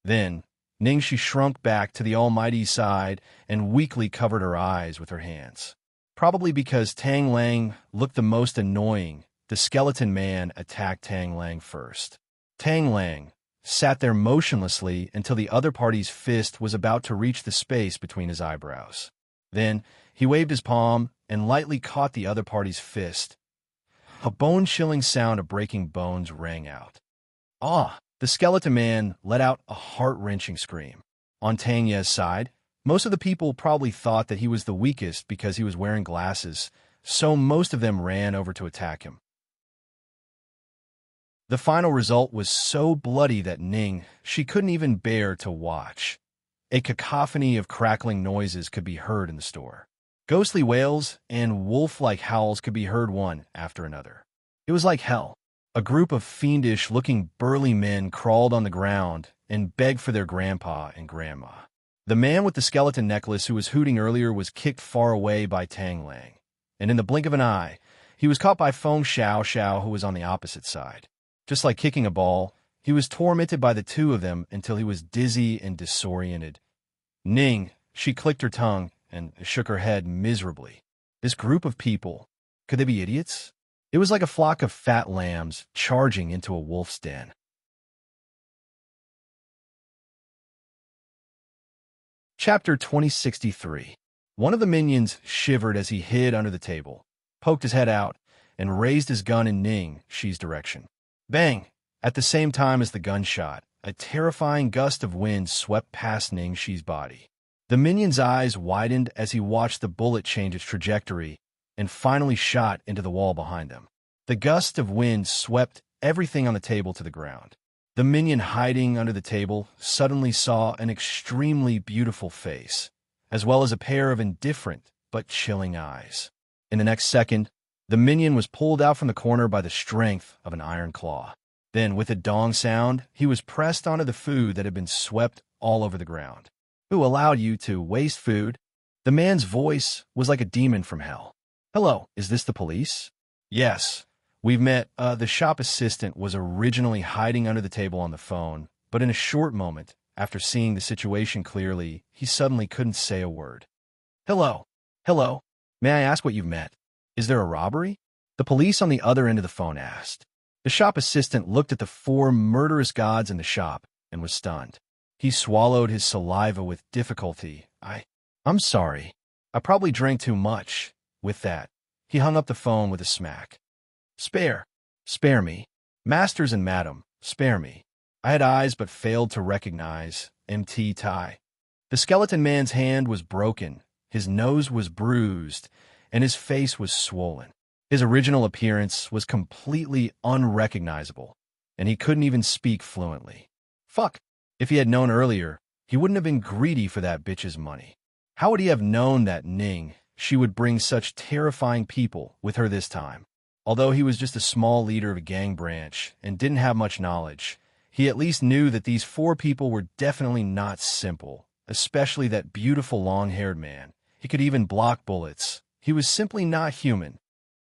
Then, Ning Shi shrunk back to the Almighty's side and weakly covered her eyes with her hands. Probably because Tang Lang looked the most annoying, the skeleton man attacked Tang Lang first. Tang Lang sat there motionlessly until the other party's fist was about to reach the space between his eyebrows. Then, he waved his palm and lightly caught the other party's fist. A bone-chilling sound of breaking bones rang out. Ah! The skeleton man let out a heart-wrenching scream. On Tang Yi's side, most of the people probably thought that he was the weakest because he was wearing glasses, so most of them ran over to attack him. The final result was so bloody that Ning Shi couldn't even bear to watch. A cacophony of crackling noises could be heard in the store. Ghostly wails and wolf-like howls could be heard one after another. It was like hell. A group of fiendish-looking burly men crawled on the ground and begged for their grandpa and grandma. The man with the skeleton necklace who was hooting earlier was kicked far away by Tang Lang, and in the blink of an eye, he was caught by Feng Xiaoxiao, who was on the opposite side. Just like kicking a ball, he was tormented by the two of them until he was dizzy and disoriented. Ning, she clicked her tongue and shook her head miserably. This group of people, could they be idiots? It was like a flock of fat lambs charging into a wolf's den. Chapter 2063. One of the minions shivered as he hid under the table, poked his head out, and raised his gun in Ning Shi's direction. Bang! At the same time as the gunshot, a terrifying gust of wind swept past Ning Shi's body. The minion's eyes widened as he watched the bullet change its trajectory and finally shot into the wall behind them. The gust of wind swept everything on the table to the ground. The minion hiding under the table suddenly saw an extremely beautiful face, as well as a pair of indifferent but chilling eyes. In the next second, the minion was pulled out from the corner by the strength of an iron claw. Then, with a dong sound, he was pressed onto the food that had been swept all over the ground. Who allowed you to waste food? The man's voice was like a demon from hell. Hello, is this the police? Yes. We've met. The shop assistant was originally hiding under the table on the phone, but in a short moment, after seeing the situation clearly, he suddenly couldn't say a word. Hello. Hello. May I ask what you've met? Is there a robbery? The police on the other end of the phone asked. The shop assistant looked at the four murderous gods in the shop and was stunned. He swallowed his saliva with difficulty. I'm sorry. I probably drank too much. With that, he hung up the phone with a smack. Spare me. Masters and madam, spare me. I had eyes but failed to recognize MT Tai. The skeleton man's hand was broken, his nose was bruised, and his face was swollen. His original appearance was completely unrecognizable, and he couldn't even speak fluently. Fuck. If he had known earlier, he wouldn't have been greedy for that bitch's money. How would he have known that Ning Shi would bring such terrifying people with her this time? Although he was just a small leader of a gang branch and didn't have much knowledge, he at least knew that these four people were definitely not simple, especially that beautiful long-haired man. He could even block bullets. He was simply not human.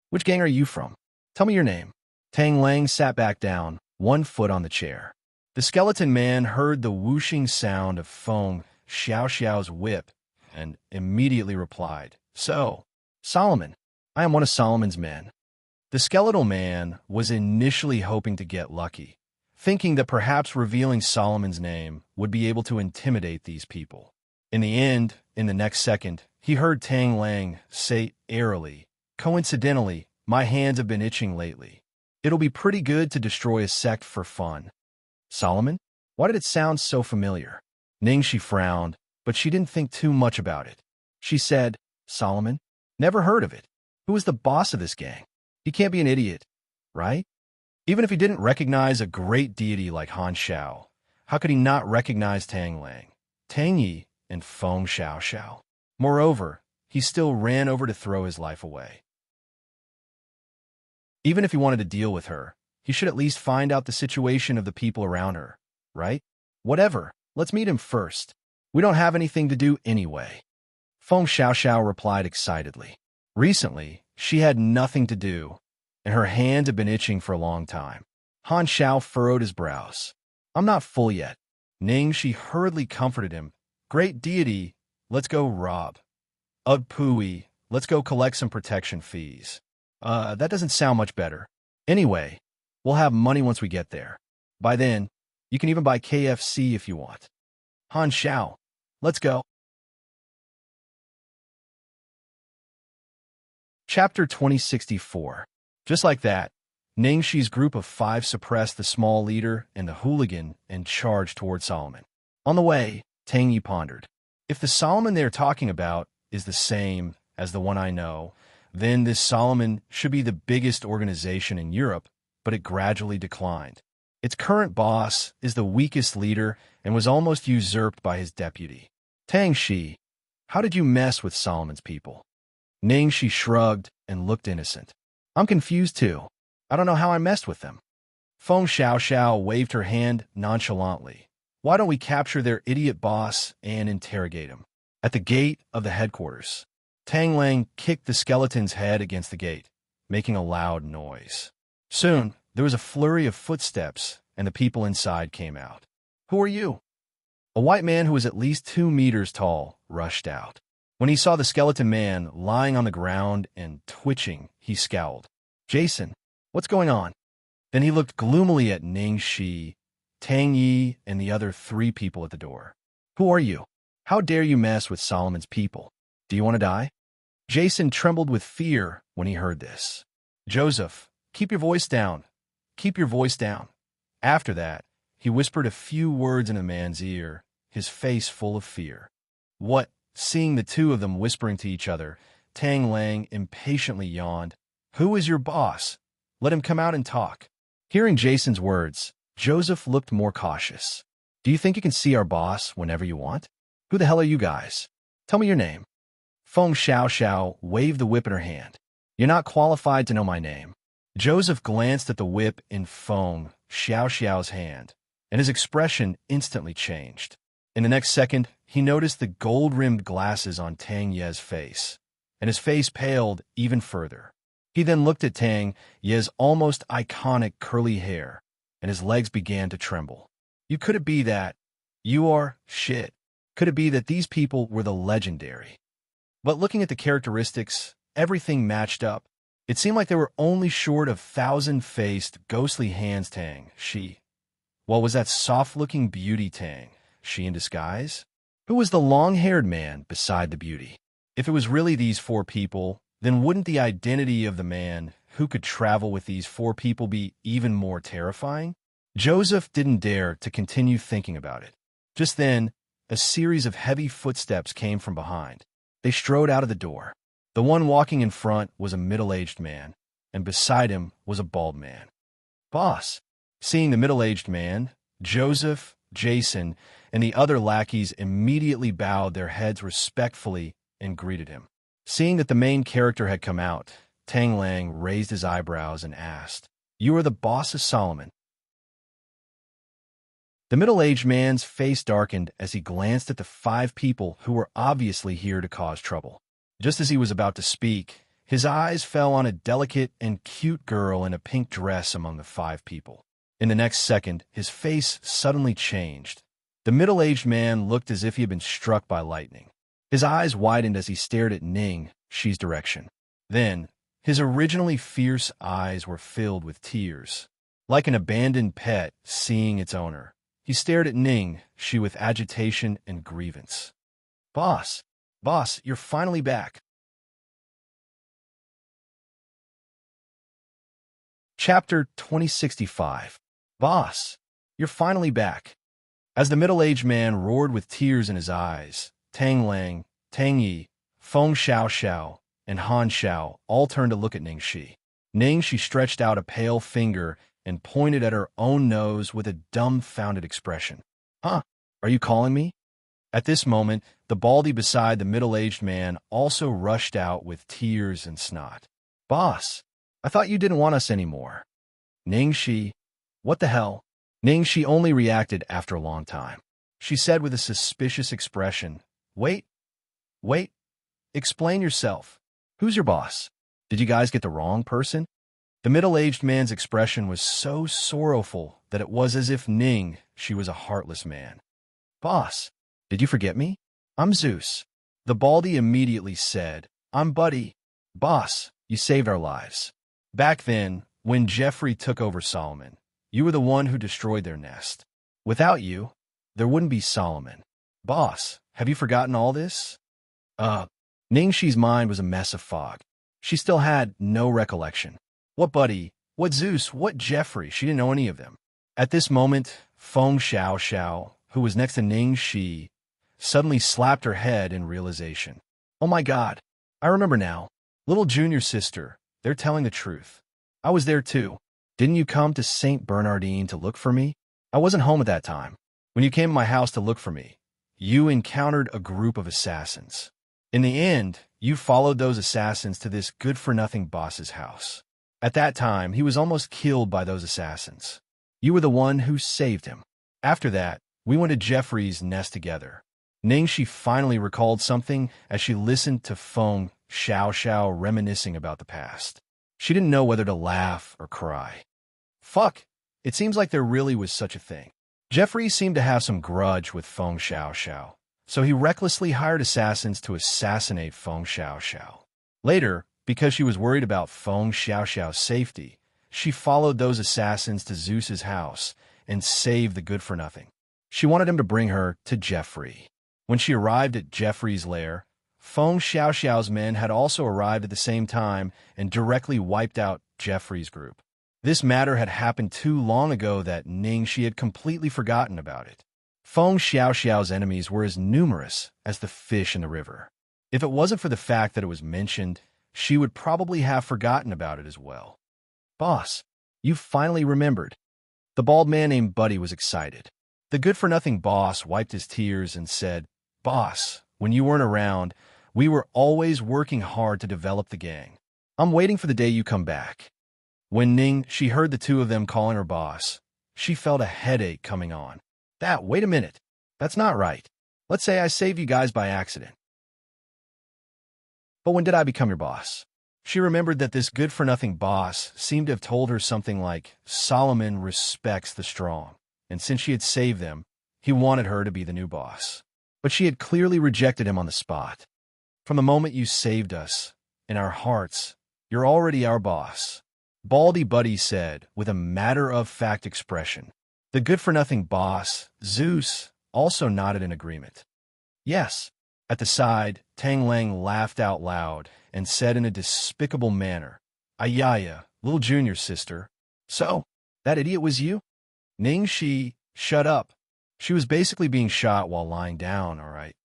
Which gang are you from? Tell me your name. Tang Lang sat back down, one foot on the chair. The skeleton man heard the whooshing sound of Feng Xiao Xiao's whip and immediately replied, So, Solomon, I am one of Solomon's men. The skeletal man was initially hoping to get lucky, thinking that perhaps revealing Solomon's name would be able to intimidate these people. In the end, in the next second, he heard Tang Lang say airily, Coincidentally, my hands have been itching lately. It'll be pretty good to destroy a sect for fun. Solomon? Why did it sound so familiar? Ning Shi frowned, but she didn't think too much about it. She said, Solomon? Never heard of it. Who is the boss of this gang? He can't be an idiot, right? Even if he didn't recognize a great deity like Han Xiao, how could he not recognize Tang Lang, Tang Yi, and Feng Xiao Xiao? Moreover, he still ran over to throw his life away. Even if he wanted to deal with her, he should at least find out the situation of the people around her, right? Whatever, let's meet him first. We don't have anything to do anyway. Feng Xiao Xiao replied excitedly. Recently, she had nothing to do, and her hands had been itching for a long time. Han Xiao furrowed his brows. I'm not full yet. Ning Shi hurriedly comforted him. Great deity, let's go rob. Pui, let's go collect some protection fees. That doesn't sound much better. Anyway, we'll have money once we get there. By then, you can even buy KFC if you want. Han Xiao, let's go. Chapter 2064. Just like that, Ning Shi's group of 5 suppressed the small leader and the hooligan and charged toward Solomon. On the way, Tang Yi pondered. If the Solomon they're talking about is the same as the one I know, then this Solomon should be the biggest organization in Europe, but it gradually declined. Its current boss is the weakest leader and was almost usurped by his deputy. Tang Shi, how did you mess with Solomon's people? Ning Shi shrugged and looked innocent. I'm confused too. I don't know how I messed with them. Feng Xiao Xiao waved her hand nonchalantly. Why don't we capture their idiot boss and interrogate him? At the gate of the headquarters, Tang Lang kicked the skeleton's head against the gate, making a loud noise. Soon, there was a flurry of footsteps, and the people inside came out. Who are you? A white man who was at least 2 meters tall rushed out. When he saw the skeleton man lying on the ground and twitching, he scowled. Jason, what's going on? Then he looked gloomily at Ning Shi, Tang Yi, and the other 3 people at the door. Who are you? How dare you mess with Solomon's people? Do you want to die? Jason trembled with fear when he heard this. Joseph, keep your voice down. Keep your voice down. After that, he whispered a few words in the man's ear, his face full of fear. What? Seeing the 2 of them whispering to each other, Tang Lang impatiently yawned. Who is your boss? Let him come out and talk. Hearing Jason's words, Joseph looked more cautious. Do you think you can see our boss whenever you want? Who the hell are you guys? Tell me your name. Feng Xiao waved the whip in her hand. You're not qualified to know my name. Joseph glanced at the whip in Feng Xiao's hand, and his expression instantly changed. In the next second, he noticed the gold-rimmed glasses on Tang Ye's face, and his face paled even further. He then looked at Tang Ye's almost iconic curly hair, and his legs began to tremble. Could it be that you are shit? Could it be that these people were the legendary? But looking at the characteristics, everything matched up. It seemed like they were only short of thousand-faced, ghostly hands Tang Shi. Well, was that soft-looking beauty Tang Shi in disguise? Who was the long-haired man beside the beauty? If it was really these 4 people, then wouldn't the identity of the man who could travel with these 4 people be even more terrifying? Joseph didn't dare to continue thinking about it. Just then, a series of heavy footsteps came from behind. They strode out of the door. The one walking in front was a middle-aged man, and beside him was a bald man. Boss. Seeing the middle-aged man, Joseph, Jason, and the other lackeys immediately bowed their heads respectfully and greeted him. Seeing that the main character had come out, Tang Lang raised his eyebrows and asked, You are the boss of Solomon? The middle-aged man's face darkened as he glanced at the 5 people who were obviously here to cause trouble. Just as he was about to speak, his eyes fell on a delicate and cute girl in a pink dress among the 5 people. In the next second, his face suddenly changed. The middle-aged man looked as if he had been struck by lightning. His eyes widened as he stared at Ning Shi's direction. Then, his originally fierce eyes were filled with tears. Like an abandoned pet seeing its owner, he stared at Ning Shi with agitation and grievance. Boss, you're finally back. Chapter 2065. Boss, you're finally back. As the middle-aged man roared with tears in his eyes, Tang Lang, Tang Yi, Feng Xiao, and Han Xiao all turned to look at Ning Shi. Ning Shi stretched out a pale finger and pointed at her own nose with a dumbfounded expression. Huh? Are you calling me? At this moment, the baldy beside the middle-aged man also rushed out with tears and snot. Boss, I thought you didn't want us anymore. Ning Shi, what the hell? Ning Shi only reacted after a long time. She said with a suspicious expression, Wait, explain yourself. Who's your boss? Did you guys get the wrong person? The middle-aged man's expression was so sorrowful that it was as if Ning Shi was a heartless man. Boss, did you forget me? I'm Zeus. The baldy immediately said, I'm Buddy. Boss, you saved our lives. Back then, when Jeffrey took over Solomon, you were the one who destroyed their nest. Without you, there wouldn't be Solomon. Boss, have you forgotten all this? Ning Shi's mind was a mess of fog. She still had no recollection. What Buddy? What Zeus? What Jeffrey? She didn't know any of them. At this moment, Feng Xiao, who was next to Ning Shi, suddenly slapped her head in realization. Oh my God, I remember now. Little junior sister, they're telling the truth. I was there too. Didn't you come to St. Bernardine to look for me? I wasn't home at that time. When you came to my house to look for me, you encountered a group of assassins. In the end, you followed those assassins to this good-for-nothing boss's house. At that time, he was almost killed by those assassins. You were the one who saved him. After that, we went to Jeffrey's nest together. Ning Shi finally recalled something as she listened to Feng Xiao reminiscing about the past. She didn't know whether to laugh or cry. Fuck, it seems like there really was such a thing. Jeffrey seemed to have some grudge with Feng Xiao, so he recklessly hired assassins to assassinate Feng Xiao. Later, Because she was worried about Feng Xiaoxiao's safety, she followed those assassins to Zeus's house and saved the good-for-nothing. She wanted him to bring her to Jeffrey. When she arrived at Jeffrey's lair, Feng Xiaoxiao's men had also arrived at the same time and directly wiped out Jeffrey's group. This matter had happened too long ago that Ningxi had completely forgotten about it. Feng Xiaoxiao's enemies were as numerous as the fish in the river. If it wasn't for the fact that it was mentioned, she would probably have forgotten about it as well. "Boss, you finally remembered." The bald man named Buddy was excited. The good-for-nothing boss wiped his tears and said, "Boss, when you weren't around, we were always working hard to develop the gang. I'm waiting for the day you come back." When Ningxi heard the two of them calling her boss, she felt a headache coming on. Wait a minute. That's not right. Let's say I saved you guys by accident. But when did I become your boss? She remembered that this good-for-nothing boss seemed to have told her something like, Solomon respects the strong, and since she had saved them, he wanted her to be the new boss. But she had clearly rejected him on the spot. "From the moment you saved us, in our hearts, you're already our boss," Baldy Buddy said with a matter-of-fact expression. The good-for-nothing boss, Zeus, also nodded in agreement. "Yes." At the side, Tang Lang laughed out loud and said in a despicable manner, "Ayaya, little junior sister. So, that idiot was you?" Ningxi, shut up. She was basically being shot while lying down, all right.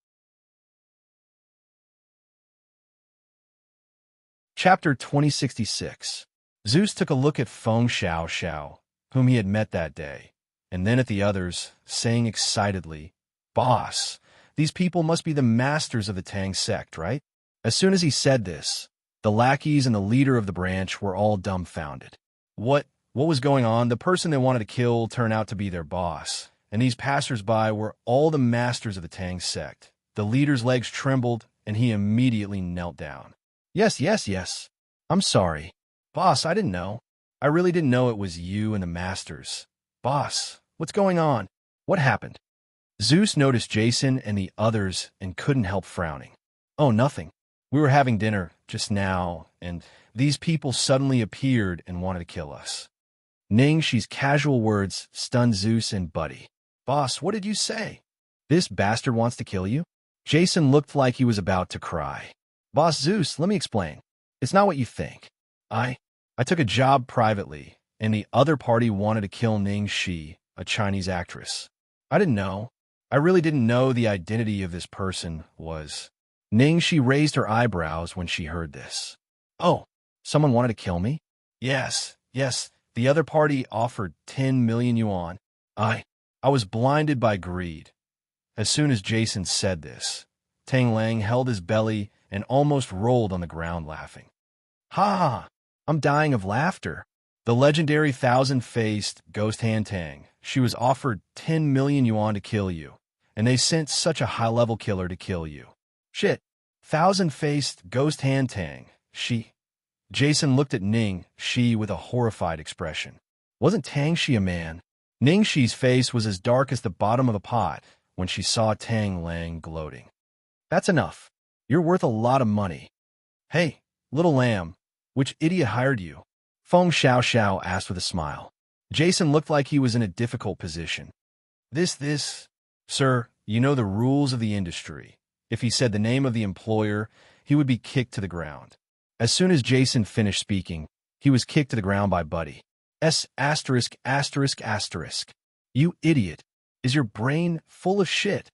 Chapter 2066. Zeus took a look at Feng Xiaoxiao, whom he had met that day, and then at the others, saying excitedly, "Boss, these people must be the masters of the Tang sect, right?" As soon as he said this, the lackeys and the leader of the branch were all dumbfounded. What was going on? The person they wanted to kill turned out to be their boss, and these passers-by were all the masters of the Tang sect. The leader's legs trembled, and he immediately knelt down. Yes. I'm sorry. Boss, I didn't know. I really didn't know it was you and the masters. Boss, what's going on? What happened?" Zeus noticed Jason and the others and couldn't help frowning. "Oh, nothing. We were having dinner just now, and these people suddenly appeared and wanted to kill us." Ningxi's casual words stunned Zeus and Buddy. "Boss, what did you say? This bastard wants to kill you?" Jason looked like he was about to cry. "Boss Zeus, let me explain. It's not what you think. I took a job privately, and the other party wanted to kill Ningxi, a Chinese actress. I didn't know. I really didn't know the identity of this person was." Ningxi raised her eyebrows when she heard this. "Oh, someone wanted to kill me?" Yes. The other party offered 10 million yuan. I was blinded by greed." As soon as Jason said this, Tang Lang held his belly and almost rolled on the ground laughing. "Ha! I'm dying of laughter. The legendary thousand-faced Ghost Hand Tang, she was offered 10 million yuan to kill you, and they sent such a high-level killer to kill you. Shit, thousand-faced Ghost Hand Tang, she..." Jason looked at Ningxi with a horrified expression. Wasn't Tangxi a man? Ningxi's face was as dark as the bottom of a pot when she saw Tang Lang gloating. "That's enough. You're worth a lot of money." "Hey, little lamb, which idiot hired you?" Feng Xiaoxiao asked with a smile. Jason looked like he was in a difficult position. This, sir, you know the rules of the industry. If he said the name of the employer, he would be kicked to the ground. As soon as Jason finished speaking, he was kicked to the ground by Buddy. *******. You idiot. Is your brain full of shit?"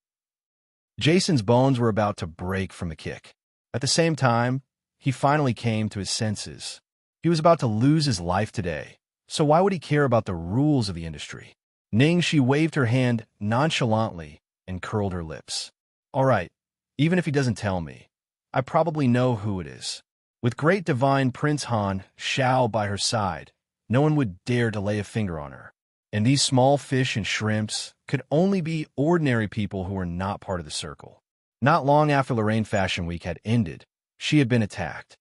Jason's bones were about to break from the kick. At the same time, he finally came to his senses. He was about to lose his life today, so why would he care about the rules of the industry? Ningxi waved her hand nonchalantly and curled her lips. "All right, even if he doesn't tell me, I probably know who it is. With great divine Prince Han Shao by her side, no one would dare to lay a finger on her. And these small fish and shrimps could only be ordinary people who were not part of the circle." Not long after Lorraine Fashion Week had ended, she had been attacked.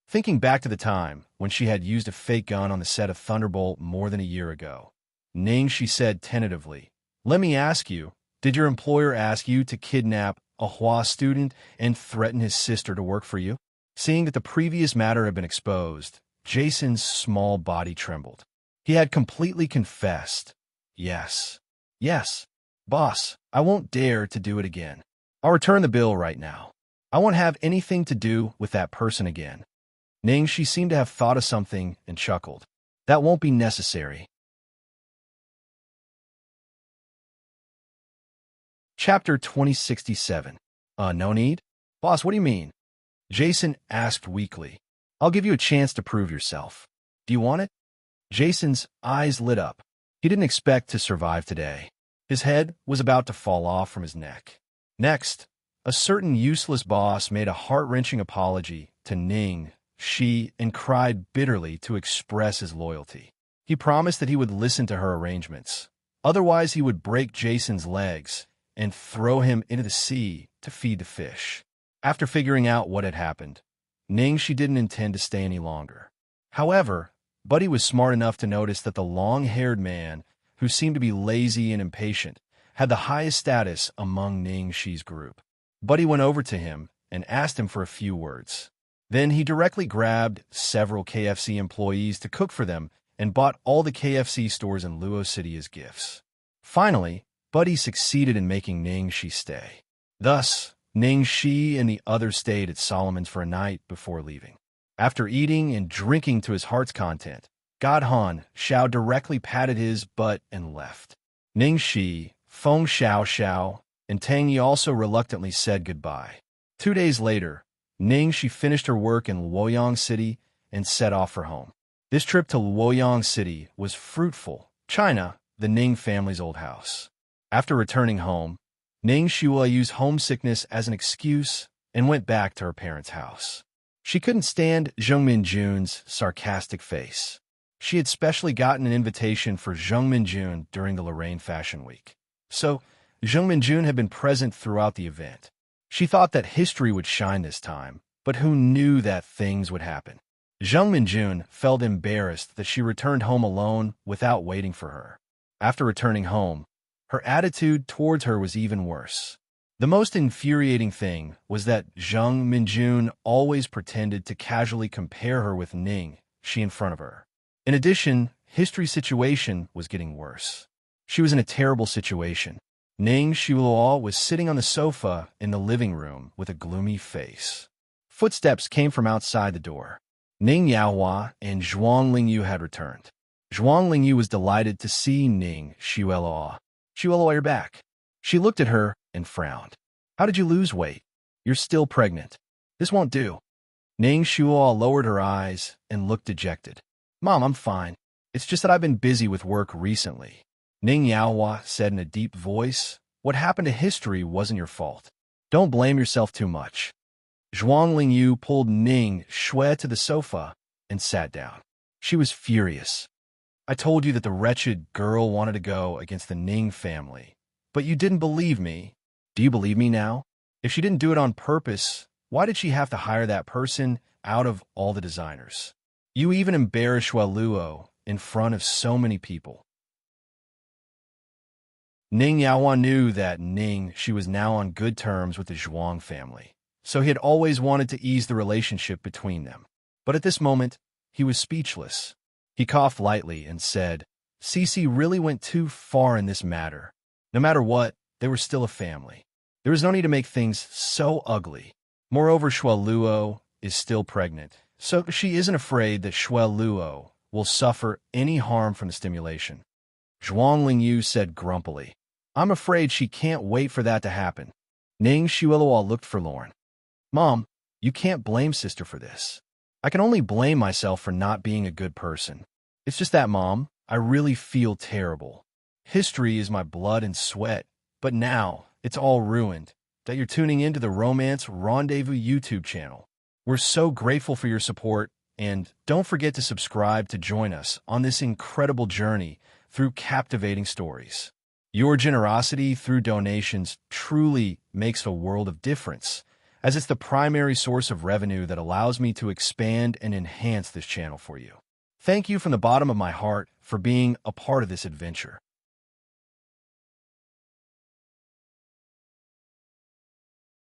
Thinking back to the time when she had used a fake gun on the set of Thunderbolt more than a year ago, Ningxi said tentatively, "Let me ask you, did your employer ask you to kidnap a Hua student and threaten his sister to work for you?" Seeing that the previous matter had been exposed, Jason's small body trembled. He had completely confessed. Yes. Yes. Boss, I won't dare to do it again. I'll return the bill right now. I won't have anything to do with that person again. Ning, she seemed to have thought of something and chuckled. That won't be necessary. Chapter 2067. No need? Boss, what do you mean? Jason asked weakly. I'll give you a chance to prove yourself. Do you want it? Jason's eyes lit up. He didn't expect to survive today. His head was about to fall off from his neck. Next, a certain useless boss made a heart-wrenching apology to Ning, Shi, and cried bitterly to express his loyalty. He promised that he would listen to her arrangements. Otherwise, he would break Jason's legs and throw him into the sea to feed the fish. After figuring out what had happened, Ning, she didn't intend to stay any longer. However, Buddy was smart enough to notice that the long-haired man, who seemed to be lazy and impatient, had the highest status among Ning Shi's group. Buddy went over to him and asked him for a few words. Then he directly grabbed several KFC employees to cook for them and bought all the KFC stores in Luo City as gifts. Finally, Buddy succeeded in making Ning Shi stay. Thus, Ning Shi and the others stayed at Solomon's for a night before leaving. After eating and drinking to his heart's content, God Han Xiao directly patted his butt and left. Ning Shi, Feng Xiao Xiao, and Tang Yi also reluctantly said goodbye. 2 days later, Ning Shi finished her work in Luoyang City and set off for home. This trip to Luoyang City was fruitful. China, the Ning family's old house. After returning home, Ning Shihua used homesickness as an excuse and went back to her parents' house. She couldn't stand Zheng Minjun's sarcastic face. She had specially gotten an invitation for Zheng Minjun during the Lorraine Fashion Week. So, Zheng Minjun had been present throughout the event. She thought that history would shine this time, but who knew that things would happen? Zheng Minjun felt embarrassed that she returned home alone without waiting for her. After returning home, her attitude towards her was even worse. The most infuriating thing was that Zheng Minjun always pretended to casually compare her with Ning Shi in front of her. In addition, history's situation was getting worse. She was in a terrible situation. Ning Xiluo was sitting on the sofa in the living room with a gloomy face. Footsteps came from outside the door. Ning Yaohua and Zhuang Lingyu had returned. Zhuang Lingyu was delighted to see Ning Xiluo. Xiluo, you're back. She looked at her and frowned. How did you lose weight? You're still pregnant. This won't do. Ning Xiluo lowered her eyes and looked dejected. Mom, I'm fine. It's just that I've been busy with work recently. Ning Yaohua said in a deep voice, what happened to history wasn't your fault. Don't blame yourself too much. Zhuang Lingyu pulled Ning Shui to the sofa and sat down. She was furious. I told you that the wretched girl wanted to go against the Ning family, but you didn't believe me. Do you believe me now? If she didn't do it on purpose, why did she have to hire that person out of all the designers? You even embarrassed Shui Luo in front of so many people. Ning Yaohua knew that Ning Shi was now on good terms with the Zhuang family, so he had always wanted to ease the relationship between them. But at this moment, he was speechless. He coughed lightly and said, Cici really went too far in this matter. No matter what, they were still a family. There was no need to make things so ugly. Moreover, Shui Luo is still pregnant, so she isn't afraid that Shui Luo will suffer any harm from the stimulation. Zhuang Lingyu said grumpily, I'm afraid she can't wait for that to happen. Ning Xiluo looked forlorn. Mom, you can't blame sister for this. I can only blame myself for not being a good person. It's just that, Mom, I really feel terrible. History is my blood and sweat, but now it's all ruined. That you're tuning into the Romance Rendezvous YouTube channel. We're so grateful for your support, and don't forget to subscribe to join us on this incredible journey through captivating stories. Your generosity through donations truly makes a world of difference, as it's the primary source of revenue that allows me to expand and enhance this channel for you. Thank you from the bottom of my heart for being a part of this adventure.